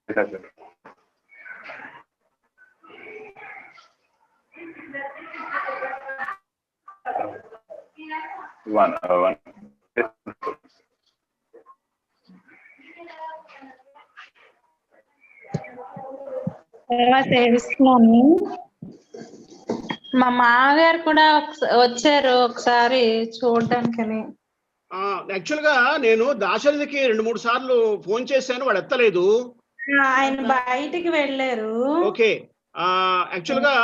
One. సేవిస్తున్నాను. మా మామగారు కూడా వచ్చారు ఒకసారి చూడడానికని. యాక్చువల్ గా నేను దాశరథికి 2-3 సార్లు ఫోన్ చేశాను, వాడు ఎత్తలేదు. ఆయన బయటికి వెళ్ళారు. ఓకే. యాక్చువల్ గా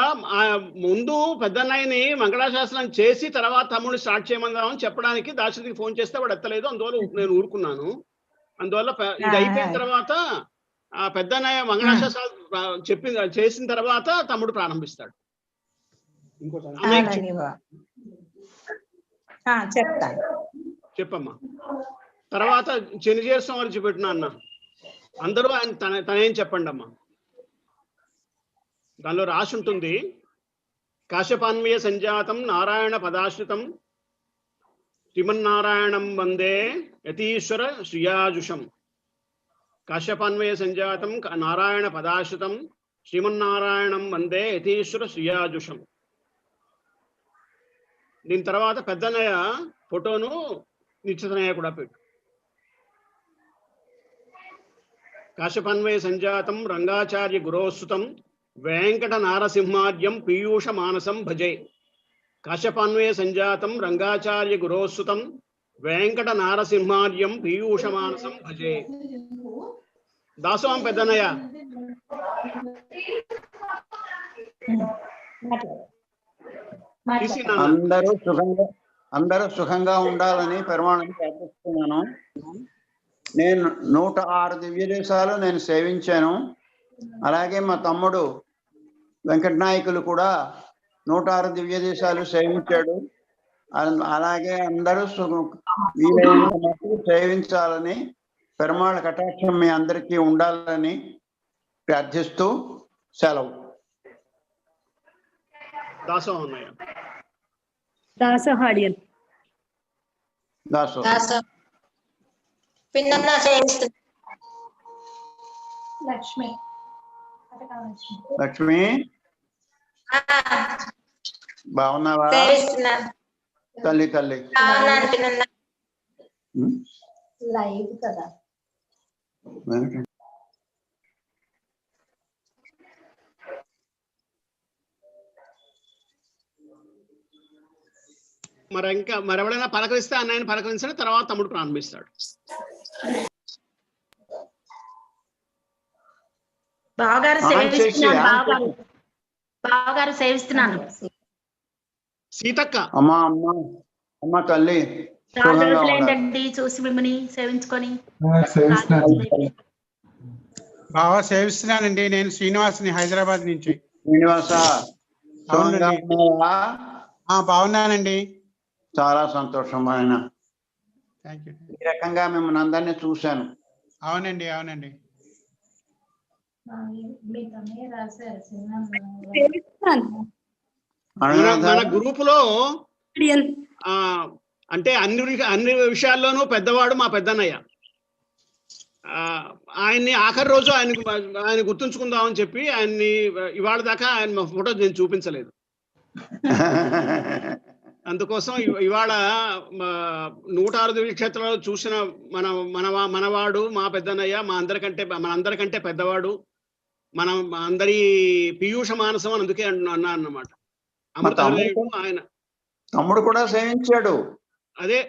ముందు పెద్దన్నయ్యని మంగళాశాసనం చేసి తర్వాత తమ్ముడిని స్టార్ట్ చేయమందామని చెప్పడానికి దాశరథికి ఫోన్ చేస్తే వాడు ఎత్తలేదు, అందువల్ల నేను ఊరుకున్నాను. అందువల్ల ఇది అయిపోయిన తర్వాత పెద్దన్నయ్య మంగళాశాసనం చేసిన తర్వాత తమ్ముడు ప్రారంభిస్తాడు. చెప్తాను, చెప్పమ్మా. తర్వాత చెనిజేరు వారి చూపెట్టినా అన్న అందరూ ఆయన తనేం చెప్పండి అమ్మా. దానిలో రాసి ఉంటుంది, కాశ్యపాన్మయ సంజాతం నారాయణ పదాశ్రితం శ్రీమన్నారాయణం వందే యతీశ్వర శ్రియాజుషం. కాశ్యపాన్వయ సంజాతం నారాయణ పదాశ్రితం శ్రీమన్నారాయణం వందే యతీశ్వర శ్రియాజుషం. దీని తర్వాత పెద్దన్నయ్య ఫోటోను నిశ్చితనయ్య కూడా పెట్టు. కాశ్యపాన్వయ సంజాతం రంగాచార్య గురోస్తుతం వెంకట నారసింహార్యం పీయూష మానసం భజే. కాశ్యపాన్వయ సంజాతం రంగాచార్య గురోస్తుతం వెంకట నారసింహార్యం పీయూష మానసం భజే. దాసోహం పెద్దన్నయ్య. అందరూ సుఖంగా ఉండాలని పెరుమాళని ప్రార్థిస్తున్నాను. నేను 106 దివ్య దేశాలు నేను సేవించాను. అలాగే మా తమ్ముడు వెంకటనాయకులు కూడా 106 దివ్య దేశాలు సేవించాడు. అలాగే అందరూ సేవించాలని పెరుమాళ కటాక్షం మీ అందరికీ ఉండాలని ప్రార్థిస్తూ సెలవు. లక్ష్మి బాగున్నావా తల్లి? తల్లి లైవ్ కదా. మరెవడైనా పలకరిస్తే అన్నయ్యని పలకరించండి, తర్వాత తమ్ముడు ప్రారంభిస్తాడు. బావగారు సేవిస్తున్నాను. సీతక్క అమ్మ తల్లి ఏంటండి చూసి మిమ్మల్ని సేవించుకొని. బాగా సేవిస్తున్నానండి. నేను శ్రీనివాస్ని, హైదరాబాద్ నుంచి. శ్రీనివాస బాగున్నానండి. చాలా సంతోషం ఆయన. Thank you. ఈ రకంగా మిమ్మల్ని అందరినీ చూశాను. అవునండి అవునండి. మన గ్రూప్ లో అంటే అన్ని విషయాల్లోనూ పెద్దవాడు మా పెద్దన్నయ్య. ఆయన్ని ఆఖరి రోజు ఆయన గుర్తుంచుకుందామని చెప్పి ఆయన్ని ఇవాళ దాకా ఆయన ఫోటో నేను చూపించలేదు. అందుకోసం ఇవాళ 106 క్షేత్రాలు చూసిన మనవాడు మా పెద్దన్నయ్య, మనందరికంటే పెద్దవాడు, మనం అందరి పీయూష మానసం అని అందుకే అన్నా అన్నమాట. ఆయన తమ్ముడు కూడా సేవించాడు. అదే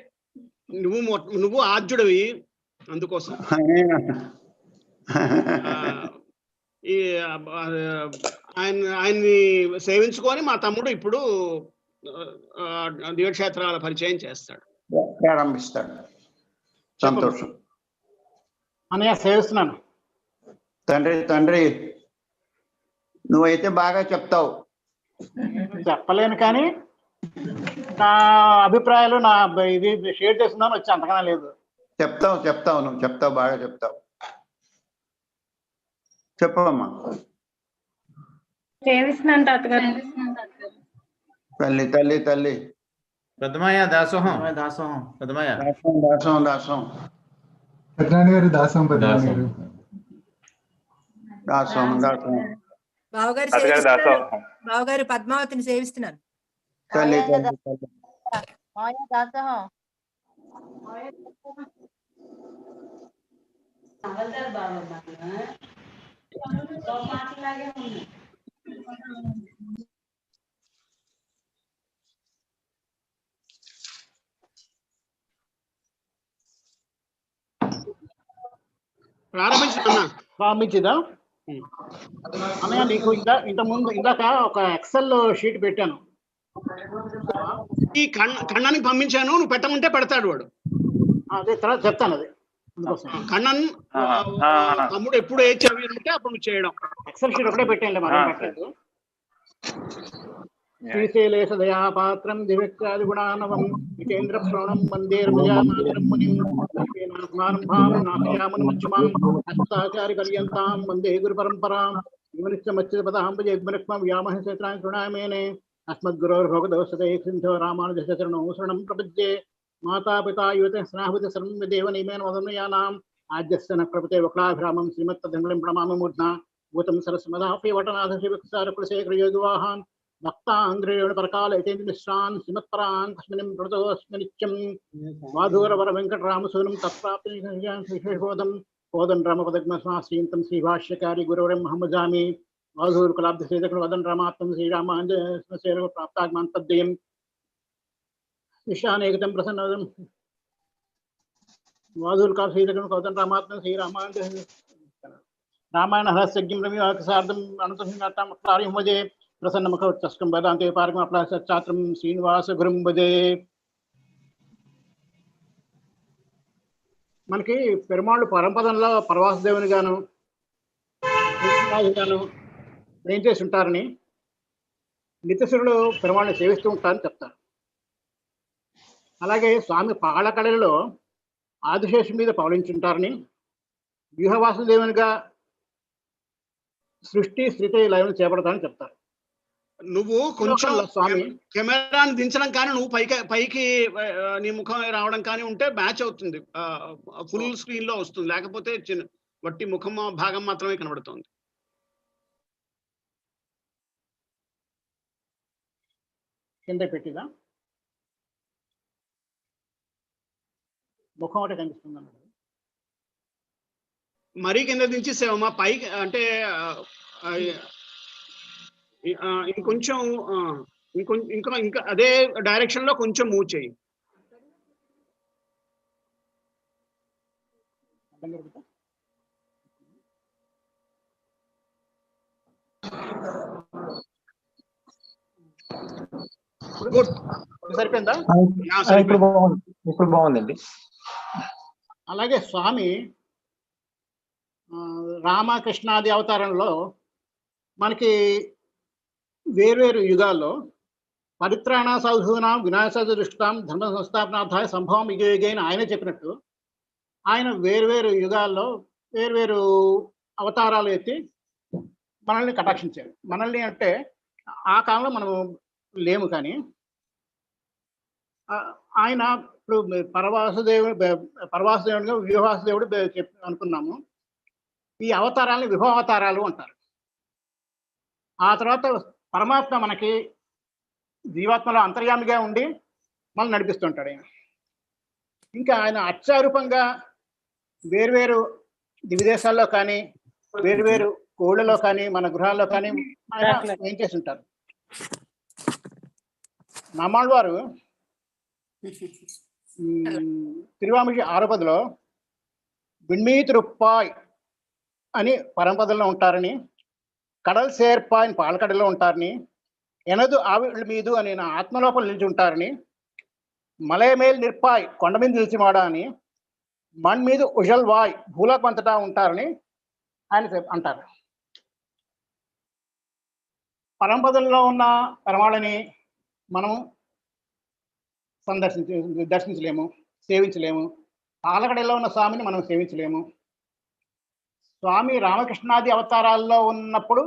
నువ్వు ఆద్యుడివి, అందుకోసం ఆయన్ని సేవించుకొని మా తమ్ముడు ఇప్పుడు దివ్యక్షేత్రాల పరిచయం చేస్తాడు, ప్రారంభిస్తాడు. సంతోషం. అన్నయ్య సేవిస్తున్నాను. తండ్రి నువ్వైతే బాగా చెప్తావు. చెప్పలేను కానీ నా అభిప్రాయాలు ఇది షేర్ చేస్తున్నాను, వచ్చి అంతకన్నా లేదు. చెప్తావు నువ్వు చెప్తావు, బాగా చెప్తావు. చెప్పమ్మా. తల్లి పెద్దమయ్య దాసోహం. పెద్దమయ్య దాసం పెద్దనాన్న గారు దాసం. పెద్దనాన్న గారు దాసోహం దాసోహం. బావగారు తాతగారు సేవిస్తున్నారు. దాసోహం. బావగారు పద్మావతిని సేవిస్తున్నారు. తల్లి తల్లి తల్లి. ప్రారంభించిదా అన్నయ్య? నీకు ఇందాక ఒక ఎక్సెల్ షీట్ పెట్టాను. ఈ కണ്ണానికి పంపించాను, నువ్వు పెట్టమంటే పెడతాడు వాడు. అదే తర్వాత చెప్తాను. అది అందుకోసం కണ്ണన్ తమ్ముడు ఎప్పుడు ఏ చదివి ఉంటే అప్పుడు నువ్వు చేయడం. ఎక్సెల్ షీట్ ఒకటే పెట్టండి. మనం పెట్టలేదు. శ్రీశైలేశ దయాపాత్రం దివ్యక్రాది గుణానవం విజేంద్ర శ్రవణం వందే రమయామాతరం మునిం హస్తాచారి పర్యంతాం వందే గురు పరంపరాం యువనిశ్చమచ్యుతపదాంబుజగ్మరక్మం వ్యామహ క్షేత్రాన్ని తృణామేనే అస్మద్గురోర్భగవతోస్తతే సింధో రామానుజశరణం శరణం ప్రపద్యే మాతాపితా యువత స్నాహుత సర్వం దేవ నిమేన వదనయానాం ఆద్యస్య న ప్రపతే వక్లాభిరామం శ్రీమత్తదంగళం ప్రణమామి మూర్ధ్నా భూతం సరస్మదాపి వటనాథ శివసార కులశేఖర యోగివాహాన్ భక్తాంధ్రేణ పరకాల యతేంద్ర మిశ్రాన్ శ్రీమత్పరాన్ కస్మిన్ ప్రతోస్మి నిత్యం మాధూరవర వెంకటరామసూనం తత్ప్రాప్తిశేషోదం కోదన్ రామపదగ్మశ్రీంతం శ్రీభాష్యకారి గురువరం మహమ్మజామి మాధూర్ కలాబ్ధసేదకుడు వదన్ రామాత్మం శ్రీరామాంజేర ప్రాప్తాగ్మాన్ తద్దయం విశానేకతం ప్రసన్నదం మాధూర్ కాసేదకుడు కోదన్ రామాత్మం శ్రీరామాంజ రామాయణ రహస్యజ్ఞం రవివాకసార్థం అనంతసింహార్యం భజే ప్రసన్న ముఖం వేదాంతే పారకం అప్లాచాత్రం శ్రీనివాస గురుం భజే. మనకి పెరుమాళ్ళు పరంపదంలో పరవాసుదేవుని గాను గాను ఏం చేసి ఉంటారని నిత్యసురులు పెరుమాళ్ళని సేవిస్తూ ఉంటారని చెప్తారు. అలాగే స్వామి పాలకళలో ఆదిశేషు మీద పవలించుంటారని, వ్యూహవాసుదేవునిగా సృష్టి స్థితి లయం చేపడతారని చెప్తారు. నువ్వు కొంచెం కెమెరాని దించడం కానీ నువ్వు పైకి నీ ముఖం రావడం కానీ ఉంటే మ్యాచ్ అవుతుంది, ఫుల్ స్క్రీన్ లో వస్తుంది. లేకపోతే వట్టి ముఖం భాగం మాత్రమే కనబడుతుంది. కింద పెట్టిదా ముఖం ఒకటే కనిపిస్తుంది అన్నది. మరీ కింద దించేసేవమ్మా పైకి, అంటే ఇంకొంచెం ఇంకా అదే డైరెక్షన్ లో కొంచెం మూవ్ చేయి. సరిపోయిందా? ఇప్పుడు బాగుందండి. అలాగే స్వామి రామకృష్ణాది అవతారంలో మనకి వేర్వేరు యుగాల్లో పరిత్రాణ సాధూనాం వినాశ దృష్టాం ధర్మ సంస్థాపనార్థాయ సంభవం యుగైన ఆయన చెప్పినట్టు ఆయన వేర్వేరు యుగాల్లో వేర్వేరు అవతారాలు ఎత్తి మనల్ని కటాక్షించారు. మనల్ని అంటే ఆ కాలంలో మనము లేము, కానీ ఆయన ఇప్పుడు పరవాసుదేవుడిగా వ్యూహవాసుదేవుడు అనుకున్నాము. ఈ అవతారాలని విభవావతారాలు అంటారు. ఆ తర్వాత పరమాత్మ మనకి జీవాత్మలో అంతర్యామిగా ఉండి మనల్ని నడిపిస్తుంటాడు ఆయన. ఇంకా ఆయన అత్యారూపంగా వేర్వేరు దివిదేశాల్లో కానీ వేర్వేరు కోళ్ళలో కానీ మన గృహాల్లో కానీ ఆయన ఏం చేసి ఉంటారు. నమ్మాళ్ళవారు తిరువామిషి ఆరపదిలో విణ్మీతిరుప్పాయ్ అని పరంపదల్లో ఉంటారని, కడల్ సేర్పాయ్ అని పాలకడలో ఉంటారని, ఎనదు ఆవిళ్ళ మీదు అని నా ఆత్మలోపల నిలిచి ఉంటారని, మలయమేల్ నిర్పాయ్ కొండ మీద నిలిచిమాడా అని, మణ్ మీద ఉజల్ వాయ్ భూలోకం అంతటా ఉంటారని ఆయన అంటారు. పరంపదల్లో ఉన్న పరమాళని మనము దర్శించలేము, సేవించలేము. పాలకడలో ఉన్న స్వామిని మనం సేవించలేము. స్వామి రామకృష్ణాది అవతారాల్లో ఉన్నప్పుడు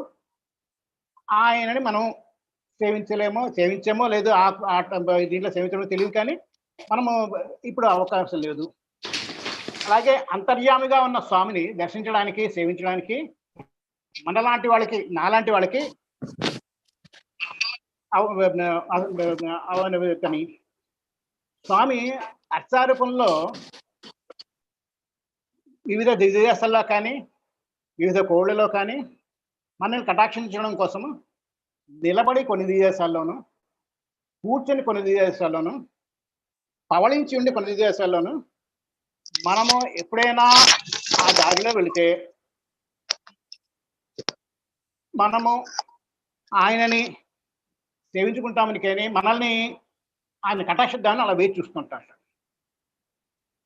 ఆయనని మనం సేవించేమో లేదు, దీంట్లో సేవించడమో తెలియదు, కానీ మనము ఇప్పుడు అవకాశం లేదు. అలాగే అంతర్యామిగా ఉన్న స్వామిని దర్శించడానికి సేవించడానికి మనలాంటి వాళ్ళకి నాలాంటి వాళ్ళకి కానీ స్వామి అర్చారూపంలో వివిధ దివ్యదేశాల్లో కానీ వివిధ కోళ్లలో కానీ మనల్ని కటాక్షించడం కోసము నిలబడి కొన్ని దివ్యదేశాల్లోనూ, కూర్చొని కొన్ని దివ్యదేశాల్లోనూ, పవళించి ఉండి కొన్ని దివ్యదేశాల్లోనూ మనము ఎప్పుడైనా ఆ దారిలో వెళితే మనము ఆయనని సేవించుకుంటామని కానీ మనల్ని ఆయన కటాక్షిద్దామని అలా వేచి చూస్తుంటారు.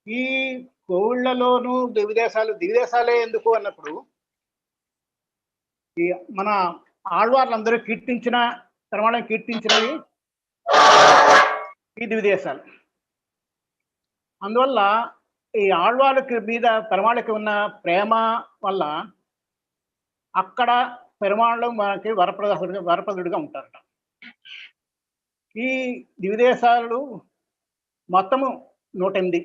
ఈ కోళ్ళలోనూ దివ్యదేశాలే ఎందుకు అన్నప్పుడు ఈ మన ఆళ్వార్లందరూ కీర్తించిన తర్వాత కీర్తించినవి ఈ దివ్యదేశాలు. అందువల్ల ఈ ఆళ్వాళ్ళకి మీద పెరమాళ్ళకి ఉన్న ప్రేమ వల్ల అక్కడ పెరమాళ్ళు మనకి వరప్రదుడిగా ఉంటారట. ఈ దివ్యదేశాలు మొత్తము 108.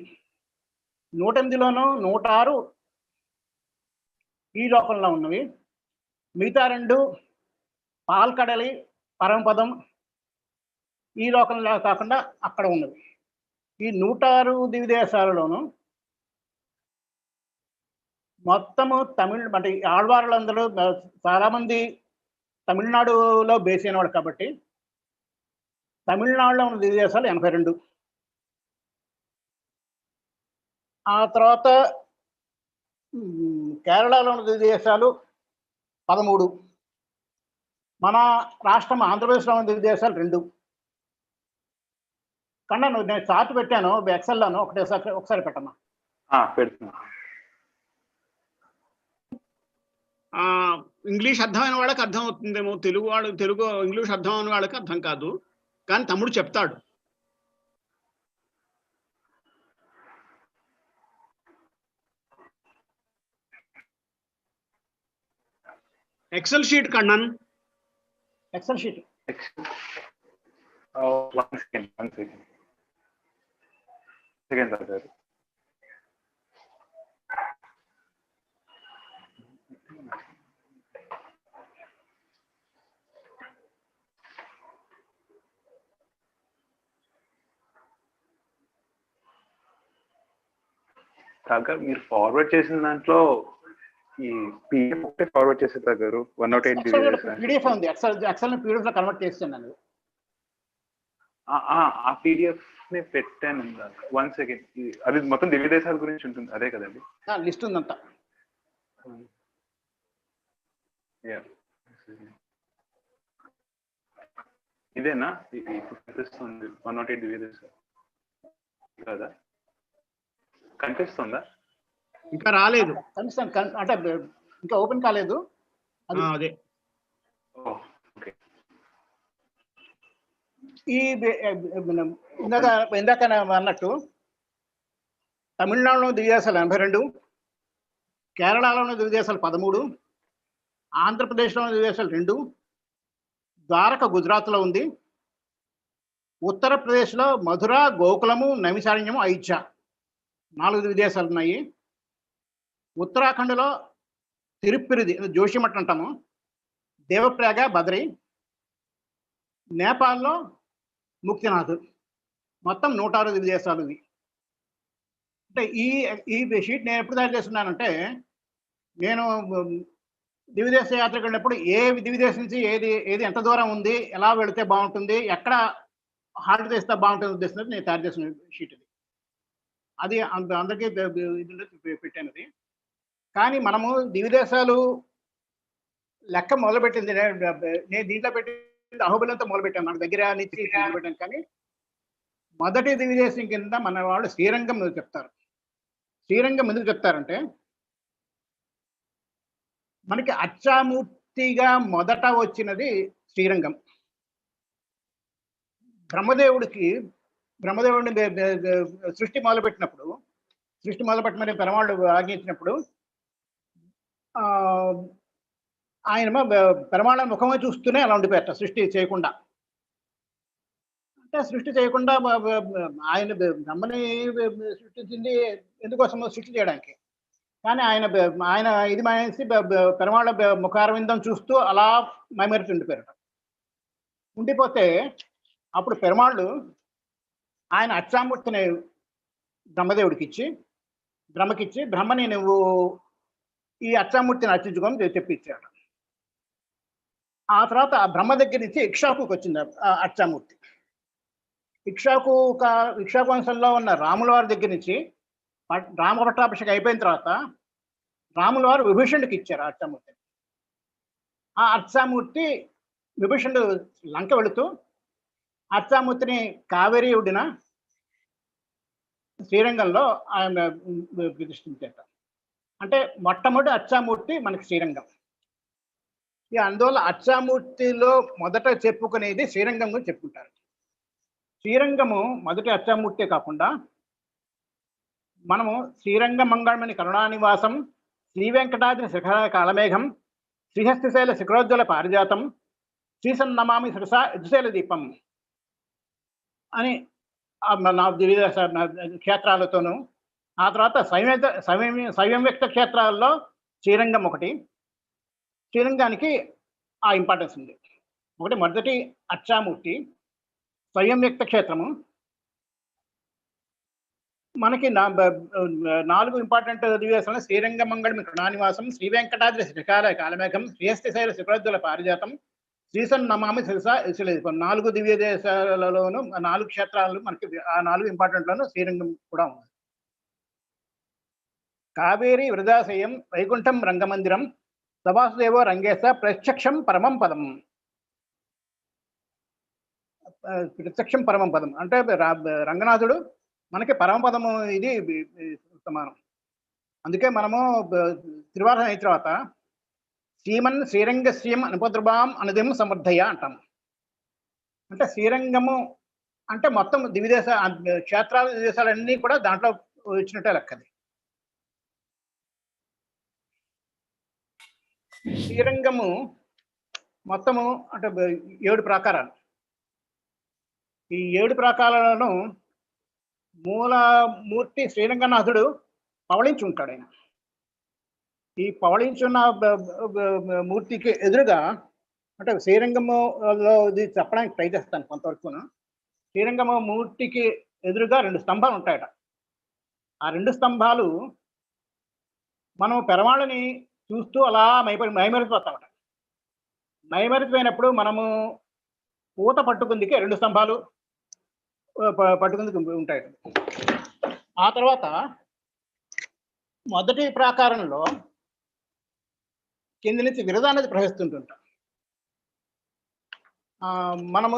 108లోనూ 106 ఈ లోకంలో ఉన్నవి. మిగతా 2 పాల్కడలి పరమపదం ఈ లోకంలో కాకుండా అక్కడ ఉన్నవి. ఈ 106 దివ్యదేశాలలోనూ మొత్తము అంటే ఆళ్వారులందరూ చాలామంది తమిళనాడులో బేస్ అయినవాడు కాబట్టి తమిళనాడులో ఉన్న దివ్యదేశాలు 82. ఆ తర్వాత కేరళలో ఉన్న దివ్యదేశాలు 13. మన రాష్ట్రం ఆంధ్రప్రదేశ్లో ఉన్న దివ్యదేశాలు 2. కన్నా నేను చార్ట్ పెట్టాను ఎక్సెల్లోను, ఒకసారి పెట్టమ్మా. పెడుతున్నా. ఇంగ్లీష్ అర్థమైన వాళ్ళకి అర్థం అవుతుందేమో, తెలుగు ఇంగ్లీష్ అర్థం అయిన వాళ్ళకి అర్థం కాదు, కానీ తమ్ముడు చెప్తాడు. Excel sheet Kannan, Excel sheet. One second sir. కాక మీరు ఫార్వర్డ్ చేసిన దాంట్లో ఈ PDF ఒకటే ఫార్వర్డ్ చేసే తగ్గారు 108 PDF ఉంది. ఎక్సెల్ PDF లో కన్వర్ట్ చేస్తాను. ఆ PDF ని పెట్టాను. 1 సెకండ్. అది మొత్తం దివ్యదేశాల గురించి ఉంటుంది, అదే కదండి? లిస్ట్ ఉందంతా. ఇదేనా కనిపిస్తుంది? 108 దివ్యదేశాలు కదా? కనిపిస్తుందా? ఇంకా రాలేదు, అంటే ఇంకా ఓపెన్ కాలేదు. అదే ఈ ఇందాక అన్నట్టు తమిళనాడులో దివ్యదేశాలు 82, కేరళలోని దివ్యదేశాలు 13, ఆంధ్రప్రదేశ్లో దివ్యదేశాలు 2, ద్వారక గుజరాత్లో ఉంది, ఉత్తరప్రదేశ్లో మధుర, గోకులము, నైమిషారణ్యము, అయోధ్య 4 దివ్యదేశాలు ఉన్నాయి. ఉత్తరాఖండ్లో తిరుప్పిరిది జోషిమఠ్ అంటాము, దేవప్రయాగ, బద్రి, నేపాల్లో ముక్తినాథ్. మొత్తం 106 దివ్యదేశాలు ఇవి. అంటే ఈ షీట్ నేను ఎప్పుడు తయారు చేస్తున్నానంటే, నేను దివ్యదేశ యాత్రకు వెళ్ళినప్పుడు ఏ దివ్యదేశం నుంచి ఏది ఎంత దూరం ఉంది, ఎలా వెళితే బాగుంటుంది, ఎక్కడ హాల్ట్ చేస్తే బాగుంటుంది ఉద్దేశం నేను తయారు చేసిన షీట్ ఇది. అది అందరికీ పెట్టాను అది. కానీ మనము దివ్యదేశాలు లెక్క మొదలుపెట్టింది నేను దీంట్లో పెట్టింది అహోబిలంతో మొదలుపెట్టాను, మన దగ్గర నుంచి మొదలుపెట్టాను. కానీ మొదటి దివ్యదేశం కింద మన వాళ్ళు శ్రీరంగం ఎందుకు చెప్తారు. శ్రీరంగం ఎందుకు చెప్తారంటే, మనకి అర్చామూర్తిగా మొదట వచ్చినది శ్రీరంగం. బ్రహ్మదేవుడిని సృష్టి మొదలుపెట్టమని పెరమాళ్ళు ఆజ్ఞించినప్పుడు ఆయన పెరమాళ్ళ ముఖమే చూస్తూనే అలా ఉండిపోయారట, సృష్టి చేయకుండా. అంటే సృష్టి చేయకుండా ఆయన బ్రహ్మని సృష్టించింది ఎందుకోసమో, సృష్టి చేయడానికి. కానీ ఆయన ఇది మానేసి పెరుమాళ్ళ ముఖారవిందం చూస్తూ అలా మైమరిచి ఉండిపోయారు. ఉండిపోతే అప్పుడు పెరుమాళ్ళు ఆయన అచ్చామూర్తిని బ్రహ్మదేవుడికి బ్రహ్మకిచ్చి బ్రహ్మని నువ్వు ఈ అచ్చామూర్తిని అర్చించుకొని తెప్పించాడు. ఆ తర్వాత ఆ బ్రహ్మ దగ్గర నుంచి ఇక్షాకుకి వచ్చింది ఆ అచ్చామూర్తి. ఇక్షాకు వంశంలో ఉన్న రాముల వారి దగ్గర నుంచి రామ పట్టాభిషేకం అయిపోయిన తర్వాత రాముల వారు విభీషణుడికి ఇచ్చారు ఆ అచ్చామూర్తిని. ఆ అచ్చామూర్తి విభీషణుడు లంక వెళుతూ అచ్చామూర్తిని కావేరీ ఒడ్డున శ్రీరంగంలో ఆయన ప్రతిష్ఠించారు. అంటే మొట్టమొదటి అచ్చామూర్తి మనకి శ్రీరంగం. అందువల్ల అచ్చామూర్తిలో మొదట చెప్పుకునేది శ్రీరంగం గురించి చెప్పుకుంటారు. శ్రీరంగము మొదటి అచ్చామూర్తే కాకుండా మనము శ్రీరంగ మంగళమని కరుణానివాసం, శ్రీ వెంకటాద్రి శిఖర కాళమేఘం, శ్రీహస్తిశైల శిఖరోజ్వల పారిజాతం, శ్రీసన్నమామి శిరసా యజ్శైల దీపం అని వివిధ క్షేత్రాలతోనూ, ఆ తర్వాత స్వయం వ్యక్త క్షేత్రాల్లో శ్రీరంగం ఒకటి. శ్రీరంగానికి ఆ ఇంపార్టెన్స్ ఉంది. ఒకటి మొదటి అచ్చామూర్తి, స్వయం వ్యక్త క్షేత్రము. మనకి 4 ఇంపార్టెంట్ దివ్యదేశాలు: శ్రీరంగ మంగళమి కరుణానివాసం, శ్రీ వెంకటాద్రి శిఖర కాళమేఘం, శ్రీహస్తిశైల శిఖరోజ్వల పారిజాతం, శ్రీసన్నమామి శిరసా యజ్శైల దీపం. 4 దివ్య దేశాలలోనూ 4 క్షేత్రాలు మనకి, ఆ 4 ఇంపార్టెంట్లోనూ శ్రీరంగం కూడా ఉంది. కావేరీ వృదాశయం వైకుంఠం రంగమందిరం సవాసుదేవో రంగేశ ప్రత్యక్షం పరమం పదం. ప్రత్యక్షం పరమం పదం అంటే రంగనాథుడు మనకి పరమపదము, ఇది సమానం. అందుకే మనము తిరువారాధన అయిన తర్వాత శ్రీమన్ శ్రీరంగ శ్రీయం అనుపద్రబాం అనుదిం సమర్థయ అంటాము. అంటే శ్రీరంగము అంటే మొత్తం దివిదేశ క్షేత్రాలు దివిదేశాలన్నీ కూడా దాంట్లో వచ్చినట్టే లెక్కది. శ్రీరంగము మొత్తము అంటే 7 ప్రాకారాలు. ఈ 7 ప్రాకారాలను మూలమూర్తి శ్రీరంగనాథుడు పవళించి ఉంటాడు. ఆయన ఈ పవళించున్న మూర్తికి ఎదురుగా, అంటే శ్రీరంగములో ఇది చెప్పడానికి ట్రై చేస్తాను కొంతవరకును. శ్రీరంగము మూర్తికి ఎదురుగా 2 స్తంభాలు ఉంటాయట. ఆ 2 స్తంభాలు మనం పెరమాళ్ళని చూస్తూ అలా మైమరిపోతామట. మైమరిపోయినప్పుడు మనము పూత పట్టుకుందికే 2 స్తంభాలు పట్టుకుందుకు ఉంటాయి. ఆ తర్వాత మొదటి ప్రాకారంలో కింది నుంచి విరజా నది ప్రవహిస్తుంటుంటాం. మనము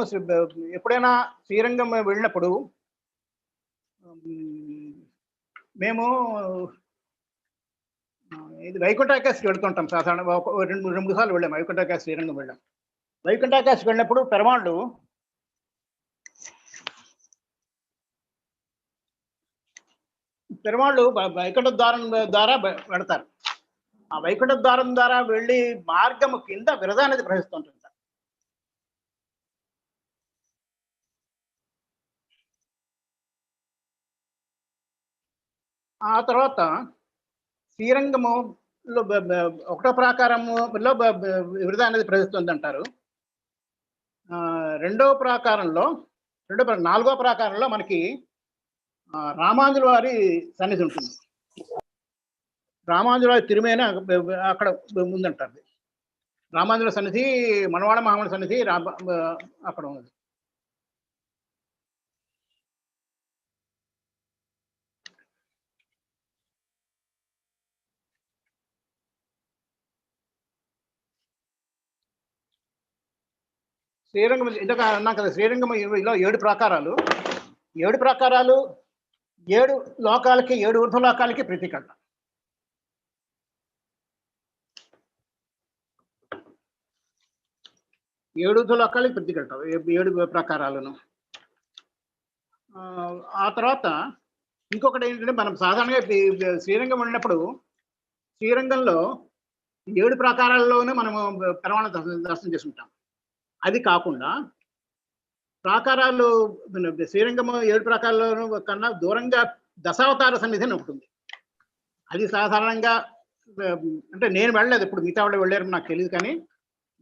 ఎప్పుడైనా శ్రీరంగం వెళ్ళినప్పుడు మేము ఇది వైకుంఠ ఏకాదశికి వెళ్తుంటాం. సాధారణంగా 2-3 సార్లు వెళ్ళాం. వైకుంఠ ఏకాదశి శ్రీరంగం వెళ్ళాం. వైకుంఠ ఏకాదశికి వెళ్ళినప్పుడు పెరమాళ్ళు వైకుంఠ ద్వారం ద్వారా వెళతారు. ఆ వైకుంఠ ద్వారం ద్వారా వెళ్ళి మార్గము కింద విరజా నది ప్రవహిస్తుంటుంటారు. ఆ తర్వాత శ్రీరంగములో 1వ ప్రాకారములో విరజా నది ప్రవహిస్తుంది అంటారు. 2వ ప్రాకారంలో 4వ ప్రాకారంలో మనకి రామాంజుల వారి సన్నిధి ఉంటుంది. రామాంజుల వారి తిరుమేన అక్కడ ఉందంటారు. రామాంజుల సన్నిధి, మనవాడ మహాముని సన్నిధి అక్కడ ఉంది. శ్రీరంగం ఇంతగా అన్నాం కదా, శ్రీరంగం ఇలా 7 ప్రాకారాలు. 7 ప్రాకారాలు 7 లోకాలకి, 7 ఊర్ధ్వలోకాలకి ప్రతీకంట. ఏడు ఊర్ధ్వలోకాలకి ప్రతీకంట 7 ప్రాకారాలను. ఆ తర్వాత ఇంకొకటి ఏంటంటే, మనం సాధారణంగా శ్రీరంగం వెళ్ళినప్పుడు శ్రీరంగంలో 7 ప్రాకారాల్లోనే మనము పెరమాళ దర్శనం చేసుకుంటాం. అది కాకుండా ప్రాకారాలు శ్రీరంగము 7 ప్రాకారాల్లో కన్నా దూరంగా దశావతార సన్నిధి అని ఉంటుంది. అది సాధారణంగా అంటే నేను వెళ్ళలేదు, ఇప్పుడు మిగతా వాళ్ళు వెళ్ళారు నాకు తెలియదు, కానీ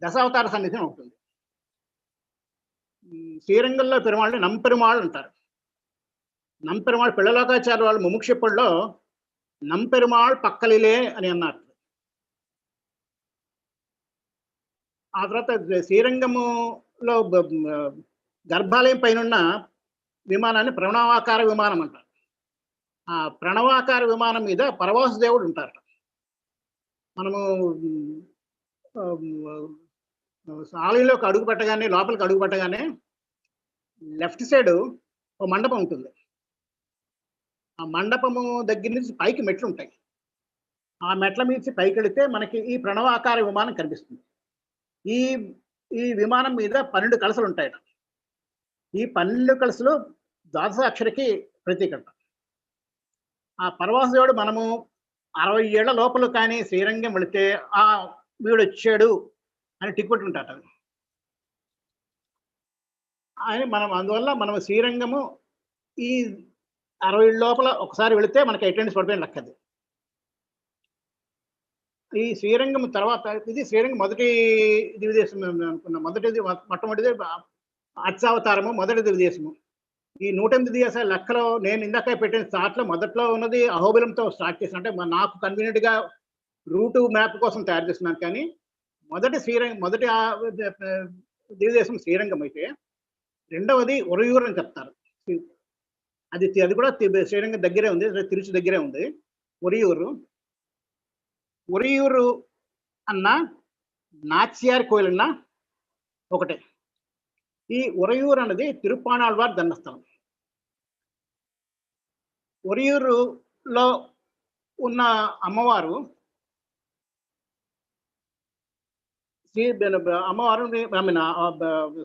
దశావతార సన్నిధి అని ఉంటుంది. శ్రీరంగంలో పెరుమాళ్ళని నంపెరుమాళ్ళు అంటారు. నంపెరుమాళ్ పిల్లలోకాచార్య వాళ్ళు ముముక్షిప్పుల్లో నంపెరుమాళ్ పక్కలిలే అని అన్నారు. ఆ తర్వాత శ్రీరంగములో గర్భాలయం పైన విమానాన్ని ప్రణవాకార విమానం అంటారు. ఆ ప్రణవాకార విమానం మీద పరవాసు దేవుడు ఉంటారు. మనము ఆలయంలోకి అడుగు పెట్టగానే, లోపలికి అడుగు పెట్టగానే లెఫ్ట్ సైడ్ ఒక మండపం ఉంటుంది. ఆ మండపము దగ్గర నుంచి పైకి మెట్లు ఉంటాయి. ఆ మెట్ల మీద పైకి వెళితే మనకి ఈ ప్రణవాకార విమానం కనిపిస్తుంది. ఈ విమానం మీద 12 కలసలు ఉంటాయట. ఈ 12 కలసలు ద్వాదశాక్షరికి ప్రతీకట. ఆ పరవాసుదేవుడు మనము 60 ఏళ్ల లోపల కానీ శ్రీరంగం వెళితే ఆ వీడు వచ్చాడు అని టికెట్ ఉంటాట. అని అందువల్ల మనం శ్రీరంగము ఈ 60 ఏళ్ళ లోపల ఒకసారి వెళితే మనకి అటెండెన్స్ పడిపోయిన లెక్కది. ఈ శ్రీరంగం తర్వాత ఇది శ్రీరంగం మొదటి దివ్యదేశం అనుకున్నాం. మొట్టమొదటిది అర్చావతారము, మొదటి దివ్యదేశము. ఈ 108 దివ్యదేశాల లెక్కలో నేను ఇందాక పెట్టిన స్టార్ట్లో మొదట్లో ఉన్నది అహోబిలంతో స్టార్ట్ చేసిన, అంటే నాకు కన్వీనియంట్ గా రూటు మ్యాప్ కోసం తయారు చేస్తున్నాను. కానీ మొదటి దివ్యదేశం శ్రీరంగం అయితే, రెండవది ఉరయూరు అని చెప్తారు. అది కూడా శ్రీరంగం దగ్గరే ఉంది, తిరుచి దగ్గరే ఉంది. ఉరయూరు అన్న నాచియార్ కోయిల్ అన్న ఒకటే. ఈ ఉరయూరు అన్నది తిరుప్పాణాళ్వార్ జన్మస్థలం. ఉరయూరులో ఉన్న అమ్మవారు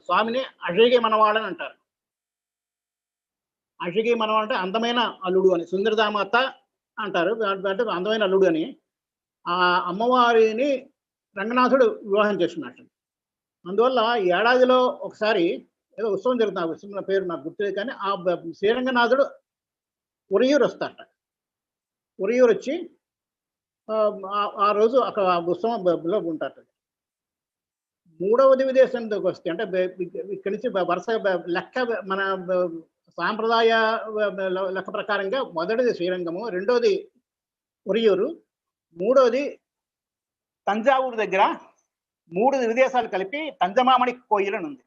స్వామిని అషగి మనవాడని అంటారు. అషగి మనవాడు అంటే అందమైన అల్లుడు అని, సుందరదామాత అంటారు, అంటే అందమైన అల్లుడు అని. ఆ అమ్మవారిని రంగనాథుడు వివాహం చేసుకున్నట్టు. అందువల్ల ఏడాదిలో ఒకసారి ఏదో ఉత్సవం జరుగుతుంది. ఆ ఉత్సవం పేరు నాకు గుర్తులేదు, కానీ ఆ శ్రీరంగనాథుడు ఉరయూరు వస్తారట. ఉరయూరు వచ్చి ఆ రోజు అక్కడ ఉత్సవంలో ఉంటారట. మూడవ దివ్యదేశంలోకి వస్తే, అంటే ఇక్కడి నుంచి వరుస లెక్క మన సాంప్రదాయ లెక్క ప్రకారంగా మొదటిది శ్రీరంగము, రెండోది ఉరయూరు, మూడోది తంజావూరు దగ్గర 3 దివ్యదేశాలు కలిపి తంజమామణి కోయిల్ అని ఉంది.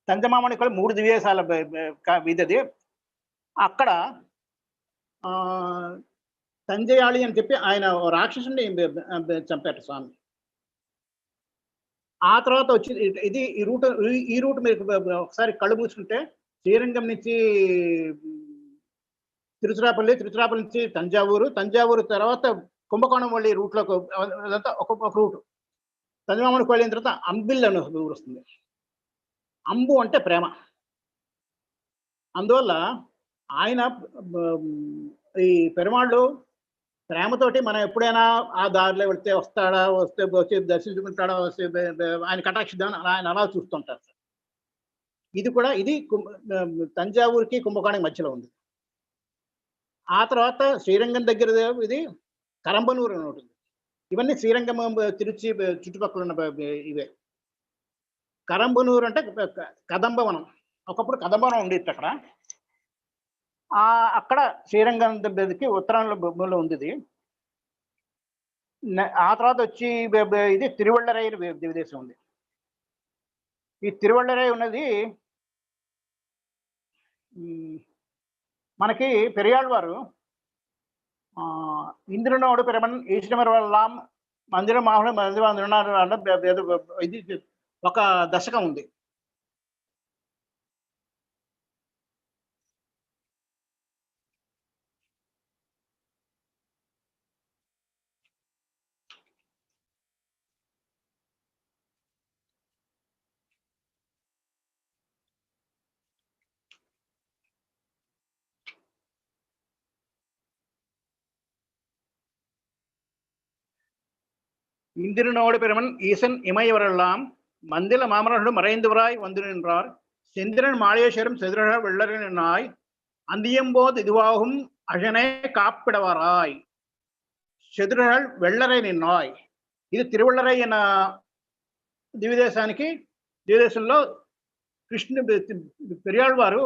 తంజమామణి కోయిల్ 3 దివ్యదేశాల వీధది. అక్కడ తంజయాళి అని చెప్పి ఆయన రాక్షసుని చంపారు స్వామి. ఆ తర్వాత వచ్చి ఇది ఈ రూట్ మీరు ఒకసారి కళ్ళు మూసుకుంటే శ్రీరంగం నుంచి తిరుచిరాపల్లి నుంచి తంజావూరు తర్వాత కుంభకోణం వల్లి రూట్లోకి అదంతా ఒక రూట్. తంజమామణి కోయిల్ అయిన తర్వాత అంబిల్ అని ఊరు వస్తుంది. అంబు అంటే ప్రేమ. అందువల్ల ఆయన ఈ పెరుమాళ్ళు ప్రేమతోటి మనం ఎప్పుడైనా ఆ దారిలో వస్తే వచ్చి దర్శించుకుంటాడా, ఆయన కటాక్షిద్దామని ఆయన అలా చూస్తుంటారు. ఇది తంజావూరుకి కుంభకోణం మధ్యలో ఉంది. ఆ తర్వాత శ్రీరంగం దగ్గర ఇది కరంబనూరు అని ఉంటుంది. ఇవన్నీ శ్రీరంగం తిరుచి చుట్టుపక్కల ఉన్న ఇవే. కరంబనూరు అంటే కదంబవనం. ఒకప్పుడు కదంబవనం ఉండేది అక్కడ. అక్కడ శ్రీరంగం దగ్గరికి ఉత్తరాంలో ఉంది ఇది. ఆ తర్వాత వచ్చి ఇది తిరువళ్ళరై దివ్యదేశం ఉంది. ఈ తిరువళ్ళరై ఉన్నది మనకి పెరియాళ్వారు ఇంద్రునోడు పెరమన్ ఈశ్వరవల్లాం మందిరం మాహుడు మందిరం ఇది ఒక దశకం ఉంది. இந்திரனோடு பெருமன் ஈசன் இமையவரெல்லாம் மந்தில மாமரனோடு மறைந்தவராய் வந்து நின்றார். செந்திரன் மாளேஸ்வரம் செதிர வெள்ளரினாய் அந்தியம்போது இதுவாகும் அழனே காப்பிடவராய். చెదురాళ్ వెళ్ళరై నిన్నాయ్. ఇది తిరువళ్ళరై అన్న దివ్యదేశంలో పెరియాళ్ వారు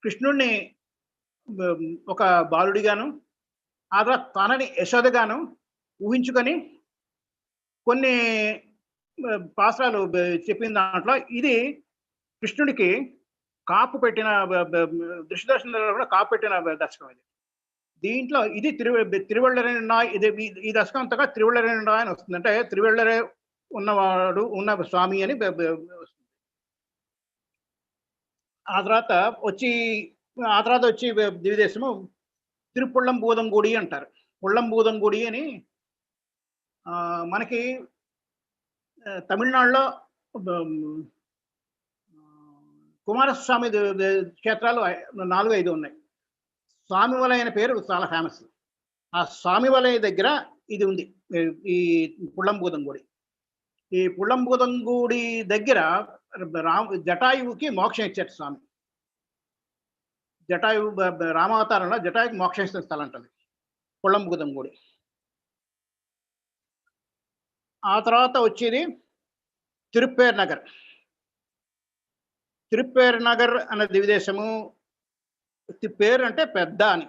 కృష్ణుణ్ణి ఒక బాలుడిగాను ఆ తర్వాత తనని యశోదగాను ఊహించుకొని కొన్ని పాత్రలు చెప్పిన దాంట్లో ఇది కృష్ణుడికి కాపు పెట్టిన దృశ్యదర్శనంలో కూడా కాపు పెట్టిన దశకం ఇది. దీంట్లో ఇది తిరువళ్ళరే ఇది ఈ దశకం అంతగా తిరువళ్ళరే అని వస్తుంది. అంటే తిరువళ్ళరే ఉన్నవాడు ఉన్న స్వామి అని వస్తుంది. ఆ తర్వాత వచ్చి దివ్యదేశము తిరుపుళ్ళంబూదంగుడి అంటారు. పుళ్ళంబూదంగుడి అని మనకి తమిళనాడులో కుమారస్వామి క్షేత్రాలు 4-5 ఉన్నాయి. స్వామివలై అనే పేరు చాలా ఫేమస్. ఆ స్వామివలై దగ్గర ఇది ఉంది, ఈ పుళ్ళంబూదంగుడి. ఈ పుళ్ళంబూదంగుడి దగ్గర జటాయువుకి మోక్షం ఇచ్చారు స్వామి. జటాయువు రామావతారంలో జటాయువుకి మోక్షం ఇస్తున్న స్థలం అంటది పుళ్ళంబూదంగుడి. ఆ తర్వాత వచ్చేది తిరుప్పేర్ నగర్. తిరుప్పేర్ నగర్ అనే దివ్యదేశము పేరు అంటే పెద్ద అని,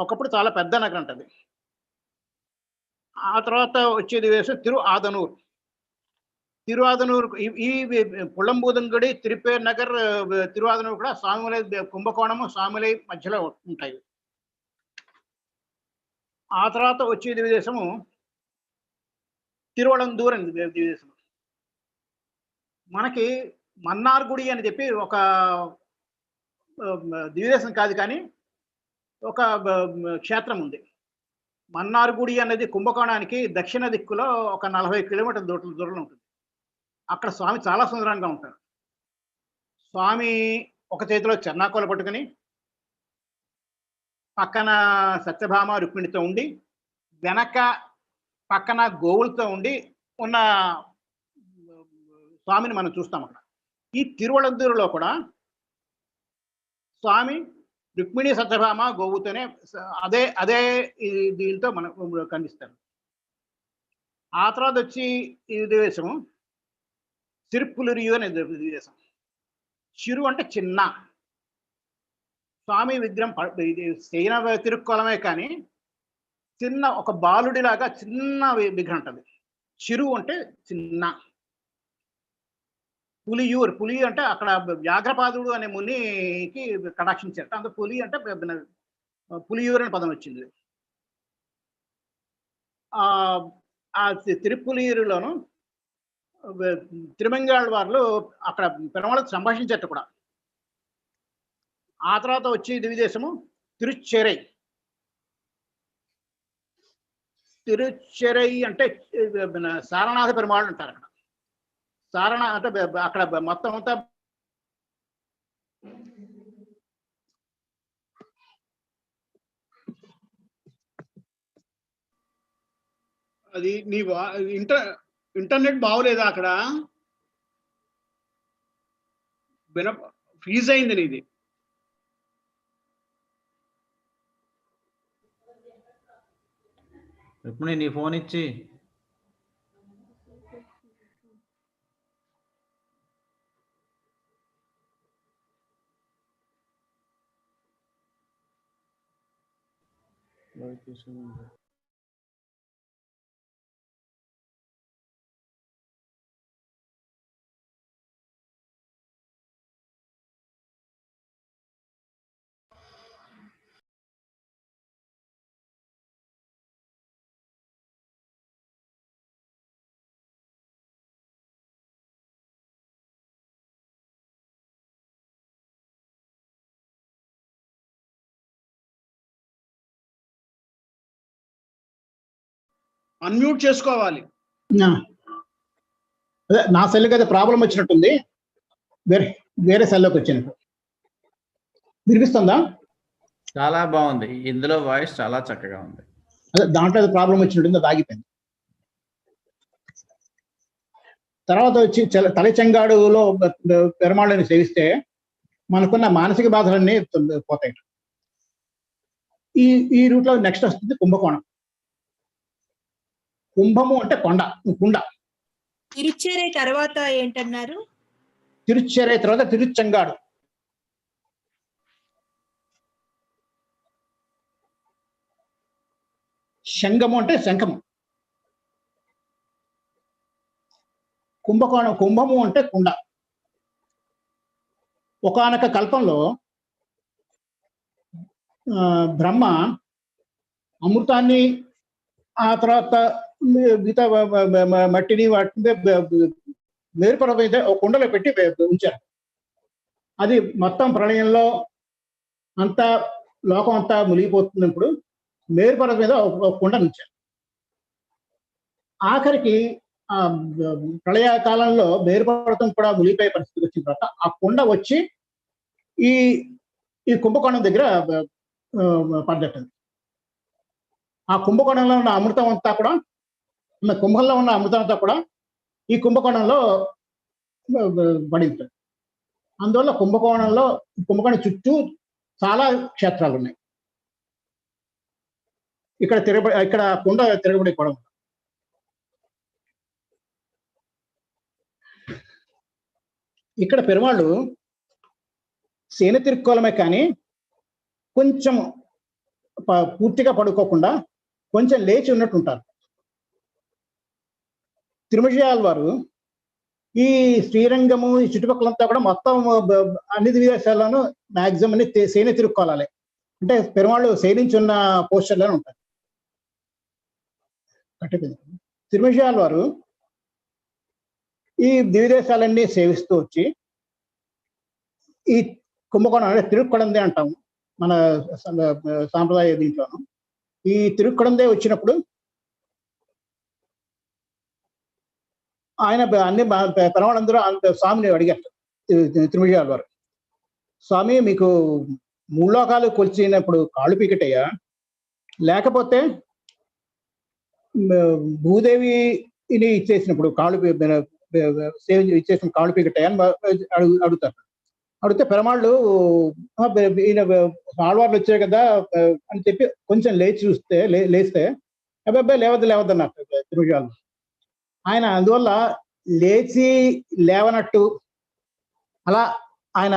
ఒకప్పుడు చాలా పెద్ద నగరం అంటది. ఆ తర్వాత వచ్చే దివ్యదేశం తిరువాదనూరు. ఈ పుళ్ళంబూదంగుడి, తిరుప్పేర్ నగర్, తిరువాదనూరు కూడా స్వామిమలై కుంభకోణము స్వామిమలై మధ్యలో ఉంటాయి. ఆ తర్వాత వచ్చే దివ్యదేశము తిరువళందూర్ అని దివ్యదేశం. మనకి మన్నార్గుడి అని చెప్పి ఒక దివ్యదేశం కాదు కానీ ఒక క్షేత్రం ఉంది. మన్నార్గుడి అనేది కుంభకోణానికి దక్షిణ దిక్కులో ఒక 40 కిలోమీటర్ల దూరంలో ఉంటుంది. అక్కడ స్వామి చాలా సుందరంగా ఉంటారు. స్వామి ఒక చేతిలో చెన్నాకోల పట్టుకుని పక్కన సత్యభామ రుక్మిణితో ఉండి వెనక పక్కన గోవులతో ఉండి ఉన్న స్వామిని మనం చూస్తాం అక్కడ. ఈ తిరువళందూరులో కూడా స్వామి రుక్మిణి సత్యభామ గోవుతోనే అదే దీంతో మనకు కనిపిస్తారు. ఆ తర్వాత వచ్చి ఈ దేశము తిరుపులిరియు అనే దేశం. చిరు అంటే చిన్న. స్వామి విగ్రహం శయన తిరుక్కోలమే కానీ చిన్న ఒక బాలుడిలాగా చిన్న విగ్రహం ఉంటుంది. చిరు అంటే చిన్న. పులి అంటే అక్కడ వ్యాఘ్రపాదుడు అనే మునికి కటాక్షించారు. అంత పులి అంటే పులియూరు అనే పదం వచ్చింది. ఆ తిరుపులియూరులోను తిరుమంగాళ్ వాళ్ళు అక్కడ పెరుమాళతో సంభాషించారు కూడా. ఆ తర్వాత వచ్చి దివ్యదేశము తిరుచెరై. తిరుచెరై అంటే సారనాథ పెరుమాళ్ అంటారు. అక్కడ సారణ అంటే అక్కడ మొత్తం అంతా అది నీ ఇంటర్నెట్ బాగోలేదా అక్కడ? ఫ్రీజ్ అయింది నీది. రుక్మిణి నీ ఫోన్ ఇచ్చి అన్మ్యూట్ చేసుకోవాలి. అదే నా సెల్కి అయితే ప్రాబ్లం వచ్చినట్టుంది, వేరే సెల్లోకి వచ్చినట్టు. వినిపిస్తుందా? చాలా బాగుంది. ఇందులో వాయిస్ చాలా చక్కగా ఉంది. అదే దాంట్లో ప్రాబ్లం వచ్చినట్టుంది, అది ఆగిపోయింది. తర్వాత వచ్చి తలచెంగాడులో పెరుమాళ్ళని సేవిస్తే మనకున్న మానసిక బాధలన్నీ పోతాయి. ఈ రూట్లో నెక్స్ట్ వస్తుంది కుంభకోణం. కుంభము అంటే కుండ. తిరుచేరే తర్వాత ఏంటన్నారు? తిరుచెరై తర్వాత తిరుచెంగాడు. శంఖము అంటే శంఖము. కుంభము అంటే కుండ. ఒకానొక కల్పంలో బ్రహ్మ అమృతాన్ని ఆ తర్వాత మిగతా మట్టిని వాటిని మేరుపర్వతం మీద ఒక కుండలో పెట్టి ఉంచారు. అది మొత్తం ప్రళయంలో అంతా లోకం అంతా మునిగిపోతున్నప్పుడు మేరుపర్వతం మీద ఒక కుండ ఉంచారు. ఆఖరికి ఆ ప్రళయ కాలంలో మేరుపర్వతం కూడా మునిగిపోయే పరిస్థితి వచ్చిన తర్వాత ఆ కుండ వచ్చి ఈ కుంభకోణం దగ్గర పడ్డట్టు. ఆ కుంభకోణంలో ఉన్న అమృతం అంతా కూడా, కుంభంలో ఉన్న అమృతం అంతా కూడా ఈ కుంభకోణంలో పడింది. అందువల్ల కుంభకోణం చుట్టూ చాలా క్షేత్రాలు ఉన్నాయి. ఇక్కడ కుండ తిరగబడి కూడా. ఇక్కడ పెరుమాళ్ళు సేన తిరుక్కోలమే కానీ కొంచెం పూర్తిగా పడుకోకుండా కొంచెం లేచి ఉన్నట్టు ఉంటారు. తిరుమల వారు ఈ శ్రీరంగము ఈ చుట్టుపక్కలంతా కూడా మొత్తం అన్ని దివ్యదేశాల్లోనూ మ్యాక్సిమం అన్ని సేన తిరుక్కోవాలి. అంటే పెరుమాళ్ళు సేనించి ఉన్న పోస్టర్లోనే ఉంటారు. తిరుమల వారు ఈ దివ్యదేశాలన్నీ సేవిస్తూ వచ్చి ఈ కుంభకోణం అంటే తిరుక్కొడందే అంటాము మన సాంప్రదాయ దీంట్లోను. ఈ తిరుక్కొడందే వచ్చినప్పుడు ఆయన అన్ని పెరవాళ్ళందరూ స్వామిని అడిగారు. తిరుమల వారు, స్వామి మీకు 3 లోకాలు కొలిచినప్పుడు కాళ్ళు పీకటయ్యా, లేకపోతే భూదేవిని ఇచ్చేసినప్పుడు ఇచ్చేసిన కాళ్ళు పీకటయ్యా అని అడుగుతారు. అడిగితే పెరమాళ్ళు ఈయన ఆళ్వార్లు వచ్చాయి కదా అని చెప్పి కొంచెం లేస్తే అబ్బాయి లేవద్దన్నారు తిరుమల. ఆయన అందువల్ల లేచి లేవనట్టు అలా ఆయన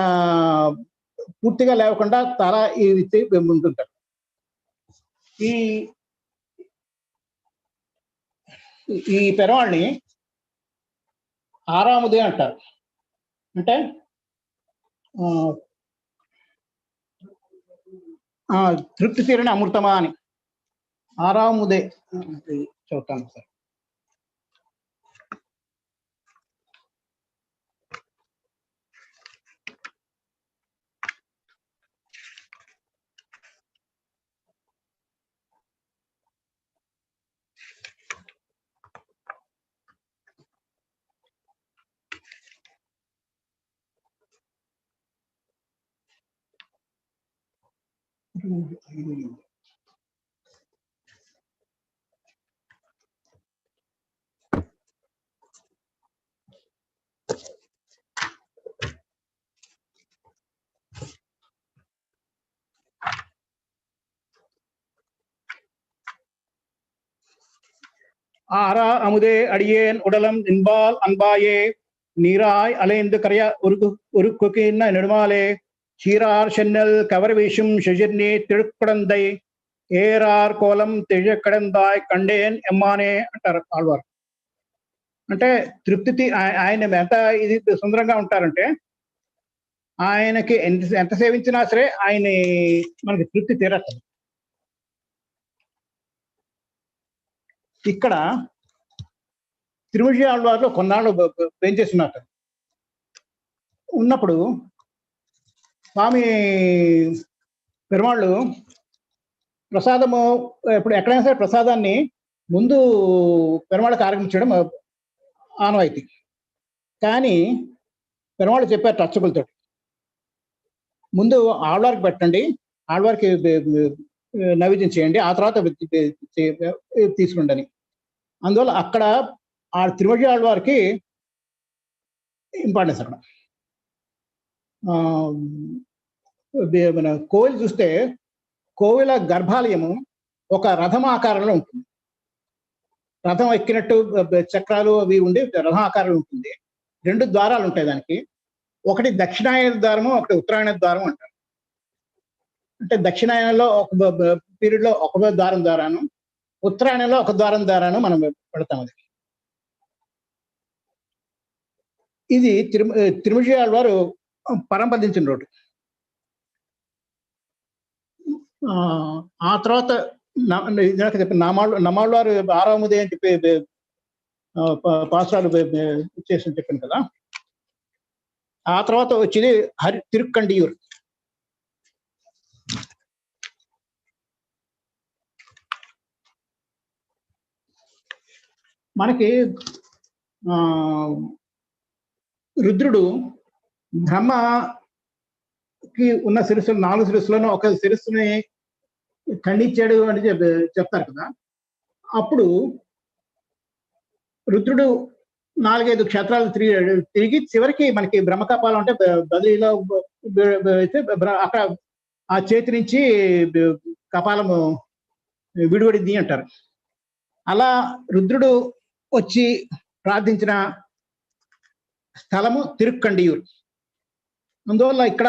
పూర్తిగా లేవకుండా తల ఇచ్చి ఉంటుంటారు. ఈ పెరవాళ్ళని ఆరాముదే అంటారు. అంటే తృప్తి తీరని అమృతమా అని. ఆరాముదే చెబుతాను సార్. ஆரா அமுதே அடியேன் உடலம் நின்பால் அன்பாயே நீராய் அலைந்து கரைய ஒரு கொக்கின்ன நெடுமாலே சீரார் சென்னல் கவர் வீசும் சுஜிர்னி తిరుక్కుడందై ఏరార్ కోలం తిజకడందాయ్ కండేన్ ఎమ్మానే అంటారు ఆళ్వారు. అంటే తృప్తి ఆయన ఎంత ఇది సుందరంగా ఉంటారంటే ఆయనకి ఎంత సేవించినా సరే ఆయన మనకి తృప్తి తీరట్లేదు. ఇక్కడ తిరుమల ఆళ్వార్లో కొన్నాళ్ళు పెంచేస్తున్నారు. ఉన్నప్పుడు స్వామి పెరుమాళ్ళు ప్రసాదము ఇప్పుడు ఎక్కడైనా సరే ప్రసాదాన్ని ముందు పెరుమాళ్ళకి ఆరగించడం ఆనవాయితీ. కానీ పెరుమాళ్ళు చెప్పారు అర్చకులతో, ముందు ఆళ్వారికి పెట్టండి, ఆళ్వారికి నైవేద్యం చేయండి, ఆ తర్వాత తీసుకుండి అని. అందువల్ల అక్కడ ఆ తిరుమల ఆళ్వారికి ఇంపార్టెన్స్. అక్కడ మన కోవిల్ చూస్తే కోవిల గర్భాలయము ఒక రథం ఆకారంలో ఉంటుంది. రథం ఎక్కినట్టు చక్రాలు అవి ఉండి రథం ఆకారం ఉంటుంది. 2 ద్వారాలు ఉంటాయి దానికి. ఒకటి దక్షిణాయన ద్వారము, ఒకటి ఉత్తరాయణ ద్వారం అంటారు. అంటే దక్షిణాయనంలో ఒక పీరియడ్ లో ఒక ద్వారం ద్వారాను, ఉత్తరాయణంలో ఒక ద్వారం ద్వారాను మనం పెడతాం. అది ఇది తిరుమల వారు పరంపదించిన రోడ్డు. ఆ తర్వాత నమాళ్ళు వారు 6వ ముదే అని చెప్పి పాసురాలు చేసి చెప్పాను కదా. ఆ తర్వాత వచ్చేది తిరుక్కండియూర్. మనకి రుద్రుడు బ్రహ్మకి ఉన్న శిరస్సులు 4 శిరస్సులను ఒక శిరస్సుని ఖండించాడు అని చెప్తారు కదా. అప్పుడు రుద్రుడు 4-5 క్షేత్రాలు తిరిగి చివరికి మనకి బ్రహ్మకపాలం అంటే బదిలీలో అయితే అక్కడ ఆ చేతి నుంచి కపాలము విడిపడింది అంటారు. అలా రుద్రుడు వచ్చి ప్రార్థించిన స్థలము తిరుక్కండియూర్. అందువల్ల ఇక్కడ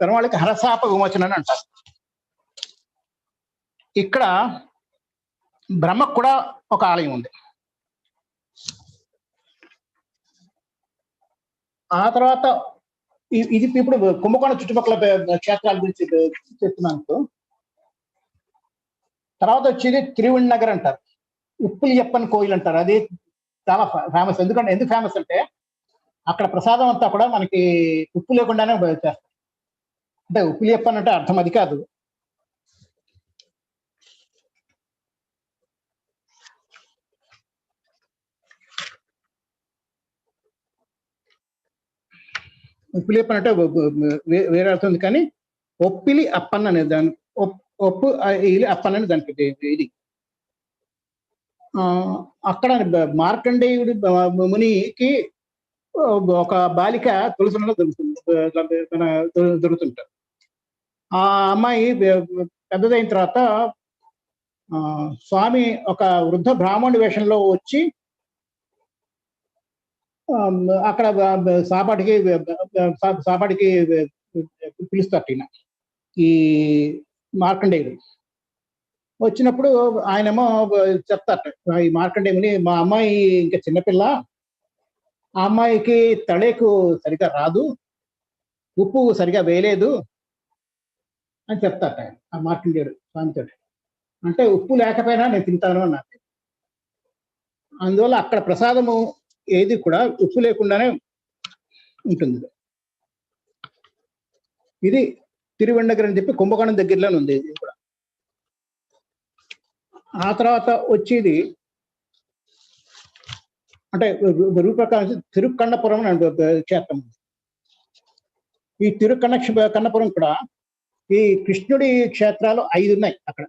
పెరమాళికి హరశాప విమోచన అని అంటారు. ఇక్కడ బ్రహ్మకు కూడా ఒక ఆలయం ఉంది. ఆ తర్వాత ఇది ఇప్పుడు కుంభకోణం చుట్టుపక్కల క్షేత్రాల గురించి చెప్తున్నాను. తర్వాత వచ్చేది తిరువణ్ణగర్ అంటారు, ఉప్పులియప్పన్ కోయిల్ అంటారు. అది చాలా ఫేమస్. ఎందుకు ఫేమస్ అంటే అక్కడ ప్రసాదం అంతా కూడా మనకి ఉప్పు లేకుండానే చేస్తారు. అంటే ఉప్పులియప్పన్ అంటే అర్థం అది కాదు. ఉప్పులియప్పన్ అంటే వేరే అర్థం ఉంది, కానీ ఒప్పిలి అప్పన్ అనేది దాని ఒప్పు అప్పన్ అని దానికి ఇది. అక్కడ మార్కండేయుడి మునికి ఒక బాలిక తులసిలో దొరుకుతుంటారు. ఆ అమ్మాయి పెద్దదైన తర్వాత స్వామి ఒక వృద్ధ బ్రాహ్మణుడి వేషంలో వచ్చి అక్కడ సాపాటికి పిలుస్తారు. ఈ మార్కండేయుడు వచ్చినప్పుడు ఆయనేమో చెప్తారట, ఈ మార్కండేయుని మా అమ్మాయి ఇంకా చిన్నపిల్ల, ఆ అమ్మాయికి తళేకు సరిగా రాదు, ఉప్పు సరిగా వేయలేదు అని చెప్తారట ఆ మార్కండేయుడు స్వామితో. అంటే ఉప్పు లేకపోయినా నేను తింటాను అన్నారు. అందువల్ల అక్కడ ప్రసాదము ఏది కూడా ఉప్పు లేకుండానే ఉంటుంది. ఇది తిరువెండగర్ అని చెప్పి కుంభకోణం దగ్గరలోనే ఉంది. ఇది కూడా. ఆ తర్వాత వచ్చేది అంటే రూపకాలం తిరుక్కన్నపురం అని క్షేత్రం. ఈ కన్నపురం కూడా ఈ కృష్ణుడి క్షేత్రాలు 5 ఉన్నాయి అక్కడ.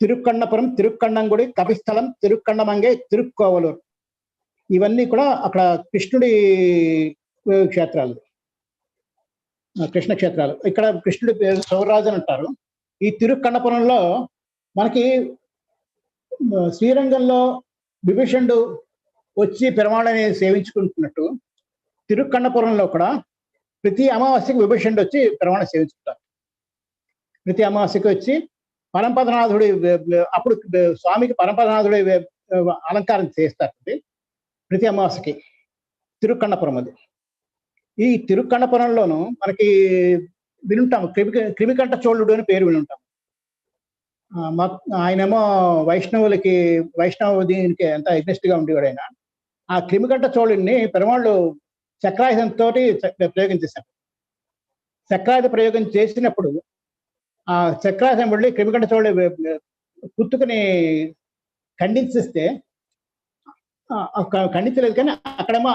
తిరుక్కన్నపురం, తిరుక్కన్నంగుడి, కపిస్థలం, తిరుక్కన్నమంగే, తిరుక్కోవలూరు, ఇవన్నీ కూడా అక్కడ కృష్ణుడి క్షేత్రాలు, కృష్ణ క్షేత్రాలు. ఇక్కడ కృష్ణుడి పేరు సౌరాజు అని అంటారు. ఈ తిరుక్కన్నపురంలో మనకి శ్రీరంగంలో విభీషణుడు వచ్చి పెరుమాళని సేవించుకుంటున్నట్టు తిరుక్కన్నపురంలో కూడా ప్రతి అమావాస్యకి విభీషణుడు వచ్చి పెరుమాళని సేవించుకుంటారు. ప్రతి అమావాస్యకి వచ్చి పరంపదనాథుడి అప్పుడు స్వామికి పరంపదనాథుడి అలంకారం చేస్తారు ప్రతి అమావాస్యకి. తిరుక్కన్నపురం అది. ఈ తిరుక్కన్నపురంలోను మనకి వినుంటాం క్రిమికంఠ చోళుడు అని పేరు వినుంటాం. ఆయనేమో వైష్ణవ దీనికి ఎంత ఎగ్నెస్ట్ గా ఉండేవాడు ఆయన. ఆ క్రిమికంఠ చోళుడిని పెరుమాళ్ళు చక్రాయుధంతో ప్రయోగం చేశారు. చక్రాయుధ ప్రయోగం చేసినప్పుడు ఆ చక్రాయుధం వెళ్ళి క్రిమికంఠ చోళుడు పుత్తుకుని ఖండించిస్తే ఖండించలేదు, కానీ అక్కడేమో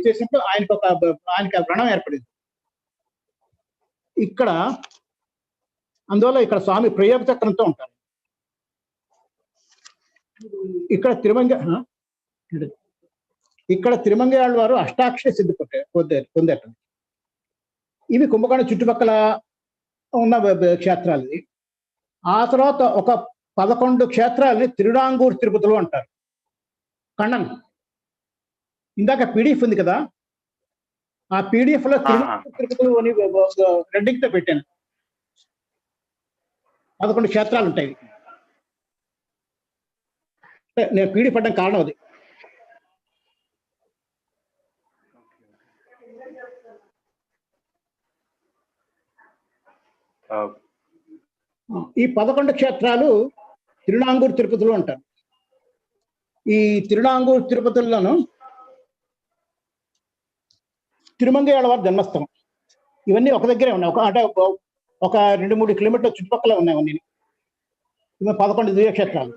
చేసినప్పుడు ఆయనకి వ్రణం ఏర్పడింది. ఇక్కడ అందువల్ల ఇక్కడ స్వామి ప్రయోగ చక్రంతో ఉంటారు. ఇక్కడ తిరుమంగయాళ్ళ వారు అష్టాక్షర సిద్ధి పొందారు. ఇవి కుంభకోణం చుట్టుపక్కల ఉన్న క్షేత్రాలు. ఆ తర్వాత ఒక 11 క్షేత్రాలని తిరునాంగూరు తిరుపతిలో అంటారు. కണ്ണన్ ఇందాక పీడిఎఫ్ ఉంది కదా, ఆ పీడిఎఫ్ లో తిరుపతులు అని రెడ్డింగ్ తో పెట్టాను. 11 క్షేత్రాలు ఉంటాయి. నేను పీడిఎఫ్ పడ్డం కారణం అది. ఈ 11 క్షేత్రాలు తిరునాంగూరు తిరుపతిలో ఉంటారు. ఈ తిరునాంగూరు తిరుపతిలోను తిరుమంగయ్యాళ్ళవారి జన్మస్థలం. ఇవన్నీ ఒక దగ్గరే ఉన్నాయి. అంటే ఒక 2-3 కిలోమీటర్ల చుట్టుపక్కల ఉన్నాయి అన్ని. ఇవి 11 దివ్యక్షేత్రాలు.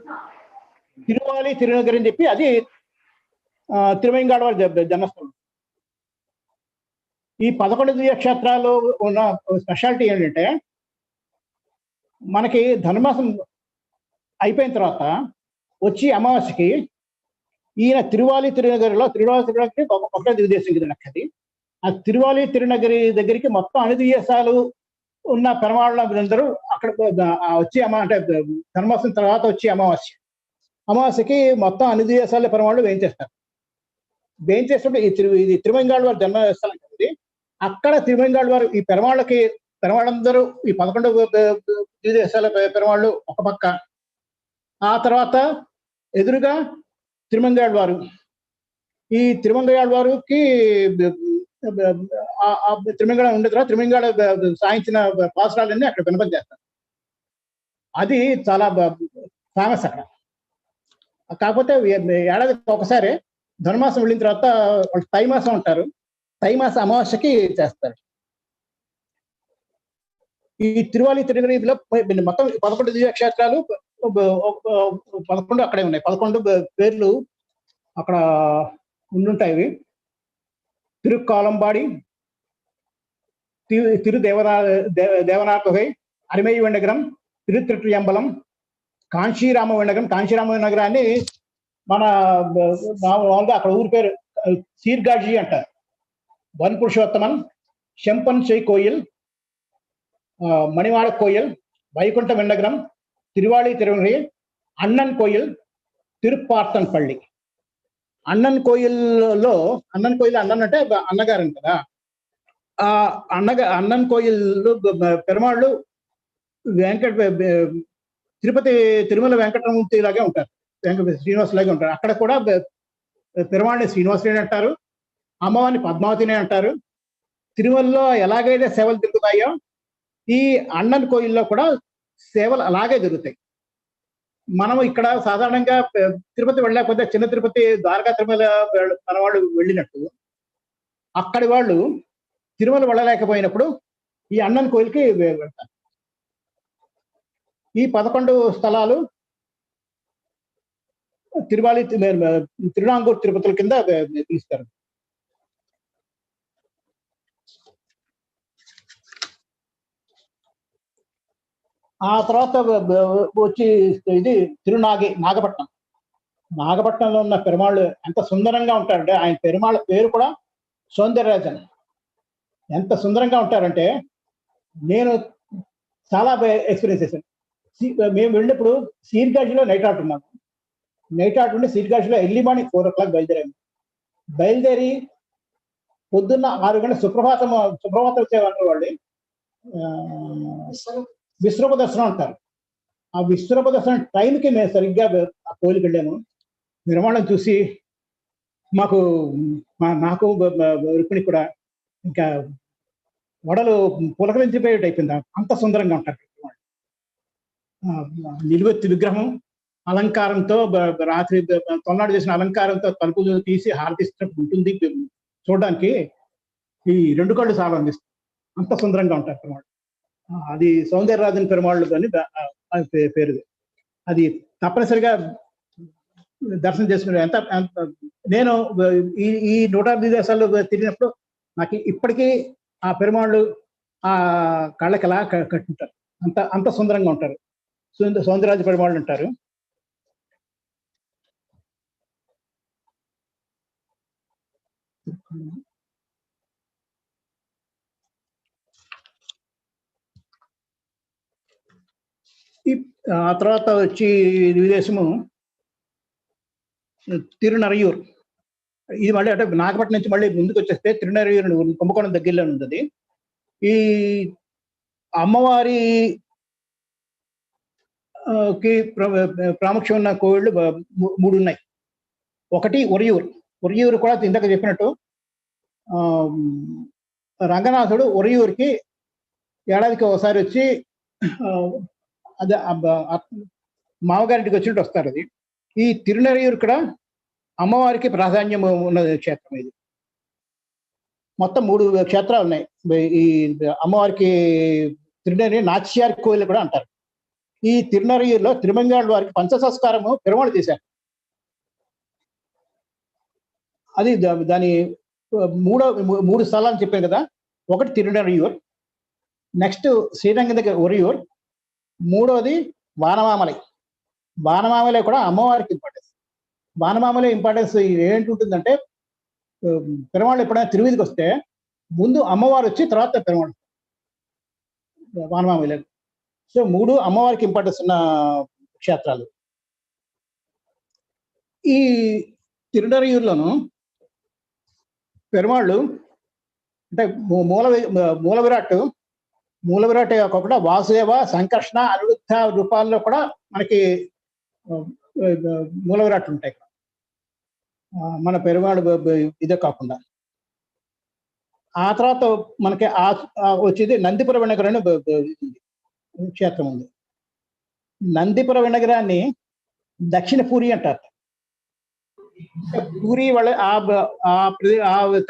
తిరువాలి తిరునగరి అని చెప్పి అది తిరుమంగయ్యాళ్ళవారి జన్మస్థలం. ఈ 11 దివ్యక్షేత్రాలు ఉన్న స్పెషాలిటీ ఏంటంటే, మనకి ధనుర్మాసం అయిపోయిన తర్వాత వచ్చి అమావాస్యకి ఈయన తిరువాలి తిరునగరిలో ఒకటే దివ్యదేశం ఇది లెక్కది. ఆ తిరువాలి తిరునగరి దగ్గరికి మొత్తం అనుదివ్యసాలు ఉన్న పెరమాళ్ళందరూ అక్కడ వచ్చి అంటే ధనుర్మాసం తర్వాత వచ్చి అమావాస్యకి మొత్తం అనుదివ్యసాల పెరమాళ్ళు వేయించేస్తారు. వేయించేసినప్పుడు ఇది తిరుమంగయ్యాళ్ళవారి జన్మస్థలం కదండి. అక్కడ తిరుమంగయ్యాళ్ళవారు ఈ పెరమాళ్ళందరూ ఈ 11 దివ్యదేశాల పెరమాళ్ళు ఒక పక్క, ఆ తర్వాత ఎదురుగా తిరుమంగయ్యాళ్ళవారు. ఈ తిరుమంగయ్యాళ్ళవారికి తిరుమంగళ ఉండే తర్వాత తిరుమంగళ సాయించిన పాసురాలన్నీ అక్కడ వినపం చేస్తారు. అది చాలా ఫేమస్ అక్కడ. కాకపోతే ఏడాదికి ఒకసారి ధనుర్మాసం వెళ్ళిన తర్వాత వాళ్ళు తైమాసం ఉంటారు, తైమాస అమావాస్యకి చేస్తారు. ఈ తిరువాలి తిరునగరిలో మొత్తం 11 దివ్యక్షేత్రాలు 11 అక్కడే ఉన్నాయి. 11 పేర్లు అక్కడ ఉండుంటాయి. తిరుక్కాలంబాడి, దేవనార్పగై, అరిమై వెండగరం, తిరుత్రియంబలం, కాంశీరామ వెండగరం. కాంశీరామ నగరాన్ని మన మామూలుగా అక్కడ ఊరి పేరు సీర్గాజీ అంటారు. వన్ పురుషోత్తమన్, శంపన్ షై కోయిల్, మణివాడ కోయిల్, వైకుంఠ వెండగరం, తిరువాలి తిరునగరి, అన్నన్ కోయిల్, తిరుప్పార్తన్ పల్లి. అన్నన్ కోయిల్ అన్నన్ అంటే అన్నగారు కదా. ఆ అన్నన్ కోయిల్ పెరుమాళ్ళు తిరుమల వెంకటరమూర్తి లాగే ఉంటారు, శ్రీనివాస్ లాగే ఉంటారు. అక్కడ కూడా పెరుమాళ్ళని శ్రీనివాసుని అంటారు, అమ్మవారిని పద్మావతిని అంటారు. తిరుమలలో ఎలాగైతే సేవలు జరుగుతాయో ఈ అన్నన్ కోయిల్లో కూడా సేవలు అలాగే జరుగుతాయి. మనం ఇక్కడ సాధారణంగా తిరుపతి వెళ్ళలేకపోతే చిన్న తిరుపతి, ద్వారకా తిరుమల మన వాళ్ళు వెళ్ళినట్టు అక్కడి వాళ్ళు తిరుమల వెళ్ళలేకపోయినప్పుడు ఈ అన్నన్ కోయిల్కి వెళ్తారు. ఈ 11 స్థలాలు తిరునాంగూరు తిరుపతుల కింద పిలుస్తారు. ఆ తర్వాత వచ్చి ఇది నాగపట్నంలో ఉన్న పెరుమాళ్ళు ఎంత సుందరంగా ఉంటారంటే, ఆయన పెరుమాళ్ళ పేరు కూడా సౌందర్యరాజన్. ఎంత సుందరంగా ఉంటారంటే నేను చాలా ఎక్స్పీరియన్స్ చేశాను. మేము వెళ్ళినప్పుడు సీర్గాజీలో నైట్ అవుట్ ఉన్నాము. నైట్ అవుట్ ఉండి సీర్గాజీలో ఎర్లీ మార్నింగ్ 4 o'clock బయలుదేరి పొద్దున్న 6 గంటల సుప్రభాతం వచ్చేవాళ్ళు వాళ్ళు. విశ్వరూప దర్శనం అంటారు. ఆ విశ్వరూప దర్శనం టైంకి మేము సరిగ్గా ఆ కోయిలకి వెళ్ళాము. నిర్మాణం చూసి నాకు రుక్మిణి కూడా ఇంకా వడలు పులకరించిపోయేట అయిపోయింది. అంత సుందరంగా ఉంటారు. నిలువెత్తి విగ్రహం అలంకారంతో, రాత్రి తొన్నాడు చేసిన అలంకారంతో తలుపులు తీసి హారతిస్తున్నట్టు ఉంటుంది. చూడడానికి ఈ 2 కళ్ళు చాలా అందిస్తుంది. అంత సుందరంగా ఉంటారు పెరుమాళ్ళు. అది సౌందర్యరాజన్ పెరుమాళ్ళు అని పేరు. అది తప్పనిసరిగా దర్శనం చేసుకునే నేను ఈ 106 దేశాల్లో తిరిగినప్పుడు నాకు ఇప్పటికీ ఆ పెరుమాళ్ళు ఆ కళ్ళకి ఎలా కట్టుంటారు. అంత సుందరంగా ఉంటారు. సౌందర్యరాజ పెరుమాళ్ళు అంటారు. ఆ తర్వాత వచ్చి విదేశము తిరునరయూర్. ఇది మళ్ళీ అంటే నాగపట్నం నుంచి మళ్ళీ ముందుకు వచ్చేస్తే తిరునరయూర్ కుంభకోణం దగ్గరలో ఉంటుంది. ఈ అమ్మవారి కి ప్రాముఖ్యం ఉన్న కోవిళ్ళు 3 ఉన్నాయి. ఒకటి ఒరియూర్. ఒరియూరు కూడా ఇందాక చెప్పినట్టు రంగనాథుడు ఒరియూరుకి ఏడాదికి ఒకసారి వచ్చి అదే మామగారింటికి వచ్చినట్టు వస్తారు. అది ఈ తిరునరయూరు కూడా అమ్మవారికి ప్రాధాన్యం ఉన్న క్షేత్రం. ఇది మొత్తం 3 క్షేత్రాలు ఉన్నాయి. ఈ అమ్మవారికి తిరునరయూరు నాచ్యార్ కోయిల్ కూడా అంటారు. ఈ తిరునరయూరులో తిరుమంగాళ్ళ వారికి పంచసంస్కారము పెరుమాళ్ చేశారు. అది దాని 3 స్థలాలు చెప్పాను కదా. ఒకటి తిరునరయూర్, నెక్స్ట్ శ్రీరంగం దగ్గర ఒరియూర్, మూడోది వానమామలై. వానమామలై కూడా అమ్మవారికి ఇంపార్టెన్స్. వానమామలై ఇంపార్టెన్స్ ఏంటుంటుందంటే పెరుమాళ్ళు ఎప్పుడైనా తిరువీధికి వస్తే ముందు అమ్మవారు వచ్చి తర్వాత పెరుమాళ్ళు వానమామలై. సో 3 అమ్మవారికి ఇంపార్టెన్స్ ఉన్న క్షేత్రాలు. ఈ తిరునరయూరులోను పెరుమాళ్ళు అంటే మూల విరాట్ కాకుండా వాసుదేవ, సంకర్షణ, అనిరుద్ధ రూపాల్లో కూడా మనకి మూల విరాట్ ఉంటాయి. మన పెరుమాళ్ళు ఇదే కాకుండా ఆ తర్వాత మనకి వచ్చేది నందిపుర వినగరం అనే క్షేత్రం ఉంది. నందిపుర వినగరాన్ని దక్షిణ పూరి అంటారు. పూరి వాళ్ళ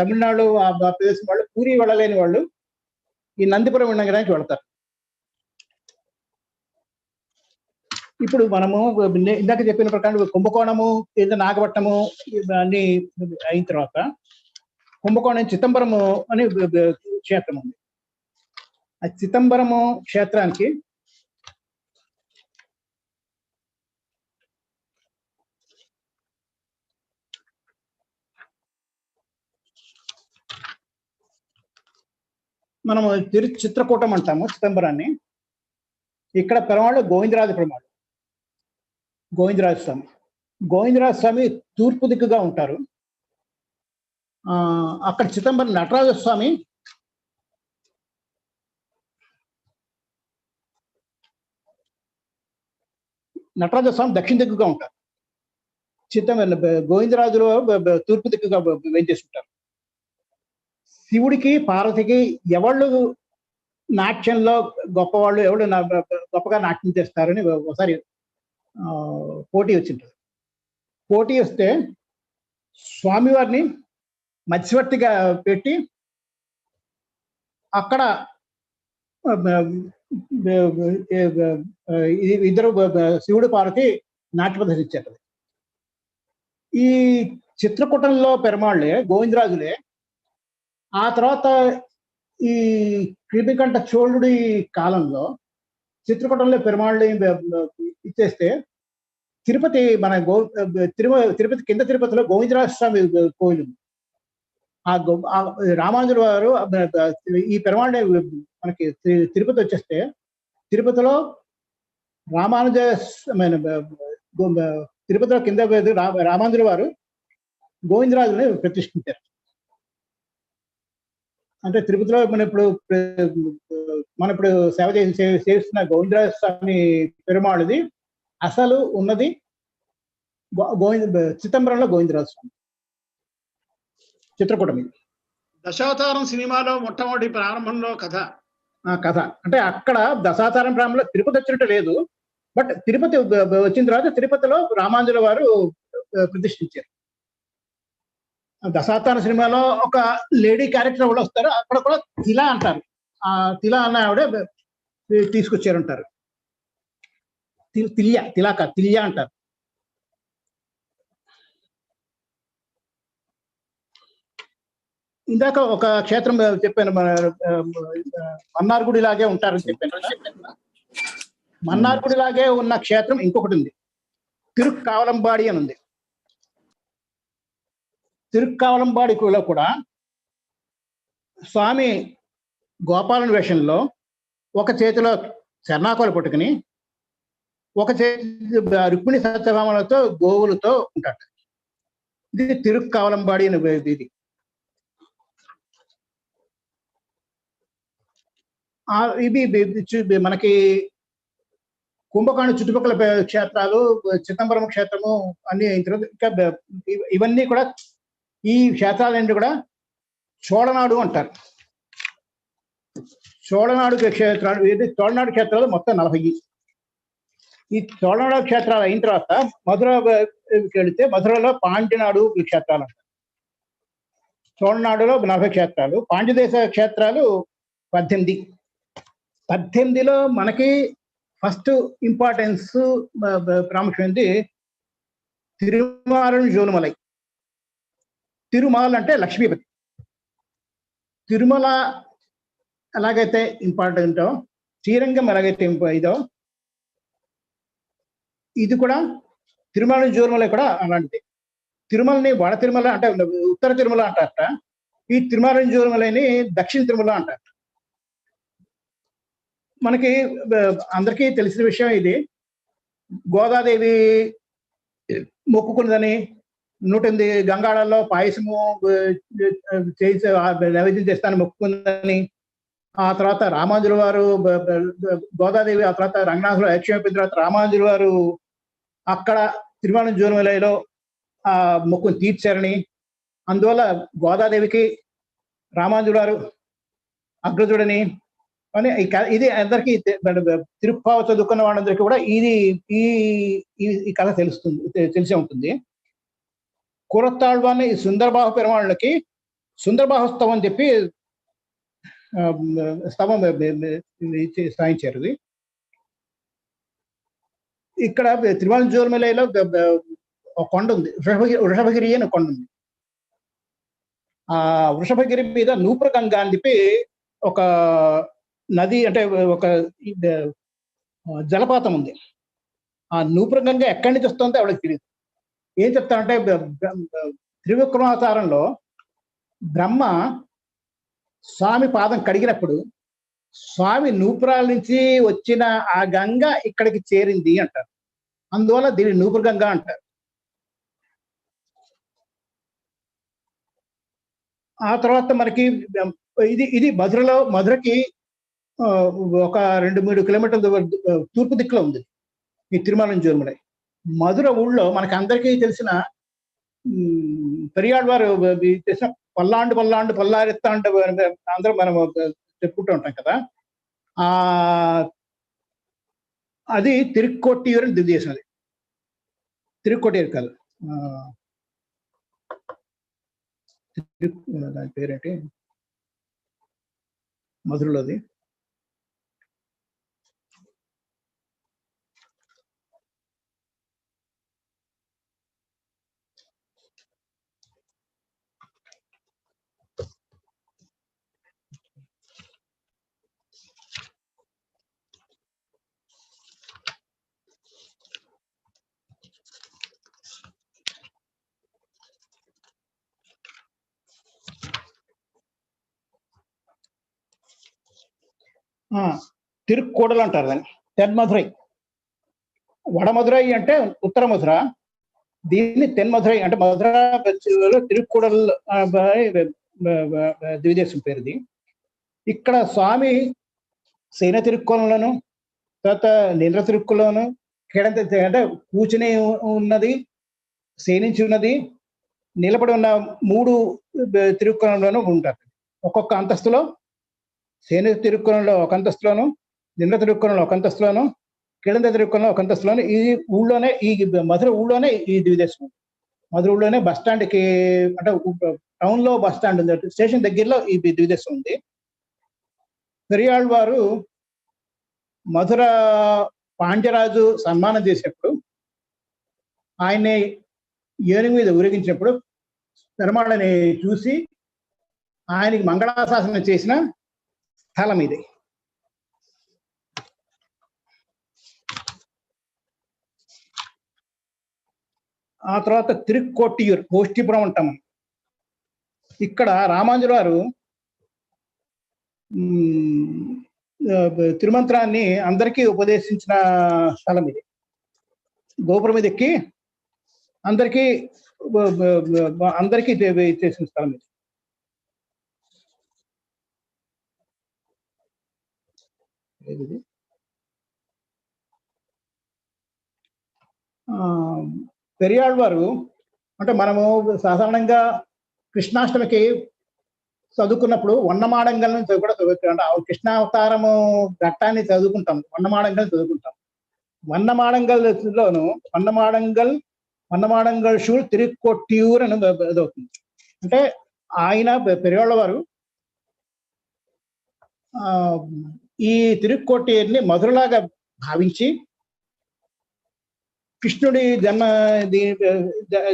తమిళనాడు ఆ ప్రదేశం వాళ్ళు పూరి వెళ్ళలేని వాళ్ళు ఈ నందిపురం వినగరానికి వెళ్తారు. ఇప్పుడు మనము ఇందాక చెప్పిన ప్రకారం కుంభకోణము, నాగపట్నము అన్ని అయిన తర్వాత కుంభకోణం చిదంబరము అని క్షేత్రం ఉంది. ఆ చిదంబరము క్షేత్రానికి మనము చిత్రకూటం అంటాము చిదంబరాన్ని. ఇక్కడ పెరుమాళ్ళు గోవిందరాజ పెరుమాళ్ళు, గోవిందరాజ స్వామి. గోవిందరాజ స్వామి తూర్పు దిక్కుగా ఉంటారు. అక్కడ చిదంబరం నటరాజ స్వామి దక్షిణ దిక్కుగా ఉంటారు. గోవిందరాజులో తూర్పు దిక్కుగా వేంచేస్తుంటారు. శివుడికి పార్వతికి ఎవళ్ళు నాట్యంలో గొప్పవాళ్ళు, ఎవళ్ళు గొప్పగా నాట్యం చేస్తారని ఒకసారి పోటీ వచ్చింటారు. పోటీ వస్తే స్వామివారిని మధ్యవర్తిగా పెట్టి అక్కడ ఇద్దరు శివుడు పార్వతి నాట్య ప్రదర్శించారు. ఈ చిత్రకూటంలో పెరుమాళ్ళే గోవిందరాజులే. ఆ తర్వాత ఈ క్రిమికంఠ చోళుడి కాలంలో చిత్రకూటంలో పెరుమాళ్ళని ఇచ్చేస్తే తిరుపతి మన తిరుపతి కింద తిరుపతిలో గోవిందరాజ స్వామి కోయిలు. రామానుజుల వారు ఈ పెరుమాళ్ళని మనకి తిరుపతి వచ్చేస్తే తిరుపతిలో తిరుపతిలో కింద రామానుజుల వారు గోవిందరాజుని ప్రతిష్ఠించారు. అంటే తిరుపతిలో మనం ఇప్పుడు సేవిస్తున్న గోవిందరాజ స్వామి పెరుమాళది అసలు ఉన్నది చిదంబరంలో గోవిందరాజ స్వామి చిత్రకూటం. ఇది దశావతారం సినిమాలో మొట్టమొదటి ప్రారంభంలో కథ అంటే అక్కడ దశావతారం ప్రారంభంలో తిరుపతి వచ్చినట్టు లేదు. బట్ తిరుపతి వచ్చిన తర్వాత తిరుపతిలో రామానుజుల వారు ప్రతిష్ఠించారు. దశావతార సినిమాలో ఒక లేడీ క్యారెక్టర్ కూడా వస్తారు. అక్కడ కూడా తిలా అంటారు. ఆ తిలా అన్న ఆవిడ తీసుకొచ్చారంటారు. తిల్యా అంటారు. ఇందాక ఒక క్షేత్రం చెప్పాను, మన్నార్గుడి లాగే ఉంటారని చెప్పాను. మన్నార్గుడి లాగే ఉన్న క్షేత్రం ఇంకొకటి ఉంది, తిరుక్కావలంబాడి అని ఉంది. తిరుక్కావలంబాడిలో కూడా స్వామి గోపాలన వేషంలో ఒక చేతిలో శరణాకోలు పట్టుకుని ఒక చేతి రుక్మిణి సత్యభామలతో గోవులతో ఉంటాడు. ఇది తిరుక్కావలంబాడి అని ఇది. ఇవి మనకి కుంభకోణం చుట్టుపక్కల క్షేత్రాలు, చిదంబరం క్షేత్రము అన్ని అయిన తర్వాత ఇంకా ఇవన్నీ కూడా ఈ క్షేత్రాలన్నీ కూడా చోళనాడు అంటారు. చోళనాడు క్షేత్రాలు, ఇది చోళనాడు క్షేత్రాలు మొత్తం 40. ఈ చోళనాడు క్షేత్రాలు అయిన తర్వాత మధురకి వెళితే మధురలో పాండ్యనాడు క్షేత్రాలు అంటారు. చోళనాడులో 40 క్షేత్రాలు, పాండ్యదేశ క్షేత్రాలు 18. 18లో మనకి ఫస్ట్ ఇంపార్టెన్స్ ప్రాముఖ్యమైనది తిరుమారుజోనుమలై. తిరుమల అంటే లక్ష్మీపతి. తిరుమల ఎలాగైతే ఇంపార్టెంటో, శ్రీరంగం ఎలాగైతే ఇదో, ఇది కూడా తిరుమారుజోనుమలై కూడా అలాంటిది. తిరుమలని వడ తిరుమల అంటే ఉత్తర తిరుమల అంటారట, ఈ తిరుమారుజోనుమలైని దక్షిణ తిరుమల అంటారు. మనకి అందరికీ తెలిసిన విషయం ఇది. గోదాదేవి మొక్కుకున్నదని 108 గంగాళాల్లో పాయసము చేసి నైవేద్యం చేస్తానని మొక్కుకుందని, ఆ తర్వాత రామానుజుల వారు గోదాదేవి, ఆ తర్వాత రంగనాథులు ఐక్షమైపోయిన తర్వాత రామానుజుల వారు అక్కడ తిరుమారుజోనుమలైలో ఆ మొక్కును తీర్చారని, అందువల్ల గోదాదేవికి రామానుజుల వారు అగ్రజుడని అని ఇది అందరికీ తిరుప్పావ చదువుకున్న వాళ్ళందరికీ కూడా ఇది ఈ కథ తెలిసే ఉంటుంది. కురత్తాళ్వాన్ని సుందరబాహు పెరుమాళ్ళకి సుందరబాహుస్తవం అని చెప్పి స్తవం స్థాయించారు. ఇక్కడ తిరుమారుజోనుమలైలో ఒక కొండ ఉంది, వృషభగిరి అని కొండ ఉంది. ఆ వృషభగిరి మీద నూపురగంగా అని చెప్పి ఒక నది అంటే ఒక జలపాతం ఉంది. ఆ నూపురగంగా ఎక్కడి నుంచి వస్తుందో ఆవిడకి తెలియదు. ఏం చెప్తానంటే త్రివిక్రమావతారంలో బ్రహ్మ స్వామి పాదం కడిగినప్పుడు స్వామి నూపురాల నుంచి వచ్చిన ఆ గంగ ఇక్కడికి చేరింది అంటారు. అందువల్ల దీన్ని నూపురగంగా అంటారు. ఆ తర్వాత మనకి ఇది మధురకి ఒక 2-3 కిలోమీటర్ల తూర్పు దిక్కులో ఉంది ఈ తిరుమారుజోనుమలై. మధుర ఊళ్ళో మనకి అందరికీ తెలిసిన పెరియాళ్ వారు చేసిన పల్లాండు పల్లాండు పల్లారెత్త అంటే అందరూ మనం చెప్పుకుంటూ ఉంటాం కదా. అది తిరుక్కోట్టియూరు అని దివ్యదేశం. అది తిరుక్కోట్టియూరు కాదు, దాని పేరేంటి మధురలోది. తిరుక్కూడలు అంటారు దాన్ని. తెన్మధురై, వడమధురై అంటే ఉత్తర మధుర, దీన్ని తెన్మధురై అంటే మధుర తిరుక్కూడల్ దివ్యదేశం పేరుది. ఇక్కడ స్వామి సేన తిరుక్కోలంలోను, తర్వాత నింద్ర తిరుక్కులోను, కిడంత అంటే కూర్చుని ఉన్నది, సేనించి ఉన్నది, నిలబడి ఉన్న 3 తిరుక్కోలంలోనూ ఉంటారు. ఒక్కొక్క అంతస్తులో సేన తిరుక్కోలంలో ఒక అంతస్తులోను, నింద్ర తిరుక్కోలంలో ఒక అంతస్తులోను, కిడంత తిరుక్కోలంలో ఒక అంతస్తులోను. ఈ ఊళ్ళోనే, ఈ మధుర ఊళ్ళోనే ఈ దివ్యదేశం. మధుర ఊళ్ళోనే బస్ స్టాండ్కి అంటే టౌన్ లో బస్ స్టాండ్ ఉంది, స్టేషన్ దగ్గరలో ఈ దివ్యదేశం ఉంది. పెరియాళ్ వారు మధుర పాండ్యరాజు సన్మానం చేసినప్పుడు, ఆయన్ని ఏనుగు మీద ఊరేగించినప్పుడు పెరుమాళ్ళని చూసి ఆయనకి మంగళాశాసనం చేసిన స్థలం ఇది. ఆ తర్వాత తిరుక్కోట్టియూరు, గోష్ఠీపురం అంటాం. ఇక్కడ రామానుజుల వారు తిరుమంత్రాన్ని అందరికీ ఉపదేశించిన స్థలం ఇది. గోపురం మీద ఎక్కి అందరికీ అందరికీ ఇచ్చేసిన స్థలం ఇది. పెరియాళ్ వారు అంటే మనము సాధారణంగా కృష్ణాష్టమికి చదువుకున్నప్పుడు వన్నమాడంగల్ని కూడా చదువుతాం. అంటే కృష్ణావతారము ఘట్టాన్ని చదువుకుంటాం, వన్నమాడంగల్ చదువుకుంటాం. వన్నమాడంగల్లోను వన్నమాడంగల్ షూల్ తిరుక్కొట్టియూర్ అని చదువుతుంది. అంటే ఆయన పెరియాళ్ళ వారు ఈ తిరుక్కొట్టియూర్ని మధురలాగా భావించి కృష్ణుడి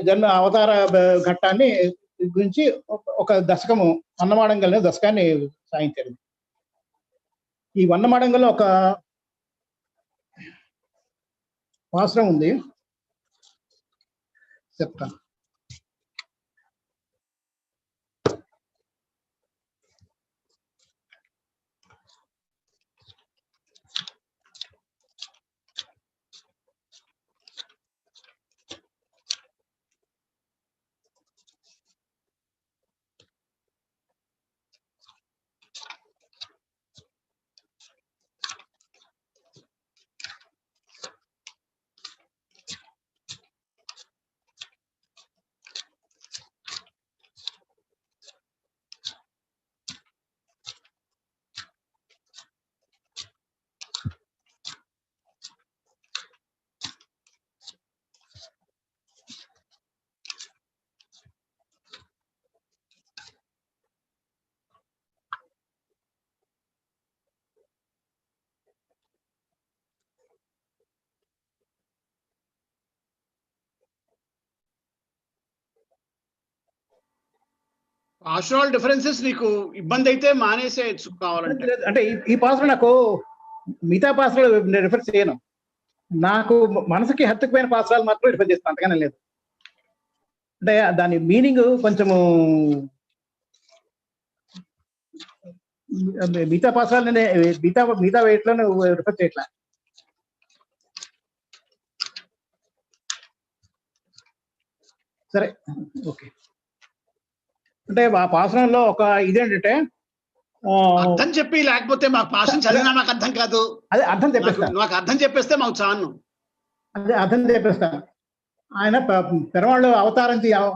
జన్మ అవతార ఘట్టాన్ని గురించి ఒక దశకము వన్నమాడంగల్ దశకాన్ని సాధించారు. ఈ వన్నమాడంగల్లో ఒక పాశ్రం ఉంది, చెప్తాను. పాస్టరల్ డిఫరెన్సెస్ నీకు ఇబ్బంది అయితే మానేసేయచ్చు కావాలంటే. అంటే ఈ పాత్ర నాకు మిగతా పాత్రలు రిఫర్ చేయను, నాకు మనసుకి హత్తుకుపోయిన పాత్రలు మాత్రం రిఫర్ చేస్తాను, అంతగానే లేదు. అంటే దాని మీనింగ్ కొంచెము మిగతా పాత్రలు మిగతా వేట్లో రిఫర్ చేయట్లా. సరే, ఓకే. అంటే ఆ పాసనంలో ఒక ఇదేంటంటే అర్థం చెప్పి, లేకపోతే మాకు పాఠం చదివినా మాకు అర్థం కాదు. అదే అర్థం చెప్పేస్తాను, నాకు అర్థం చెప్పేస్తే మాకు చాను. అదే అర్థం చెప్పేస్తాను. ఆయన పెరవాళ్ళు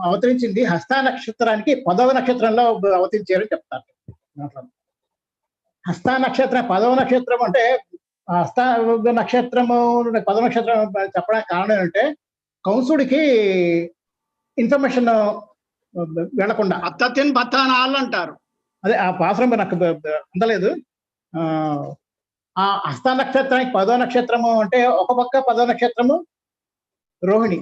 అవతరించింది హస్త నక్షత్రానికి 10వ నక్షత్రంలో అవతరించారని చెప్తారు. హస్త నక్షత్రం 10వ నక్షత్రం అంటే హస్త నక్షత్రము 10వ నక్షత్రం చెప్పడానికి కారణం ఏంటంటే కంసుడికి ఇన్ఫర్మేషన్ వెళ్లకుండా అత్తతిన్ బత్తానాలు అంటారు. అదే ఆ పాశ్రం నాకు అందలేదు. ఆ హస్త నక్షత్రానికి 10వ నక్షత్రము అంటే ఒక పక్క 10వ నక్షత్రము రోహిణి,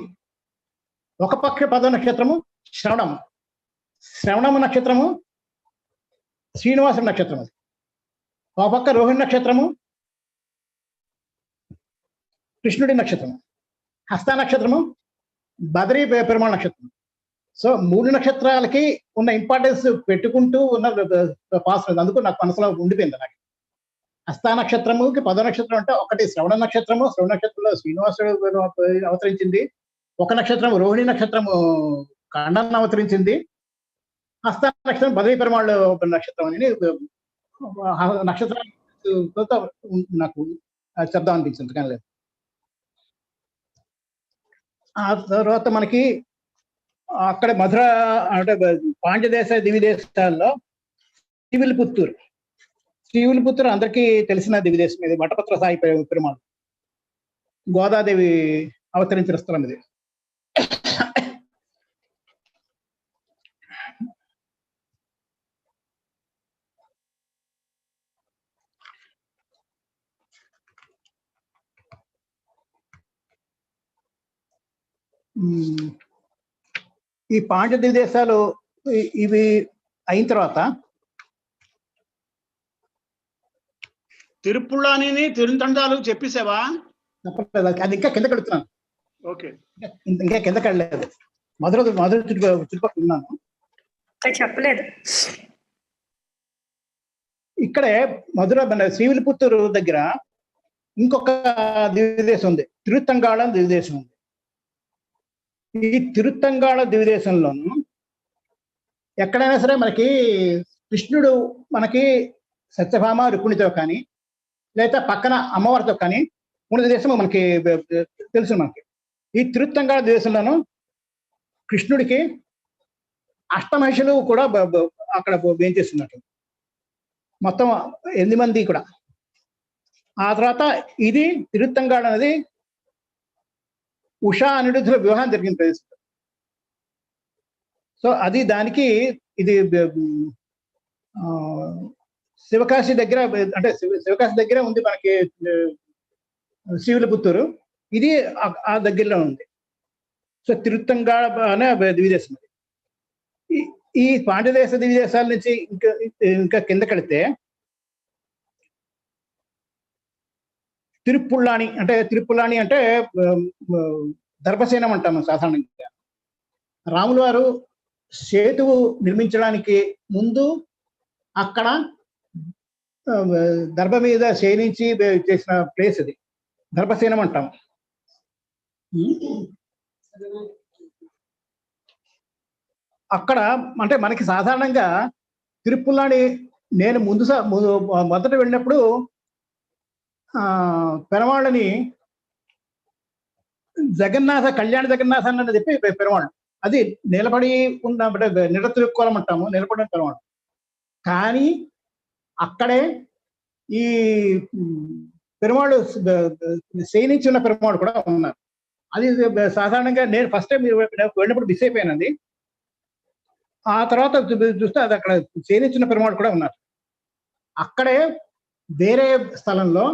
ఒక పక్క 10వ నక్షత్రము శ్రవణము నక్షత్రము శ్రీనివాసుడి నక్షత్రం. అది ఒక పక్క రోహిణి నక్షత్రము కృష్ణుడి నక్షత్రము, హస్త నక్షత్రము బదరీ పెరుమాళ్ నక్షత్రం. సో 3 నక్షత్రాలకి ఉన్న ఇంపార్టెన్స్ పెట్టుకుంటూ ఉన్న పాస్, అందుకు నాకు మనసులో ఉండిపోయింది. నాకు హస్త నక్షత్రముకి 10వ నక్షత్రం అంటే ఒకటి శ్రవణ నక్షత్రము, శ్రవణ నక్షత్రంలో శ్రీనివాసుడు అవతరించింది. ఒక నక్షత్రం రోహిణి నక్షత్రము ఖండన్ అవతరించింది. హస్త నక్షత్రం బదరీ పెరుమాళ్ నక్షత్రం అని నక్షత్రం నాకు చెప్దాం అనిపించింది, కానీ లేదు. ఆ తర్వాత మనకి అక్కడ మధుర అంటే పాండ్యదేశ దివిదేశాల్లో శ్రీవిల్పుత్తూరు అందరికీ తెలిసిన దివిదేశం ఇది. వటపత్ర సాయి పెరుమాళ్ గోదాదేవి అవతరించిన స్థలం ఇది. ఈ పాండ్య దివిదేశాలు ఇవి అయిన తర్వాత తిరుపుళ్ళని తిరుతండాలు చెప్పేసావా? అది ఇంకా కిందకి వెళ్తున్నాను. ఓకే, ఇంకా కిందకి వెళ్ళలేదు. మధుర చుట్టుపక్కల ఉన్నాను, చెప్పలేదు. ఇక్కడే మధుర శ్రీవిల్పుత్తూరు దగ్గర ఇంకొక దివిదేశం ఉంది, తిరుతంగాళం దివిదేశం ఉంది. ఈ తిరుత్తంగాళ దివిదేశంలోను ఎక్కడైనా సరే మనకి కృష్ణుడు మనకి సత్యభామ రుక్మిణితో కానీ లేదా పక్కన అమ్మవారితో కానీ ఉన్న దేశం మనకి తెలుసు. మనకి ఈ తిరుత్తంగాళ దేశంలోను కృష్ణుడికి అష్టమహిషులు కూడా అక్కడ వేయించేస్తున్నట్టు, మొత్తం 8 మంది కూడా. ఆ తర్వాత ఇది తిరుత్తంగాళ అనేది ఉషా అనిరుద్ధుల వివాహం జరిగిన ప్రదేశం. సో అది దానికి ఇది శివకాశి దగ్గర, అంటే శివకాశి దగ్గర ఉంది మనకి శ్రీవిల్లిపుత్తూరు, ఇది ఆ దగ్గరలో ఉంది. సో తిరుత్తంగాళ అనే దివిదేశం. ఈ పాండ్యదేశ దివిదేశాల నుంచి ఇంకా కిందకెళితే తిరుపుళ్ళాని అంటే దర్భసేనం అంటాము సాధారణంగా. రాములు వారు సేతువు నిర్మించడానికి ముందు అక్కడ దర్భ మీద శయనించి చేసిన ప్లేస్ అది, దర్భసేనం అంటాం. అక్కడ అంటే మనకి సాధారణంగా తిరుపుల్లాని నేను మొదట వెళ్ళినప్పుడు పెరవాళ్ళని కళ్యాణ జగన్నాథ అని చెప్పి పెరవాళ్ళు, అది నిలబడి ఉన్న నిడ తిరుక్కోలం అంటాము, నిలబడిన పెరవాళ్ళు. కానీ అక్కడే ఈ పెరుమాళ్ళు శయనించి ఉన్న పెరుమాళ్ళు కూడా ఉన్నారు. అది సాధారణంగా నేను ఫస్ట్ టైం వెళ్ళినప్పుడు మిస్ అయిపోయానండి. ఆ తర్వాత చూస్తే అది అక్కడ శయనించిన పెరుమాళ్ళు కూడా ఉన్నారు. అక్కడే వేరే స్థలంలో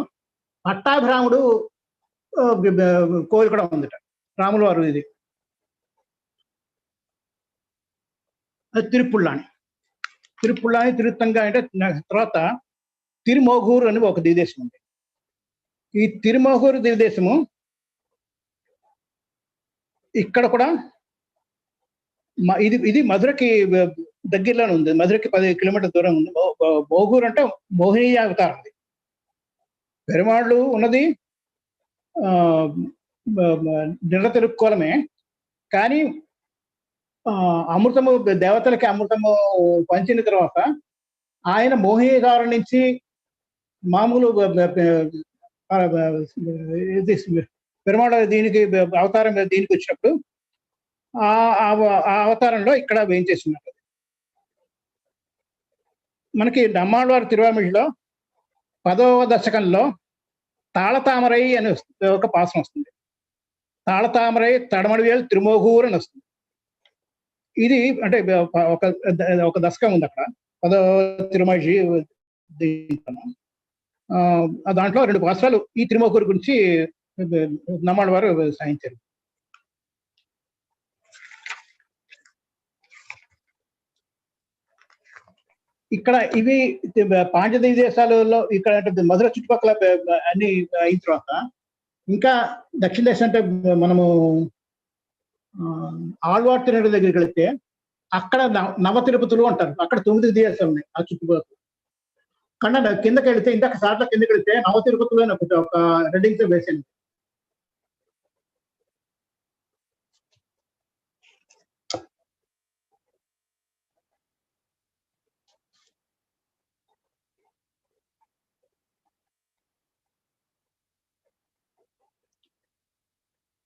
పట్టాభిరాముడు కోవిల కూడా ఉందిట, రాముల వారు. ఇది తిరుపుళ్ళాని తిరుత్తంగా అంటే తర్వాత తిరుమోగూరు అని ఒక దివిదేశం ఉంది. ఈ తిరుమోగూరు దివిదేశము ఇక్కడ కూడా ఇది మధురకి దగ్గరలోనే ఉంది. మధురకి 10 కిలోమీటర్ల దూరం ఉంది. మోగూరు అంటే మోహిని అవతారం. పెరుమాళ్ళు ఉన్నది నిడ తిరుక్కోలమే, కానీ అమృతము దేవతలకి అమృతము పంచిన తర్వాత ఆయన మోహినిదారు నుంచి మామూలు పెరుమాళ దీనికి అవతారం దీనికి వచ్చినప్పుడు ఆ అవతారంలో ఇక్కడ వేయించేస్తున్నారు. మనకి నమ్మాళ్ళవారి తిరువామిడిలో 10వ దశకంలో తాళతామరై అని ఒక పాసం వస్తుంది. తాళతామరై తడమడివేలు తిరుమోగూరు అని వస్తుంది. ఇది అంటే ఒక దశకం ఉంది అక్కడ 10వ తిరుమళి. దాంట్లో 2 పాత్రలు ఈ తిరుమోగూరు గురించి నమ్మాళ్ళ వారు సాయించారు. ఇక్కడ ఇవి పాండ్యదేవి దేశాలలో ఇక్కడ అంటే మధుర చుట్టుపక్కల అన్ని అయిన తర్వాత ఇంకా దక్షిణ దేశం అంటే మనము ఆళ్వార్ తిరునగర్ దగ్గరికి వెళితే అక్కడ నవ తిరుపతులు అంటారు. అక్కడ 9 దేశాలు ఉన్నాయి ఆ చుట్టుపక్కల. కన్నా కిందకి వెళితే ఇందాక సార్ల కిందకి వెళితే నవ తిరుపతులు అని ఒక రెడ్డింగ్ తో వేసాను.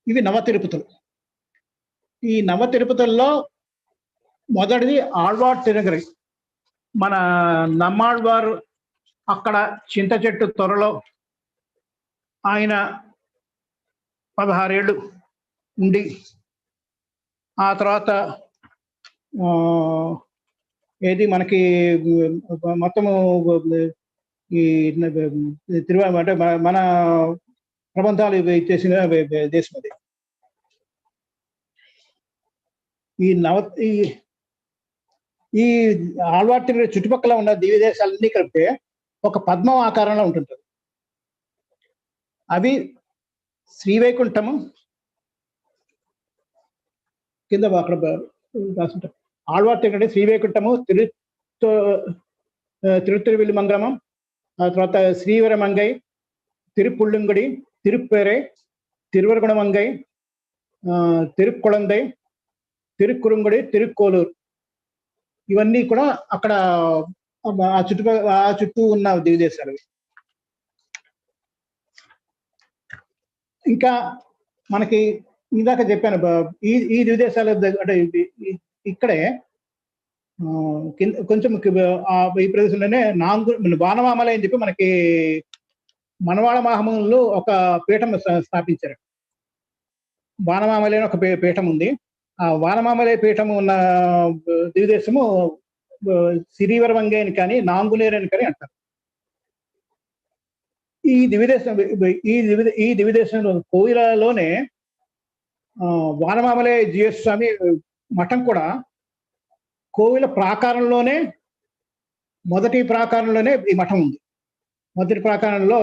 ఇవి నవ తిరుపతులు. ఈ నవ తిరుపతుల్లో మొదటిది ఆళ్వార్ తిరునగరి. మన నమ్మాళ్వారు అక్కడ చింత చెట్టు త్వరలో ఆయన 16 ఏళ్ళు ఉండి ఆ తర్వాత ఏది మనకి మొత్తము ఈ అంటే మన ప్రబంధాలు చేసిన దేశం అది. ఈ ఆళ్వార్ తిరునగరి చుట్టుపక్కల ఉన్న దివ్య దేశాలన్నీ కలిపితే ఒక పద్మం ఆకారంలో ఉంటుంటుంది. అవి శ్రీవైకుంఠము కింద అక్కడ రాసుంటారు. ఆళ్వార్ తిరునగరి శ్రీవైకుంఠము, తిరుత్తిరువిల్లిమంగళం, ఆ తర్వాత శ్రీవరమంగై, తిరుపుళ్ళుంగుడి, తిరుప్పేరే, తిరువరగుణమంగై, తిరుక్కుళందై, తిరుక్కురుంగుడి, తిరుక్కోలూరు ఇవన్నీ కూడా అక్కడ ఆ చుట్టూ ఉన్న దివిదేశాలు. ఇంకా మనకి ఇందాక చెప్పాను ఈ దివిదేశాల అంటే ఇక్కడే కొంచెం ఈ ప్రదేశంలోనే వానమామలై అని చెప్పి మనకి మనవాళ మహామునులు ఒక పీఠం స్థాపించారు. వానమామలై అని ఒక పీఠం ఉంది. ఆ వానమామలై పీఠం ఉన్న దివిదేశము సిరివరవంగ అని కానీ నాంగునేరు అని కానీ అంటారు. ఈ దివిదేశంలో కోయిలలోనే వానమామలై జిఎస్ స్వామి మఠం కూడా కోవిల ప్రాకారంలోనే మొదటి ప్రాకారంలోనే ఈ మఠం ఉంది. మొదటి ప్రాకారంలో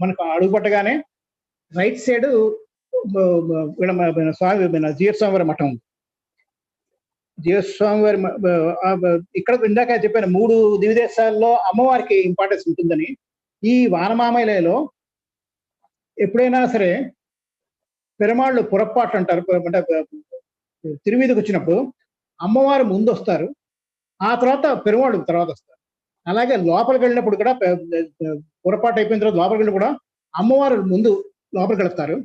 మనకు అడుగుపట్టగానే రైట్ సైడ్ స్వామి జిఎస్ స్వామి వారి మఠం ఉంది. జిఎస్ స్వామి వారి ఇక్కడ ఇందాక చెప్పాను 3 దివిదేశాల్లో అమ్మవారికి ఇంపార్టెన్స్ ఉంటుందని. ఈ వానమామలైలో ఎప్పుడైనా సరే పెరుమాళ్ళు పొరపాటు అంటారు, అంటే తిరువీధికి వచ్చినప్పుడు అమ్మవారు ముందు వస్తారు, ఆ తర్వాత పెరుమాళ్ళు తర్వాత వస్తారు. అలాగే లోపలికి వెళ్ళినప్పుడు కూడా పొరపాటు అయిపోయిన తర్వాత లోపలికి వెళ్ళి కూడా అమ్మవారు ముందు లోపలికి వెళ్తారు,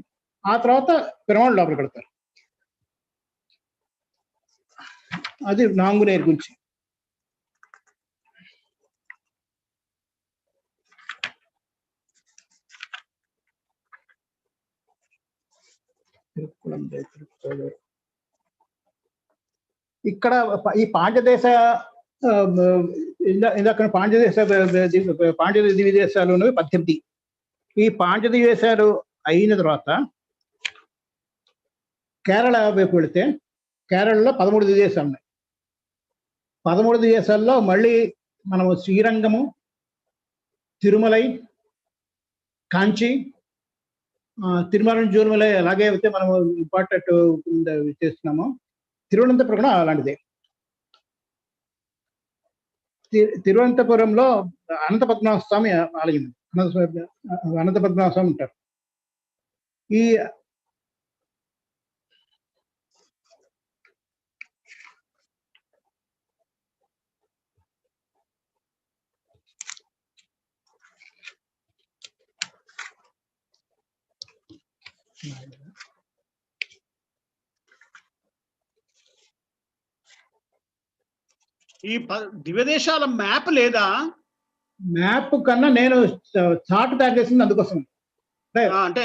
ఆ తర్వాత పెరుమాళ్ళు లోపలికి వెళ్తారు. అది నాంగునేరు గురించి. ఇక్కడ ఈ పాండ్యదేశ ఇందాక పాండ్య దివిదేశాలు 18. ఈ పాండ్య దివిదేశాలు అయిన తర్వాత కేరళ వైపు వెళితే కేరళలో 13 దివిదేశాలు ఉన్నాయి. 13 దివిదేశాల్లో మళ్ళీ మనము శ్రీరంగము, తిరుమలై, కాంచి, తిరుమల ఎలాగే అయితే మనము ఇంపార్టెంట్ చేస్తున్నామో తిరువనంతపురం కూడా అలాంటిదే. తిరువనంతపురంలో అనంత పద్మనాభ స్వామి ఆలయం, అనంత పద్మనాభ స్వామి ఉంటారు. ఈ ఈ దివ్యదేశాల మ్యాప్ లేదా? మ్యాప్ కన్నా నేను చార్ట్ తయారు చేసింది అందుకోసం. అంటే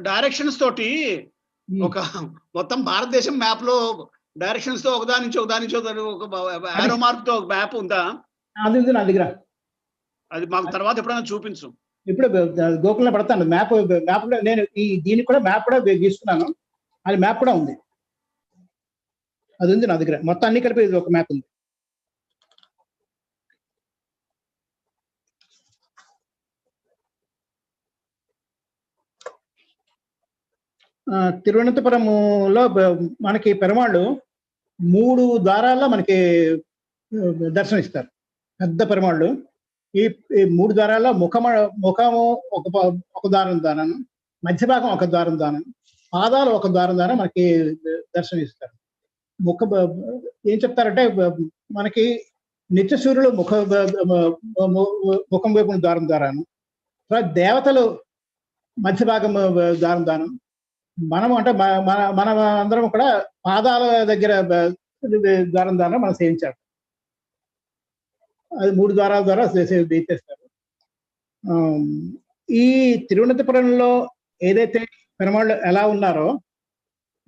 డైరెక్షన్స్ తోటి ఒక మొత్తం భారతదేశం మ్యాప్ లో డైరెక్షన్స్ తో ఒకదాని నుంచి ఒక ఆరో మార్క్ తో ఒక మ్యాప్ ఉందా? అది ఉంది నా దగ్గర. అది మాకు తర్వాత ఎప్పుడైనా చూపించు. ఇప్పుడు గోకుల్లో పడతాను మ్యాప్ లో నేను దీనికి కూడా మ్యాప్ కూడా గీస్తున్నాను. అది మ్యాప్ కూడా ఉంది, అది ఉంది నా దగ్గర. మొత్తం అన్ని కలిపి ఒక మ్యాప్ ఉంది. తిరువనంతపురంలో మనకి పెరుమాళ్ళు 3 ద్వారాల్లో మనకి దర్శనమిస్తారు. పెద్ద పెరుమాళ్ళు ఈ 3 ద్వారాల్లో ముఖము ఒక ద్వారం దానం, మధ్య భాగం ఒక ద్వారం దానం, పాదాలు ఒక ద్వారం దానం మనకి దర్శనమిస్తారు. ఏం చెప్తారంటే మనకి నిత్య సూర్యుడు ముఖం వైపు ద్వారం దానం, దేవతలు మధ్య భాగం ద్వారం దానం, మనము అంటే మన అందరం కూడా పాదాల దగ్గర ద్వారం ద్వారా మనం సేవించాలి. అది 3 ద్వారాల ద్వారా చేస్తారు. ఈ తిరువనంతపురంలో ఏదైతే పెరుమాళ్ళు ఎలా ఉన్నారో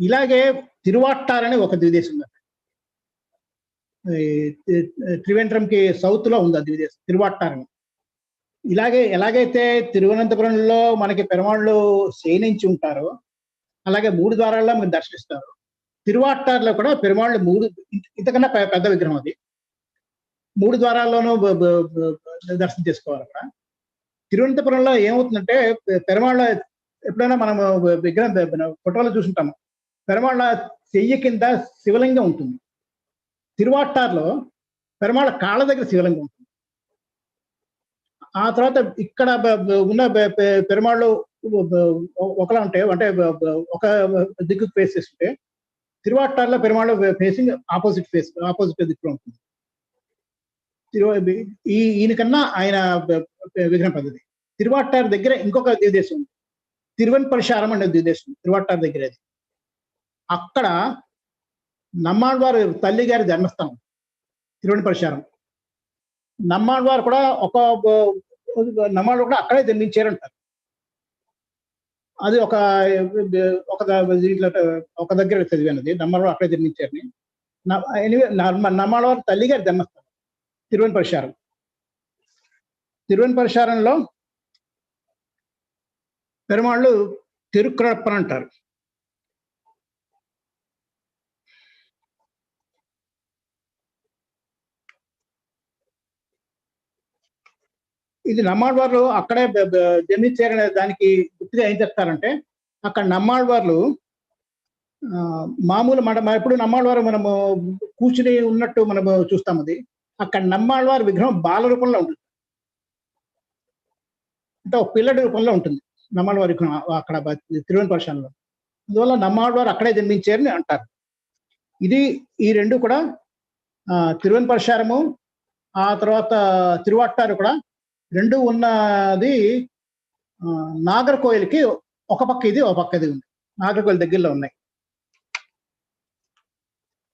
ఇలాగే తిరువాట్టారని ఒక దివిదేశం ఉంది. త్రివేంద్రంకి సౌత్ లో ఉంది ఆ దివిదేశం తిరువాట్టారని. ఎలాగైతే తిరువనంతపురంలో మనకి పెరుమాళ్ళు శయనించి ఉంటారో అలాగే 3 ద్వారాల్లో మనకు దర్శనిస్తారు. తిరువాట్టారులో కూడా పెరుమాళ్ళు 3 ఇంతకన్నా పెద్ద విగ్రహం, అది 3 ద్వారాల్లోనూ దర్శనం చేసుకోవాలి. అక్కడ తిరువనంతపురంలో ఏమవుతుందంటే పెరుమాళ్ళ ఎప్పుడైనా మనం విగ్రహం ఫోటోలో చూసుంటాము, పెరుమాళ్ళ చెయ్యి కింద శివలింగం ఉంటుంది. తిరువాట్టారులో పెరుమాళ్ళ కాళ్ళ దగ్గర శివలింగం ఉంటుంది. ఆ తర్వాత ఇక్కడ ఉన్న పెరుమాళ్ళు ఒకలా ఉంటాయి, అంటే ఒక దిక్కు ఫేస్ చేస్తుంటే తిరువాట్టార్లో పెరుమాళ్ ఫేసింగ్ ఆపోజిట్ దిక్కులో ఉంటుంది. ఈయనకన్నా ఆయన విగ్రహం పద్ధతి. తిరువాట్టార్ దగ్గర ఇంకొక దివ్యదేశం ఉంది, తిరువన్పరిశారం అనే దివ్యదేశం తిరువాట్టార్ దగ్గర. అది అక్కడ నమ్మాళ్వారు తల్లి గారి జన్మస్థానం తిరువన్పరిశారం. నమ్మాళ్వారు కూడా నమ్మాళ్వారు కూడా అక్కడే జన్మించారంటారు. అది ఒక దగ్గర చదివినది, నమ్మాళ్వారు అక్కడే జన్మించారని. నమ్మాళ్వారు తల్లి గారి జన్మస్థానం తిరువన్పరిశారం. తిరువన్పరిశారంలో పెరుమాళ్ళు తిరుక్కురప్పన్ అంటారు. ఇది నమ్మాళ్వార్లు అక్కడే జన్మించారనే దానికి గుర్తుగా ఏం చెప్తారంటే, అక్కడ నమ్మాళ్వార్లు మామూలు ఎప్పుడు నమ్మాళ్వారు మనము కూర్చుని ఉన్నట్టు మనము చూస్తాం. అది అక్కడ నమ్మాళ్వారి విగ్రహం బాల రూపంలో ఉంటుంది, అంటే ఒక పిల్లడి రూపంలో ఉంటుంది నమ్మాళ్వారి విగ్రహం అక్కడ తిరువన్పరిశారంలో. అందువల్ల నమ్మాళ్వారు అక్కడే జన్మించారని అంటారు. ఈ రెండు కూడా తిరువన్పరిశారము ఆ తర్వాత తిరువాట్టారు కూడా రెండు ఉన్నది నాగర్కోయిల్కి ఒక పక్క ఇది ఒక పక్క ఇది ఉంది, నాగర్కోయిల్ దగ్గరలో ఉన్నాయి.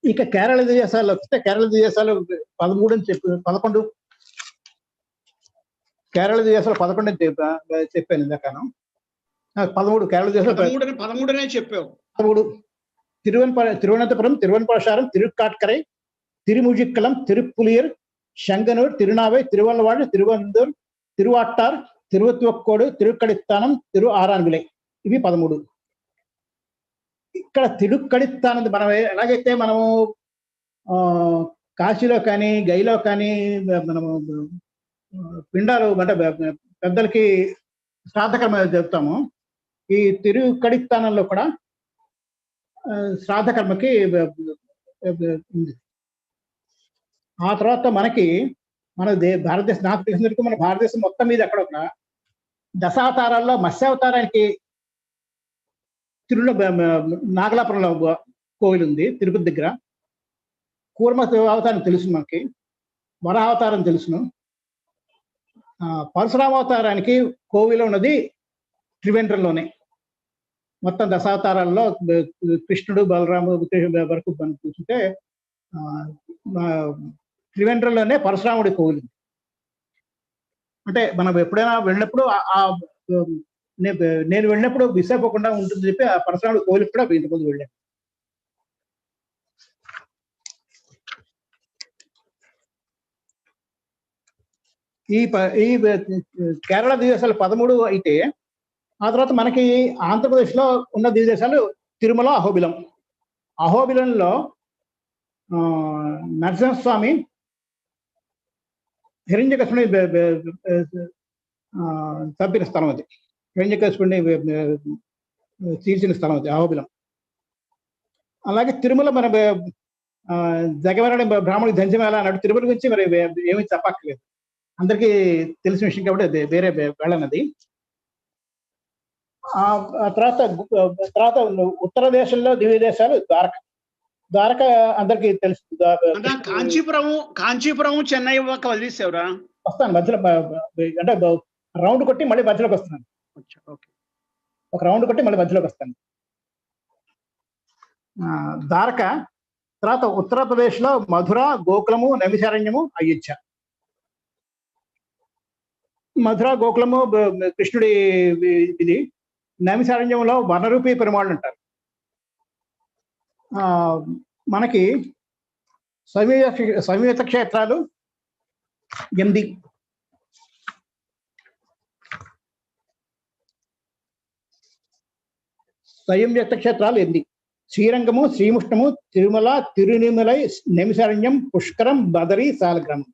ఇక కేరళ దివ్యదేశాలు వస్తే కేరళ దివ్యదేశాలు 13 అని 11 కేరళ దివ్యదేశాలు 11 అని చెప్పాను ఇందాకను. 13 కేరళ దివ్యదేశాలు 13 చెప్పావు. 13 తిరువనంతపురం, తిరువన్పరిశారం, తిరుక్కాట్కரை, తిరుముజిక్కలం, తిరుపులియర్, శంగనూర్, తిరునావై, తిరువల్లవాడు, తిరువనంతూర్, తిరువాట్టార్, తిరువత్తువక్కోడు, తిరుక్కడిత్తానం, ఆరాన్విలై. ఇవి 13. ఇక్కడ తిరుక్కడిత్తానం మనం ఎలాగైతే మనము కాశీలో కానీ గైలో కానీ మనము పిండాలు అంటే పెద్దలకి శ్రాద్ధకర్మ చెప్తాము, ఈ తిరుక్కడిత్తానంలో కూడా శ్రాద్ధకర్మకి ఉంది. ఆ తర్వాత మనకి మన భారతదేశం, నాకు తెలిసినట్టు మన భారతదేశం మొత్తం మీద అక్కడ ఒక దశావతారాల్లో మత్స్యావతారానికి నాగలాపురంలో కోవిల్ ఉంది, తిరుపతి దగ్గర. కూర్మ అవతారం తెలుసు మనకి, వరావతారం తెలుసును. పరశురామ అవతారానికి కోవిల్ ఉన్నది త్రివేంద్రంలోనే. మొత్తం దశావతారాల్లో కృష్ణుడు బలరాము వరకు మనం చూస్తుంటే త్రివేంద్రంలోనే పరశురాముడి కోవిల్. అంటే మనం ఎప్పుడైనా వెళ్ళినప్పుడు నేను వెళ్ళినప్పుడు మిస్ అయిపోకుండా ఉంటుంది చెప్పి ఆ పరశురాముడి కోవిల్ కూడా ఇంతకుముందు వెళ్ళాను. ఈ కేరళ దివ్యదేశాలు 13 అయితే, ఆ తర్వాత మనకి ఆంధ్రప్రదేశ్లో ఉన్న దివ్యదేశాలు తిరుమల, అహోబిలం. అహోబిలంలో నరసింహస్వామి హిరణ్యకశిపుని చంపిన స్థలం అది, హిరణ్యకశిపుని చీల్చిన స్థలం అది అహోబిలం. అలాగే తిరుమల మన జగవరణి బ్రాహ్మణుడి దంచమేళ అన్నట్టు తిరుమల గురించి మరి ఏమీ చెప్పక్కర్లేదు, అందరికీ తెలిసిన విషయం కాబట్టి అది వేరే వెళ్ళనది. ఆ తర్వాత ఉత్తర దేశంలో దివ్య దేశాలు ద్వారక అందరికి తెలుసు. కాంచీపురం చెన్నై వదిలేసేవరా? వస్తాను మధ్యలో, అంటే రౌండ్ కొట్టి మళ్ళీ మధ్యలోకి వస్తున్నాను. ఒక రౌండ్ కొట్టి మళ్ళీ మధ్యలోకి వస్తాను. ద్వారక తర్వాత ఉత్తరప్రదేశ్లో మధుర, గోకులము, నైమిషారణ్యము, అయోధ్య. మధుర, గోకులము కృష్ణుడి ఇది. నైమిషారణ్యంలో వనరూపి పెరుమాళ్ళు అంటారు. మనకి సంయుక్త క్షేత్రాలు 8. సంయుక్త క్షేత్రాలు 8: శ్రీరంగము, శ్రీముష్టము, తిరుమల, తిరునిమలై, నైమిషారణ్యం, పుష్కరం, బదరి, సాలగ్రామం.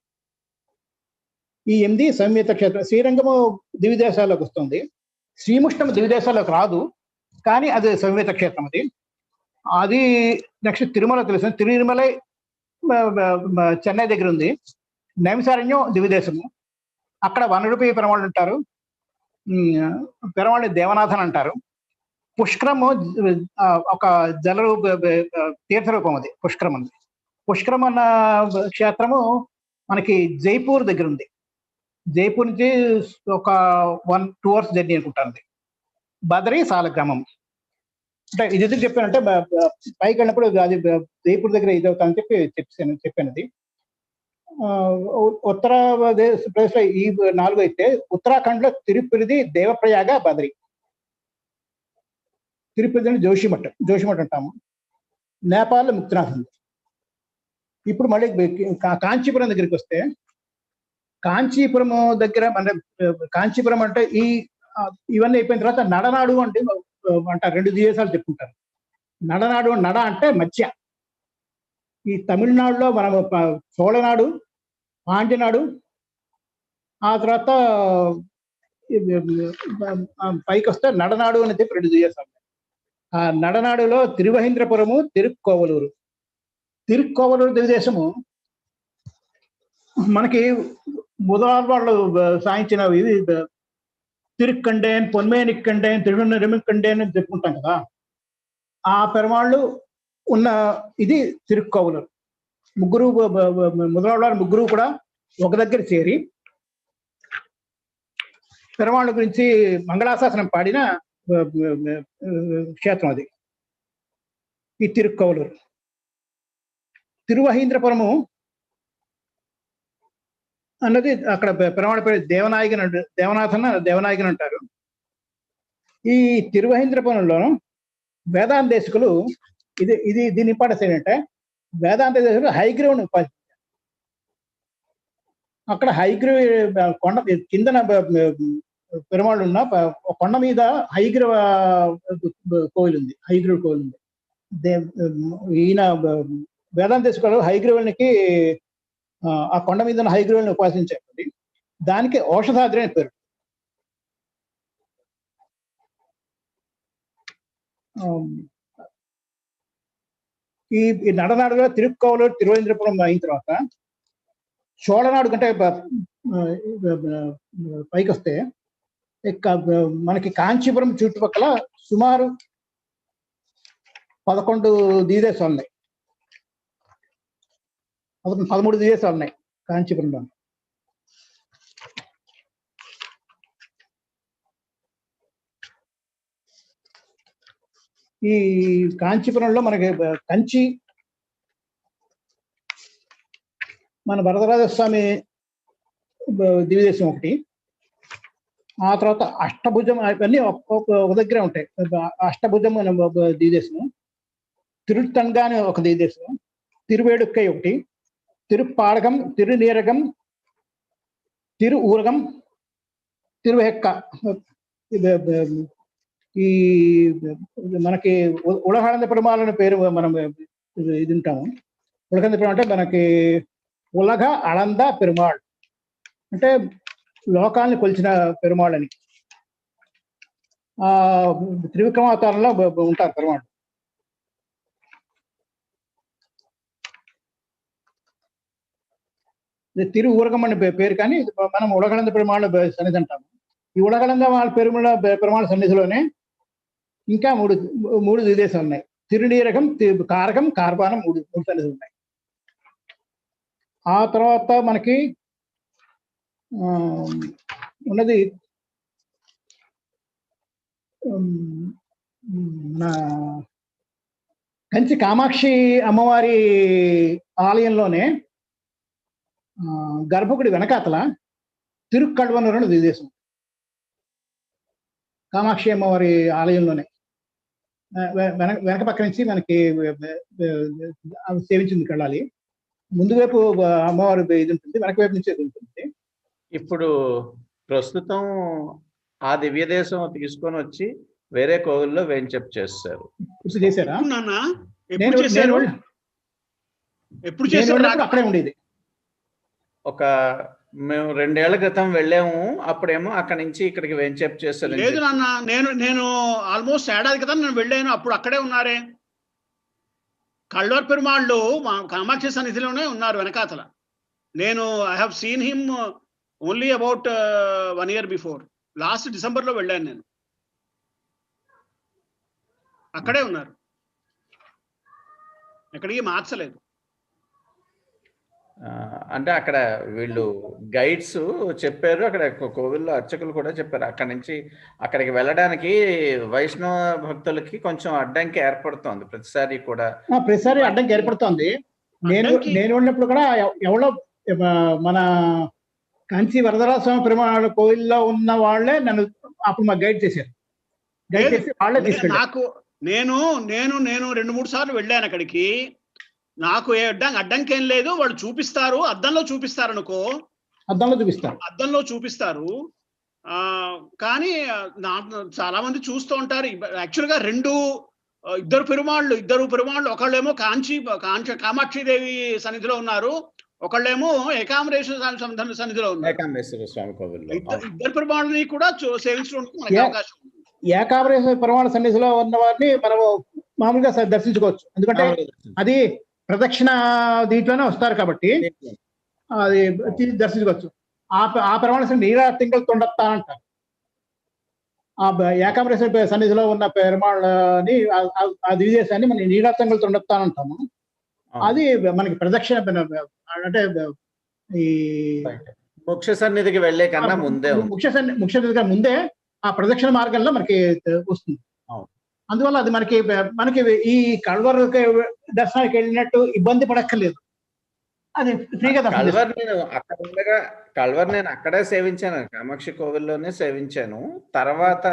ఈ 8 సంయుక్త క్షేత్రం. శ్రీరంగము దివిదేశాల్లోకి వస్తుంది, శ్రీముష్టము దివిదేశాల్లోకి రాదు, కానీ అది సంయుక్త క్షేత్రం. అది నెక్స్ట్ తిరుమల తెలుసు, తిరునిమలై చెన్నై దగ్గర ఉంది. నైమిషారణ్యం దివిదేశము, అక్కడ వనరూపి పెరుమాళ్ళు ఉంటారు. పెరవాళ్ళని దేవనాథన్ అంటారు. పుష్కరము ఒక తీర్థరూపం, అది పుష్కరం ఉంది. పుష్కరం అన్న క్షేత్రము మనకి జైపూర్ దగ్గర ఉంది. జైపూర్ నుంచి ఒక 1-2 hours జర్నీ అనుకుంటాను. బదరి సాలగ్రామం. అంటే ఇది ఎందుకు చెప్పానంటే పైకి వెళ్ళినప్పుడు అది జైపూర్ దగ్గర ఇది అవుతానని చెప్పాను. అది ఉత్తరప్రదేశ్ లో ఈ 4 అయితే, ఉత్తరాఖండ్ లో తిరుపతి, దేవప్రయాగ, బదరి. తిరుపతి అంటే జోషిమఠ్ అంటాము. నేపాల్ ముక్తినాథ్ ఉంది. ఇప్పుడు మళ్ళీ కాంచీపురం దగ్గరికి వస్తే, కాంచీపురం దగ్గర మన కాంచీపురం అంటే ఇవన్నీ అయిపోయిన తర్వాత నడనాడు అంటే అంటారు. 2 దేశాలు చెప్పుకుంటారు. నడనాడు, నడ అంటే మధ్య. ఈ తమిళనాడులో మనం చోళనాడు, పాండ్యనాడు, ఆ తర్వాత పైకి వస్తే నడనాడు అనేది 2 దేశాలు. ఆ నడనాడులో తిరువహీంద్రపురము, తిరుక్కోవలూరు. తిరుక్కోవలూరు తెలుగుదేశము మనకి మొదలు సాయించిన ఇది తిరుక్కండేన్, పొన్మేనిక్కండేన్, తిరువెన్నెరమిక్కండేన్ అని చెప్పుకుంటాం కదా. ఆ పెరుమాళ్ళు ఉన్న ఇది తిరుక్కోవలూరు. మొదలవాళ్ళు ముగ్గురు కూడా ఒక దగ్గర చేరి పెరుమాళ్ళ గురించి మంగళాశాసనం పాడిన క్షేత్రం అది ఈ తిరుక్కోవలూరు. తిరువహీంద్రపురము అన్నది అక్కడ పెరుమాళ పేరు దేవనాథన్ అంటారు. ఈ తిరువహీంద్రపురంలో వేదాంత దేశకులు దీని ఇంపార్టెన్స్ ఏంటంటే, వేదాంత దేశకులు హైగ్రీవుని ఉపాసించారు. అక్కడ హైగ్రీవ్ కొండ కిందన పెరుమాళ్ళు ఉన్న కొండ మీద హైగ్రీవ కోవిల్ ఉంది. హైగ్రీవ్ కోవిల్ ఉంది. ఈయన వేదాంత దేశకులు హైగ్రీవునికి ఆ కొండ మీద ఉన్న హైగ్రీవుని ఉపాసించారు. దానికి ఔషధాద్రి అని పేరు. ఈ నడనాడులో తిరుక్కోవలూరు, తిరువహీంద్రపురం అయిన తర్వాత చోళనాడు కంటే పైకి వస్తే మనకి కాంచీపురం చుట్టుపక్కల సుమారు 11 దేశాలు ఉన్నాయి. 13 దేశాలు ఉన్నాయి కాంచీపురంలో. ఈ కాంచీపురంలో మనకి కంచి, మన వరదరాజస్వామి దివ్యదేశం ఒకటి. ఆ తర్వాత అష్టభుజం, అవన్నీ ఒక దగ్గరే ఉంటాయి. అష్టభుజం దివ్యదేశం, తిరుత్తన్గా అని ఒక దివ్యదేశం, తిరువేడుక్కై ఒకటి, తిరుప్పాడగం, తిరునీరగం, తిరుఊరగం, తిరువెక్క. ఈ మనకి ఉలహళంద పెరుమాళ్ పేరు మనం ఇది ఉంటాము. ఉలహళంద పెరుమాళ్ అంటే మనకి ఉలగ అళంద పెరుమాళ్ అంటే లోకాల్ని కొలిచిన పెరుమాళ్ అని. ఆ త్రివిక్రమావతారంలో ఉంటారు పెరుమాళ్. తిరు ఊరగం అనే పేరు, కానీ మనం ఉలగళంద పెరుమాళ్ సన్నిధి అంటాము. ఈ ఉలగళంద వాళ్ళ పెరుమాళ్ సన్నిధిలోనే ఇంకా మూడు దేశాలు ఉన్నాయి. తిరునీరగం, కారకం, కార్బానం, మూడు సన్నిధులు ఉన్నాయి. ఆ తర్వాత మనకి ఉన్నది మన కంచి కామాక్షి అమ్మవారి ఆలయంలోనే గర్భగుడి వెనకాతల తిరుక్కళ్వనూరు దేశం. కామాక్షి అమ్మవారి ఆలయంలోనే వెనక పక్క నుంచి మనకి సేవించింది వెళ్ళాలి. ముందు వైపు అమ్మవారి ఇది ఉంటుంది, వెనక వైపు నుంచి ఉంటుంది. ఇప్పుడు ప్రస్తుతం ఆ దివ్య దేశం తీసుకొని వచ్చి వేరే కోవిల్లో వేంచప్ చేస్తారు. ఇప్పుడు చేశారా? ఎప్పుడు చేశారు? అక్కడే ఉండేది. మేము 2 ఏళ్ల క్రితం వెళ్ళాము. అప్పుడేమో అక్కడి నుంచి ఇక్కడికి వెంచప్ చేస్తారు. లేదు నాన్న, నేను ఆల్మోస్ట్ ఏడాది క్రితం నేను వెళ్ళాను. అప్పుడు అక్కడే ఉన్నారే. కళ్ళూరు పెరుమాళ్ళు మా కామాక్షి సన్నిధిలోనే ఉన్నారు వెనకాతల. నేను I have seen him only about 1 year before. Last డిసెంబర్లో వెళ్ళాను నేను. అక్కడే ఉన్నారు, ఎక్కడికి మార్చలేదు. అంటే అక్కడ వీళ్ళు గైడ్స్ చెప్పారు, అక్కడ కోవిల్లో అర్చకులు కూడా చెప్పారు, అక్కడ నుంచి అక్కడికి వెళ్ళడానికి వైష్ణవ భక్తులకి కొంచెం అడ్డంకి ఏర్పడుతోంది ప్రతిసారి కూడా. ప్రతిసారి అడ్డంకి ఏర్పడుతోంది. నేను ఉన్నప్పుడు కూడా ఎవరో మన కాంచి వరదరాజస్వామి పెరుమాళ్ కోవిల్లో ఉన్న వాళ్ళే నన్ను అప్పుడు మాకు గైడ్ చేశారు. గైడ్ చేసి వాళ్ళే తీసుకెళ్ళారు. నాకు నేను 2-3 సార్లు వెళ్ళాను అక్కడికి. నాకు అడ్డంకి ఏం లేదు. వాళ్ళు చూపిస్తారు, అద్దంలో చూపిస్తారు అనుకో, అద్దంలో చూపిస్తారు. కానీ చాలా మంది చూస్తూ ఉంటారు. యాక్చువల్గా ఇద్దరు పెరుమాళ్ళు, ఒకళ్ళేమో కామాక్షిదేవి సన్నిధిలో ఉన్నారు, ఒకళ్ళేమో ఏకాంబరేశ్వర సన్నిధిలో ఉన్నారు. ఏకాంబరేశ్వర స్వామి కోవిల్లో ఇద్దరు పెరుమాళ్ళని కూడా సేవించడానికి మనకి అవకాశం ఉంది. ఏకాంబరేశ్వర పెరుమాళ్ సన్నిధిలో ఉన్న వారిని మనము మామూలుగా దర్శించుకోవచ్చు, ఎందుకంటే అది ప్రదక్షిణ దీంట్లోనే వస్తారు కాబట్టి అది దర్శించుకోవచ్చు. ఆ పెరుమాళ్ నీరాతింగల్ తొండత్తా అంటారు. ఆ ఏకాంబరేశ్వర సన్నిధిలో ఉన్న పెరుమాళ్ళని ఆ దివ్యదేశాన్ని మనం నీరాతింగల్ తొండత్తా అంటాము. అది మనకి ప్రదక్షిణ అంటే ఈ ముఖ్య సన్నిధికి వెళ్ళే కన్నా ముందే, ముఖ్య సన్నిధికి ముందే ఆ ప్రదక్షిణ మార్గంలో మనకి వస్తుంది. అందువల్ల అది మనకి ఈ కల్వర్ దర్శనానికి వెళ్ళినట్టు ఇబ్బంది పడక్కర్లేదు. అది ఫ్రీగా కల్వర్ నేను అక్కడే సేవించాను, కామాక్షి కోవిల్లోనే సేవించాను. తర్వాత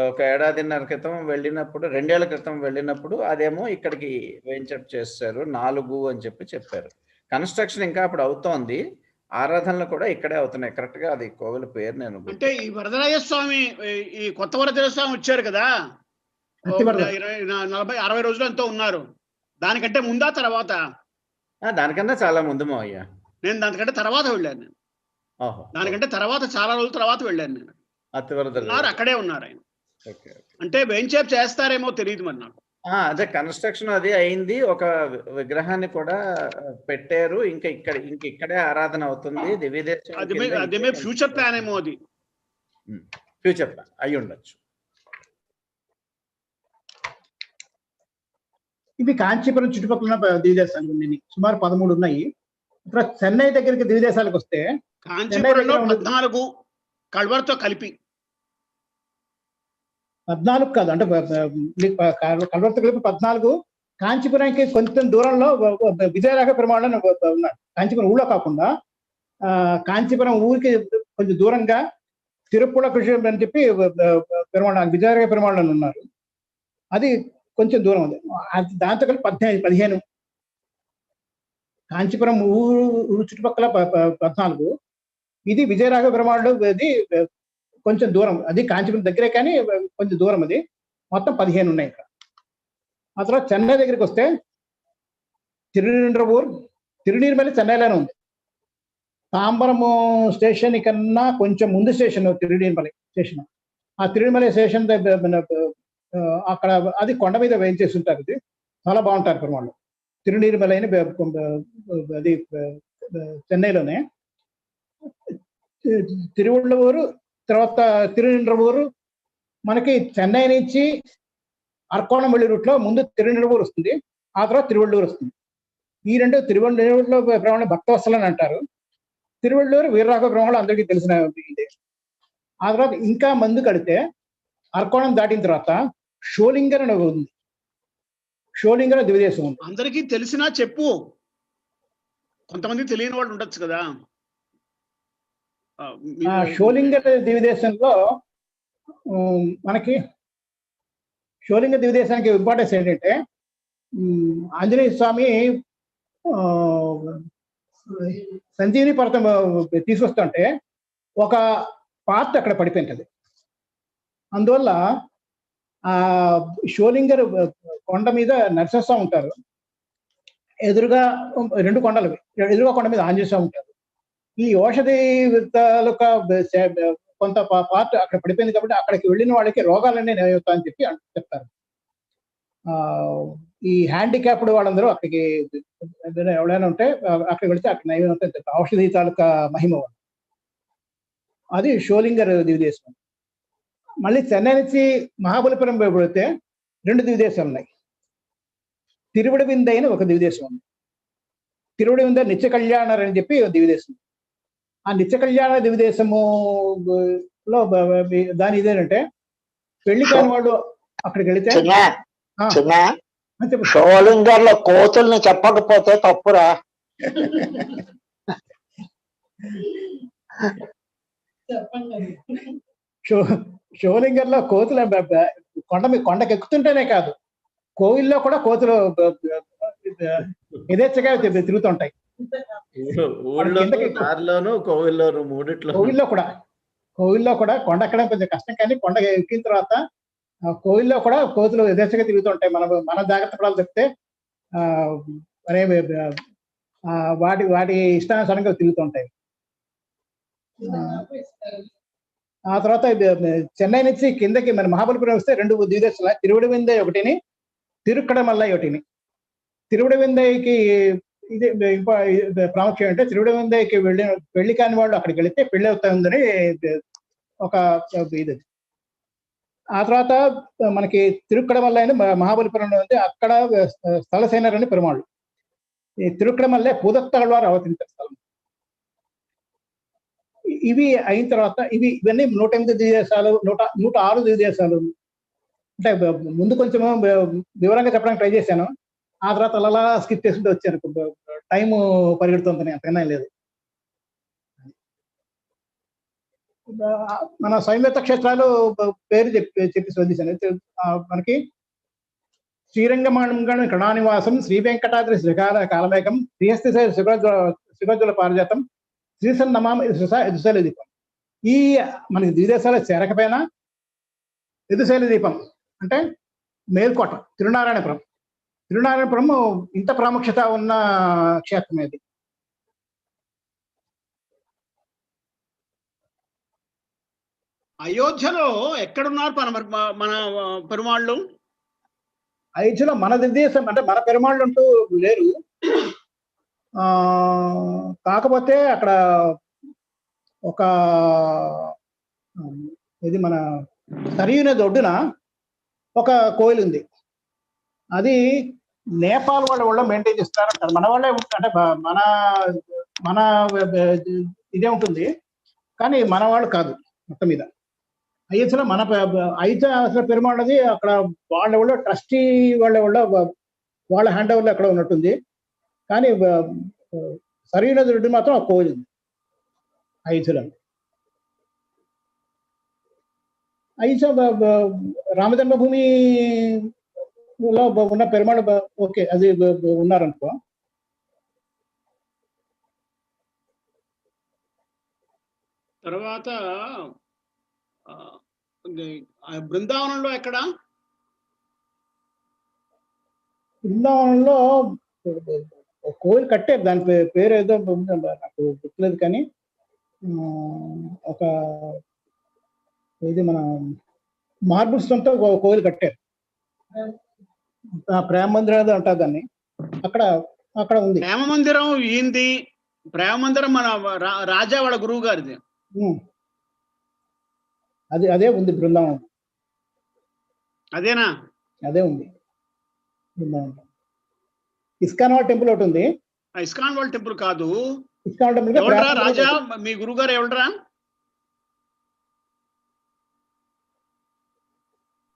ఒక 1.5 క్రితం వెళ్ళినప్పుడు, 2 ఏళ్ల క్రితం వెళ్ళినప్పుడు అదేమో ఇక్కడికి వేంచప్ చేస్తారు 4 అని చెప్పారు. కన్స్ట్రక్షన్ ఇంకా అప్పుడు అవుతోంది, ఆరాధనలు కూడా ఇక్కడే అవుతున్నాయి. కరెక్ట్ గా అది కోవిల పేరు నేను అంటే ఈ వరదరాజ స్వామి, ఈ కొత్త వరదరాజ స్వామి వచ్చారు కదా, 40-60 రోజులు ఎంతో ఉన్నారు. దానికంటే ముందా తర్వాత? దానికన్నా చాలా ముందు అయ్యా. నేను దానికంటే తర్వాత వెళ్ళాను. దానికంటే తర్వాత చాలా రోజుల తర్వాత వెళ్ళాను నేను. అక్కడే ఉన్నారు ఆయన. అంటే వెంచేప్ చేస్తారేమో తెలియదు మరి నాకు. అదే కన్స్ట్రక్షన్ అది అయింది, ఒక విగ్రహాన్ని కూడా పెట్టారు. ఇక్కడే ఆరాధన అవుతుంది. దివ్యదేశం ఫ్యూచర్ ప్లాన్ ఏమో, అది ఫ్యూచర్ ప్లాన్ అయి ఉండొచ్చు. ఇవి కాంచీపురం చుట్టుపక్కల దివ్యదేశాలు సుమారు 13 ఉన్నాయి. ఇప్పుడు చెన్నై దగ్గరికి దివ్యదేశాలకు వస్తే కాంచీపురంలో 14 కల్వర్తో కలిపి 14 కాదు, అంటే కల్వర్తో కలిపి 14. కాంచీపురానికి కొంచెం దూరంలో విజయరాఘవ పెరుమాళ్ ఉన్నాడు. కాంచీపురం ఊళ్ళో కాకుండా కాంచీపురం ఊరికి కొంచెం దూరంగా తిరుపుల కృషి అని చెప్పి పెరుమాళ్ విజయరాఘవ పెరుమాళ్ అని ఉన్నారు. అది కొంచెం దూరం ఉంది. దాంతో కలిపి 15. కాంచీపురం ఊరు చుట్టుపక్కల 14. ఇది విజయరాఘవ పెరుమాళ్ళు, అది కొంచెం దూరం. అది కాంచీపురం దగ్గరే కానీ కొంచెం దూరం. అది మొత్తం 15 ఉన్నాయి ఇక్కడ. ఆ తర్వాత చెన్నై దగ్గరికి వస్తే తిరునీర్మలి చెన్నైలోనే ఉంది. తాంబరము స్టేషన్ కన్నా కొంచెం ముందు స్టేషన్ తిరునీర్మలి స్టేషన్. ఆ తిరునీర్మలి స్టేషన్ అక్కడ అది కొండ మీద వేయించేసి ఉంటారు. ఇది చాలా బాగుంటారు పెరుమాళ్ళు. తిరునీర్మలి అని అది చెన్నైలోనే. తిరువళ్ళూరు తర్వాత తిరునిండ్రవూరు మనకి చెన్నై నుంచి అర్కోణం వెళ్ళే రూట్లో ముందు తిరునిండ్రవూరు వస్తుంది, ఆ తర్వాత తిరువళ్ళూరు వస్తుంది. ఈ రెండు తిరువళ్ళూరులో బ్రాహ్మణ భక్తవత్సలు అని అంటారు. తిరువళ్ళూరు వీరరాఘవ బ్రాహ్మణులు అందరికీ తెలిసిన ఇది. ఆ తర్వాత ఇంకా ముందు కడితే అర్కోణం దాటిన తర్వాత షోలింగర్ అని ఉంది. షోలింగర్ దివ్యదేశం ఉంది. అందరికీ తెలిసినా చెప్పు, కొంతమంది తెలియని వాళ్ళు ఉండొచ్చు కదా. షోలింగర్ దివ్యదేశంలో మనకి షోలింగ దివ్యదేశానికి ఇంపార్టెన్స్ ఏంటంటే ఆంజనేయ స్వామి సంజీవిని పర్వతం తీసుకొస్తుంటే ఒక పార్ట్ అక్కడ పడిపోయింది. అందువల్ల ఆ షోలింగర్ కొండ మీద నరసింహస్వామి ఉంటారు, ఎదురుగా 2 కొండలు, ఎదురుగా కొండ మీద ఆంజనేయ స్వామి ఉంటారు. ఈ ఔషధి తాలూకా కొంత పార్ట్ అక్కడ పడిపోయింది కాబట్టి అక్కడికి వెళ్ళిన వాళ్ళకి రోగాలన్నీ నయమవుతాయని చెప్పి చెప్తారు. ఈ హ్యాండిక్యాప్డ్ వాళ్ళందరూ అక్కడికి ఎవరైనా ఉంటే అక్కడికి వెళితే అక్కడ నయమవుతాయని చెప్తారు. ఔషధి తాలూకా మహిమ. అది షోలింగర్ దివిదేశం. మళ్ళీ చెన్నై నుంచి మహాబలిపురం పోతే 2 దివిదేశాలు ఉన్నాయి. తిరువిడవిందై అని ఒక దివిదేశం ఉంది. తిరువిడవింద నిత్య కళ్యాణర్ అని చెప్పి దివిదేశం. ఆ నిత్య కళ్యాణ దివిదేశములో దాని ఇదేంటంటే పెళ్లి కాని వాళ్ళు అక్కడికి వెళితే షోలింగర్ లో కోతుల్ని చెప్పకపోతే తప్పురా. షోలింగర్ లో కోతులు కొండకి ఎక్కుతుంటేనే కాదు, కోవిల్లో కూడా కోతులు యథేచ్ఛగా తిరుగుతుంటాయి. కోవిల్లో కూడా కొండ ఎక్కడం కొంచెం కష్టం, కానీ కొండ ఎక్కిన తర్వాత కోవిల్లో కూడా కోతులు యథేచ్ఛగా తిరుగుతుంటాయి. మన జాగ్రత్త పడాలి చెప్తే అనే వాటి ఇష్టానుసారంగా తిరుగుతుంటాయి. ఆ తర్వాత చెన్నై నుంచి కిందకి మన మహాబలిపురం వస్తే 2 దివిదేశాలు, తిరువిడవిందై ఒకటిని, తిరుక్కడమల్లై ఒకటిని. తిరువిడవిందైకి ఇది ప్రాముఖ్యం అంటే తిరువిడవిందైకి పెళ్లి కాని వాళ్ళు అక్కడికి వెళితే పెళ్లి అవుతుందని ఒక ఇది. ఆ తర్వాత మనకి తిరుక్కడమల్లై అని మహాబలిపురంలో ఉంది. అక్కడ స్థలసేనర్ అని పెరుమాళ్ళు. ఈ తిరుక్కడమల్లై పూదత్తాళ్వారు అవతరించిన స్థలం. ఇవి అయిన తర్వాత ఇవన్నీ 108 దివిదేశాలు, 106 దివిదేశాలు. అంటే ముందు కొంచెం వివరంగా చెప్పడానికి ట్రై చేశాను, ఆ తర్వాత అలా స్కిప్ చేసుకుంటూ వచ్చాను. టైం పరిగెడుతుంది, అంతకన్నా లేదు. మన సంయుక్త క్షేత్రాలు పేరు చెప్పి వదిలేశాను. మనకి శ్రీరంగమంగళం కృణానివాసం, శ్రీ వెంకటాద్రి కాలమేకం, శ్రీహస్తిశైల శివజ్వల పారిజాతం, శ్రీశైల నమామి యదుశైల దీపం. ఈ మనకి దివిదేశాలు చేరకపోయినా యదుశైల దీపం అంటే మేల్కోట తిరునారాయణపురం. తిరునారాయణపురం ఇంత ప్రాముఖ్యత ఉన్న క్షేత్రం ఇది. అయోధ్యలో ఎక్కడున్నారు మన పెరుమాళ్ళు? అయోధ్యలో మన దివ్యదేశం అంటే మన పెరుమాళ్ళు అంటూ లేరు. కాకపోతే అక్కడ ఒక ఇది మన సరియు నది ఒడ్డున ఒక కోయిల్ ఉంది. అది నేపాల్ వాళ్ళ మెయింటైన్ చేస్తారంటారు. మన వాళ్ళే అంటే మన ఇదే ఉంటుంది, కానీ మన వాళ్ళు కాదు. మొత్తం మీద అయోధ్యలో అయోధ్య పెరుమాళ్ళది అక్కడ వాళ్ళ ట్రస్టీ వాళ్ళ హ్యాండ్ ఓవర్లో అక్కడ ఉన్నట్టుంది. కానీ సరియు నది ఒడ్డు మాత్రం ఒక కోయిల్ ఉంది అయోధ్యలో. అయోధ్య రామజన్మభూమిలో ఉన్న పెరుమాళ్ళు ఓకే, అది ఉన్నారనుకో. తర్వాత బృందావనంలో ఎక్కడ? బృందావనంలో కోయిల్ కట్టారు, దాని పేరు ఏదో నాకు గుర్తులేదు, కానీ ఒక ఇది మన మార్బుల్స్ తో కోయిల్ కట్టారు. ప్రేమ మందిరం ఏదో అంటారు దాన్ని. అక్కడ ఉంది ప్రేమ మందిరం. ఏంది ప్రేమ మందిరం? మన రాజా వాళ్ళ గురువు గారిది. అదే ఉంది బృందావనం. అదేనా? అదే ఉంది. ఇస్కాన్ వాళ్ళ టెంపుల్ ఒకటి ఉంది. ఇస్కాన్ వాళ్ళ టెంపుల్ కాదు. ఇస్కాన్ టెంపుల్ రాజా మీ గురువు గారు ఎవడరా?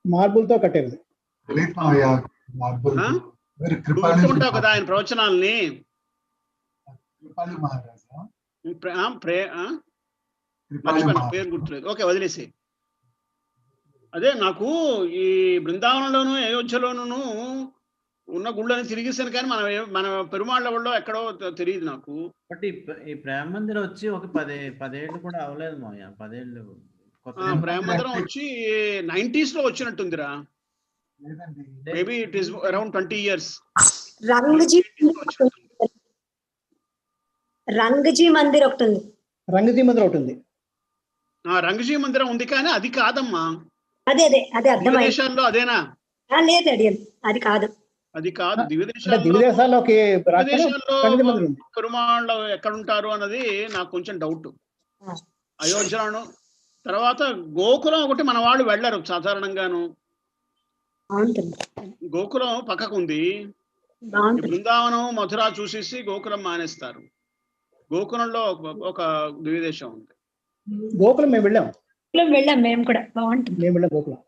మార్బుల్ తో కట్టేది. ఉంటావు కదా ఆయన ప్రవచనాల్ని. పేరు గుర్తులేదు, ఓకే వదిలేసి. అదే నాకు ఈ బృందావనంలోను అయోధ్యలోను ఉన్న గుళ్ళని తిరిగిస్తాను, కానీ మన పెరుమాళ్ళ వాళ్ళు ఎక్కడో తెలియదు నాకు. బట్ ఈ ప్రేమ మందిరం వచ్చి ఒక 10 ఏళ్ళు కూడా అవ్వలేదు మాయా. 10 ఏళ్ళు ప్రేమ మందిరం వచ్చి 90s లో వచ్చినట్టుందిరా. Maybe it is around 20 years. Rangji Mandir ఒకటి ఉంది. రంగజీ మందిరం ఒకటి ఉంది. రంగజీ మందిరం ఉంది, కానీ అది కాదమ్మా. అదే దివ్యదేశాల్లో అదేనా? లేదు అది కాదు. అది కాదు. దివ్యదేశాల్లో పెరుమాళ్ళు ఎక్కడ ఉంటారు అన్నది నాకు కొంచెం డౌట్. అయోధ్యలోను. తర్వాత గోకులం ఒకటి మన వాళ్ళు వెళ్ళరు సాధారణంగాను. గోకులం పక్కకు ఉంది. బృందావనం మధుర చూసేసి గోకులం మానేస్తారు. గోకులంలో ఒక దివ్యదేశం ఉంది. గోకులం మేము వెళ్ళాం. వెళ్ళాం మేము కూడా, బాగుంటుంది. మేము వెళ్ళాం గోకులం.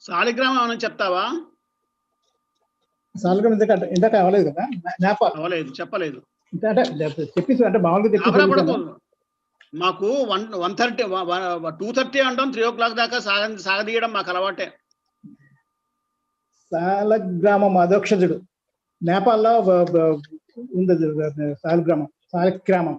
శాలిగ్రామం ఏమైనా చెప్తావా? సాలగ్రామం ఇందాక అవ్వలేదు కదా, నేపాల్ అవ్వలేదు, చెప్పలేదు. అంటే చెప్పేసి అంటే మామూలుగా చెప్పి మాకు 1:30 2:30 అంటాం, 3 o'clock దాకా సాగదీయడం మాకు అలవాటే. సాలగ్రామం అధోక్షజుడు నేపాల్లో ఉంది. సాలగ్రామం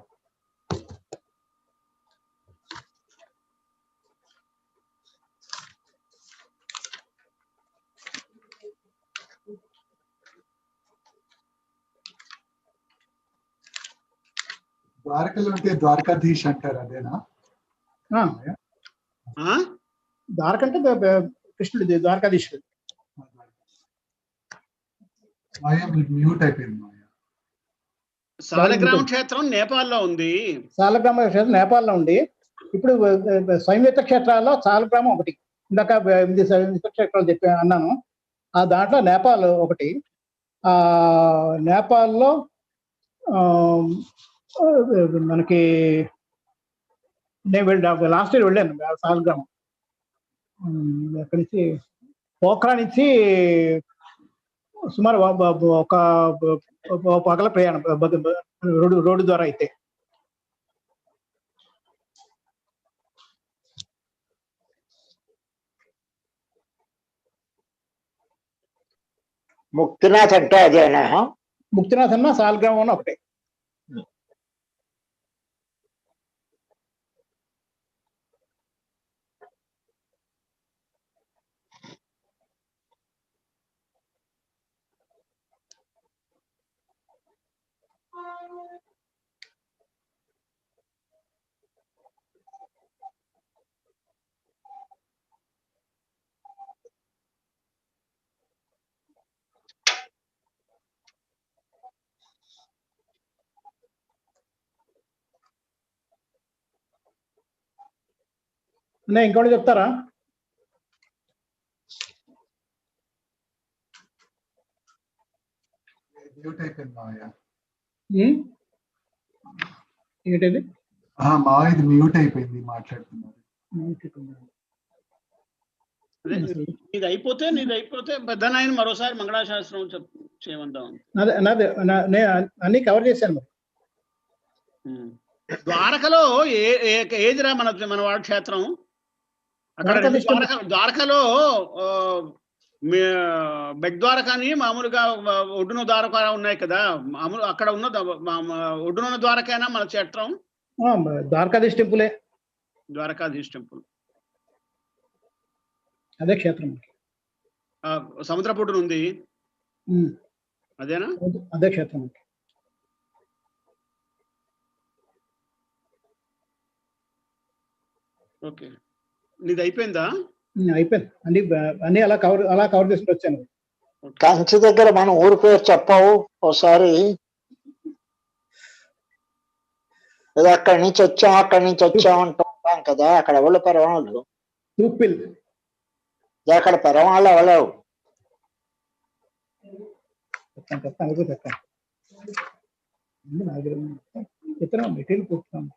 ద్వారకలో ఉంటే ద్వారకాధీష్ అంటారు, అదేనా? ద్వారక అంటే కృష్ణుడి ద్వారకాధీశుడు. మ్యూట్ అయిపోయింది. సాలగ్రామ క్షేత్రం నేపాల్లో ఉంది. సాలగ్రామ క్షేత్రం నేపాల్లో ఉంది. ఇప్పుడు సంయుక్త క్షేత్రాల్లో సాలగ్రామం ఒకటి. ఇందాక 8 సంయుక్త క్షేత్రాలు చెప్పి అన్నాను. ఆ దాంట్లో నేపాల్ ఒకటి. ఆ నేపాల్లో మనకి నేను లాస్ట్ ఇయర్ వెళ్ళాను సాలగ్రామం. అక్కడి నుంచి పోఖ్రా నుంచి సుమారు ఒక పగల ప్రయాణం రోడ్డు ద్వారా అయితే. ముక్తినాథ్ అంటే అదేనా? ముక్తినాథ్ అన్న సాలగ్రామం అన్న ఒకటే. ఇంకోటి చెప్తారా? ఏంటది? మాది మ్యూట్ అయిపోయింది, మాట్లాడుతున్నారు. నీది అయిపోతే పెద్దనాయన మరోసారి మంగళాశాస్త్రం చేయమందాం. అన్ని కవర్ చేశాను. ద్వారకలో ఏదిరా మన వాడి క్షేత్రం? అక్కడ ద్వారకలో బెడ్ ద్వారకాని మామూలుగా ఒడ్డున ద్వారక ఉన్నాయి కదా, మామూలు అక్కడ ఉన్న ఒడ్డున ద్వారకైనా మన క్షేత్రం? ద్వారకాధీశ్ టెంపులే. ద్వారకాధీశ్ టెంపుల్ అదే క్షేత్రం. సముద్రపుడును ఉంది, అదేనా? అదే క్షేత్రం. ఓకే, నీది అయిపోయిందా? అయిపోయింది. అన్ని అలా కవర్ చేసుకుంటూ వచ్చాను. కంచి దగ్గర మన ఊరి పేరు చెప్పావు ఒకసారి. ఏదో అక్కడి నుంచి వచ్చాం అంటాం కదా, అక్కడ ఎవరు పరవాళ్ళు? తూప్పిల్. అక్కడ పరవాళ్ళు ఎవలేవు. మెటీరియల్ కూర్చున్నాను.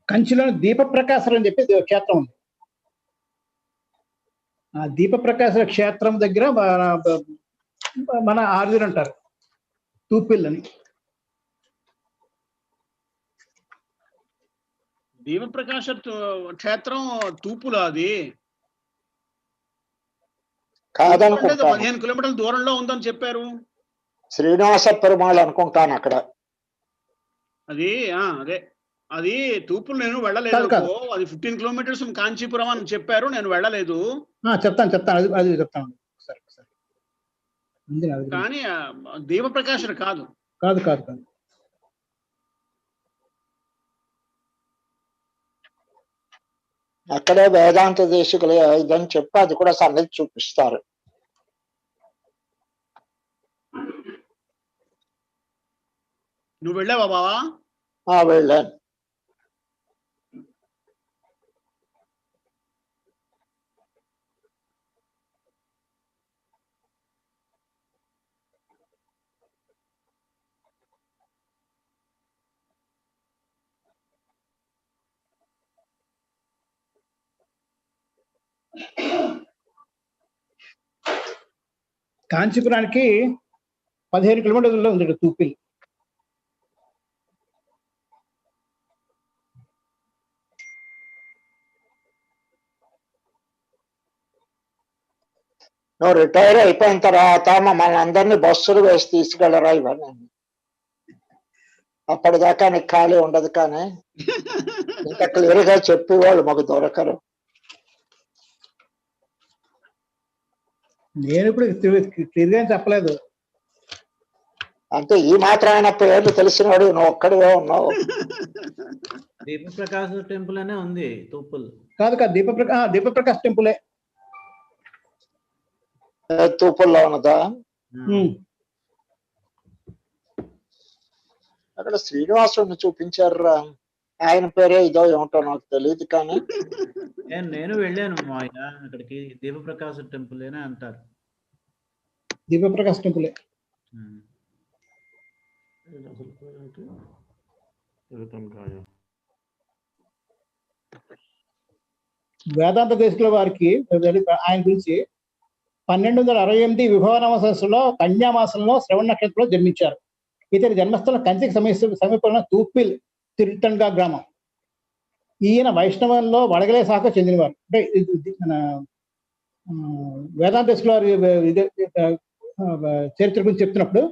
కంచిలో దీపప్రకాశం అని చెప్పి క్షేత్రం ఉంది. ఆ దీపప్రకాశ క్షేత్రం దగ్గర మన ఆర్జున్ అంటారు, తూపిల్ అని. దీపప్రకాశ క్షేత్రం తూపులో అది కాదనుకుంటాను. 15 కిలోమీటర్ల దూరంలో ఉందని చెప్పారు. శ్రీనివాస పెరుమాళ్ అనుకుంటాను అక్కడ. అది అదే అది తూపులు నేను వెళ్ళలేదు. అది 15 కిలోమీటర్స్ కాంచీపురం అని చెప్పారు, నేను వెళ్ళలేదు. చెప్తాను అది చెప్తాను. కానీ దీపప్రకాశ కాదు. అక్కడే వేదాంత దేశికులు ఇదని చెప్పి అది కూడా సన్నది చూపిస్తారు. నువ్వు వెళ్ళావా బావా? వెళ్ళాను. కాంచీపురానికి 15 కిలోమీటర్లలో ఉంది తూపిల్. నువ్వు రిటైర్ అయిపోయిన తర్వాత మమ్మల్ని అందరినీ బస్సులు వేసి తీసుకెళ్ళరా ఇవన్నీ. అప్పటిదాకా నీకు ఖాళీ ఉండదు. కానీ ఇంకా క్లియర్ గా చెప్పేవాళ్ళు మాకు దొరకరు. నేను ఇప్పుడు క్లియర్ గా చెప్పలేదు. అంటే ఈ మాత్రమైన పేర్లు తెలిసినవాడు నువ్వు ఒక్కడివే ఉన్నావు. దీపప్రకాశ్ టెంపుల్ అనే ఉంది తూపుల్. కాదు దీపప్రకాశ్ టెంపులే తూపుల్లో ఉన్నదా? అక్కడ శ్రీనివాసుడిని చూపించారు. ఆయన పేరే ఇదో ఏమిటో నాకు తెలియదు. కానీ నేను వెళ్ళాను ఆయన అక్కడికి. దీపప్రకాశ్ టెంపుల్ అనే అంటారు. దీపప్రకాశ్ టెంపులే. వేదాంత దేశకుల వారికి ఆయన గురించి 1268 విభవనామ సంవత్సరంలో కన్యామాసంలో శ్రవణ నక్షత్రంలో జన్మించారు. ఇతని జన్మస్థలం కంచికి సమీపంలో తూపిల్ తిరుట్టంగా గ్రామం. ఈయన వైష్ణవంలో వడగలే శాఖకు చెందినవారు. అంటే మన వేదాంత దేశకుల వారి చరిత్ర గురించి చెప్తున్నప్పుడు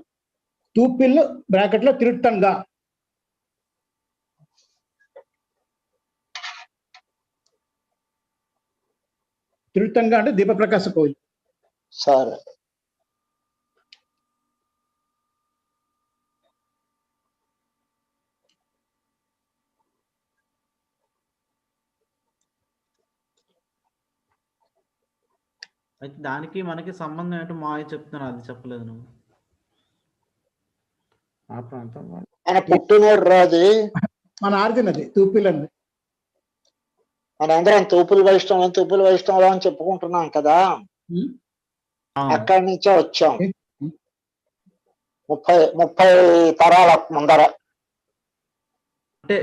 తూపిల్ బ్రాకెట్ లో తిరుట్టంగా. తిరుట్టంగా అంటే దీపప్రకాశ కోవిల్. సరే. అయితే దానికి మనకి సంబంధం ఏంటో మాయ చెప్తున్నా, అది చెప్పలేదు నువ్వు. ఆ ప్రాంతం మన పుట్టినోడు రాది, మన ఆర్జిన్ అది తూపిల్ అండి. మనందరం తూపులు వైష్ణవం అని చెప్పుకుంటున్నాం కదా. అక్కడి నుంచే వచ్చాం. 30 తరాల ముందర. అంటే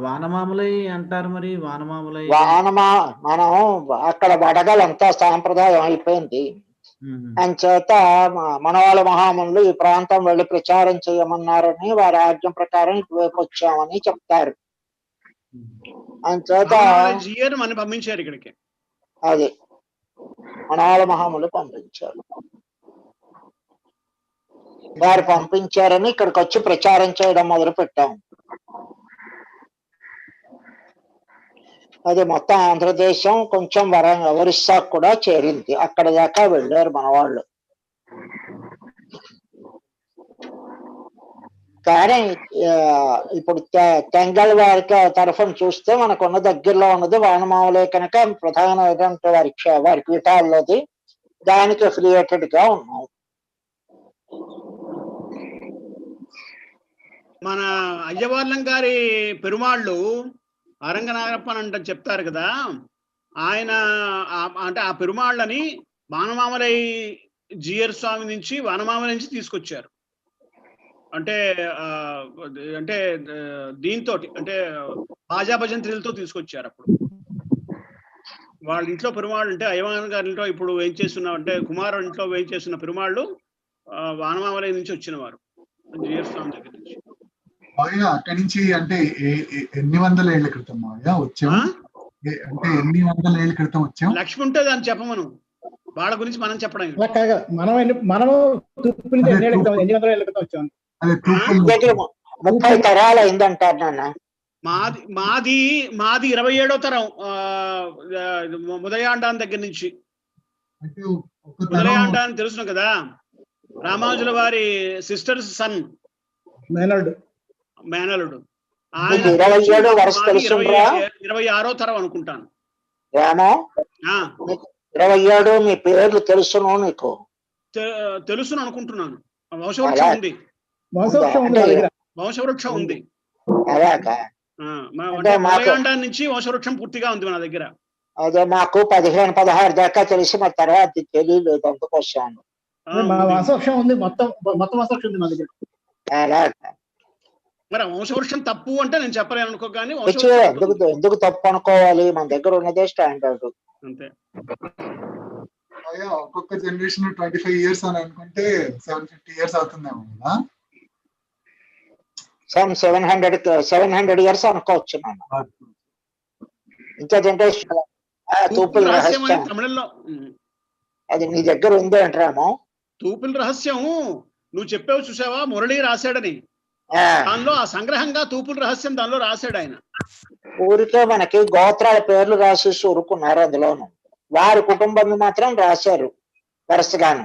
వానమామలై అంటారు. మరి వానమామలై మనం అక్కడ వడగలంతా సాంప్రదాయం అయిపోయింది. అంచేత మనవాళ్ళ మహామునులు ఈ ప్రాంతం వెళ్ళి ప్రచారం చేయమన్నారని వారి ఆజ్ఞ ప్రకారం ఇటువైపు వచ్చామని చెప్తారు. అంచేత పంపించారు ఇక్కడికి. అది మనవాళ్ళ మహాములు పంపించారు. వారు పంపించారని ఇక్కడికి వచ్చి ప్రచారం చేయడం మొదలు పెట్టాం. అది మొత్తం ఆంధ్రదేశం, కొంచెం ఒరిస్సా కూడా చేరింది. అక్కడ దాకా వెళ్ళారు మన వాళ్ళు. కానీ ఇప్పుడు తెంగళ వారికి తరఫున చూస్తే మనకున్న దగ్గరలో ఉన్నది వానమామలే కనుక ప్రధానమైనటువంటి వారి పీఠాల్లోది. దానికి అఫిలియేటెడ్ గా ఉన్నాం. మన అయ్యవార్లం గారి పెరుమాళ్ళు అరంగనాగప్పన్ అంటే చెప్తారు కదా. ఆయన అంటే ఆ పెరుమాళ్ళని వానమామలై జిఆర్ స్వామి నుంచి వానమామలై నుంచి తీసుకొచ్చారు. అంటే అంటే దీంతో అంటే బాజా భజంత్రిలతో తీసుకొచ్చారు. అప్పుడు వాళ్ళ ఇంట్లో పెరుమాళ్ళు అంటే అయ్యవాన్ గారి ఇంట్లో ఇప్పుడు ఏం చేస్తున్నా అంటే కుమారు ఇంట్లో ఏం చేస్తున్న పెరుమాళ్ళు వానమామలై నుంచి వచ్చిన వారు, జిఆర్ స్వామి దగ్గర నుంచి. మావయ్య అక్కడి నుంచి అంటే ఎన్ని వందల ఏళ్ల క్రితం మావయ్య వచ్చాం? అంటే ఎన్ని వందల ఏళ్ల క్రితం వచ్చాం? లక్ష్మి ఉంటే దాన్ని చెప్పమను, వాళ్ళ గురించి మనం చెప్పడం. మనము తూర్పు నుంచి ఎన్ని వందల ఏళ్ళ క్రితం వచ్చాం? అదే 30 తరాలు అయిందంటారు నాన్న. మాది 27వ తరం. ఉదయాండాన్ దగ్గర నుంచి. ఉదయాండాన్ తెలుసును కదా, రామానుజుల వారి సిస్టర్స్ సన్, మేనలుడు. ఆయన 26వ తరం అనుకుంటాను. 27 మీ పేర్లు తెలుసును నీకు? తెలుసును అనుకుంటున్నాను. వంశవృక్షం ఉంది. ఉదయాండాన్ నుంచి వంశవృక్షం పూర్తిగా ఉంది మన దగ్గర. అదే మాకు 15-16 దాకా తెలిసి మా తర్వాత తెలియలేదు, అందుకోసం. వంశవృక్షం ఉంది, మొత్తం వంశవృక్షం ఉంది మా దగ్గర. మరి వంశవృక్షం తప్పు అంటే నేను చెప్పలేను అనుకో, కానీ ఎందుకు తప్పు అనుకోవాలి? మన దగ్గర ఉన్నదే స్టాండర్డ్. అంతే. ఒక్కొక్క జనరేషన్ 25 years అని అనుకుంటే 750 years అవుతుందేమో కదా. 700 years అనుకోవచ్చు నాన్న. ఇంకా జనరేషన్ తూపుల రహస్యం అది నీ దగ్గర ఉంది అంటారేమో. తూపుల రహస్యం నువ్వు చెప్పావు చూసావా, మురళి రాశాడని. దానిలో ఆ సంగ్రహంగా తూపుల రహస్యం దానిలో రాశాడు ఆయన. ఊరికే మనకి గోత్రాల పేర్లు రాసేసి ఊరుకున్నారు, అందులోను వారి కుటుంబాన్ని మాత్రం రాశారు వరుసగాను.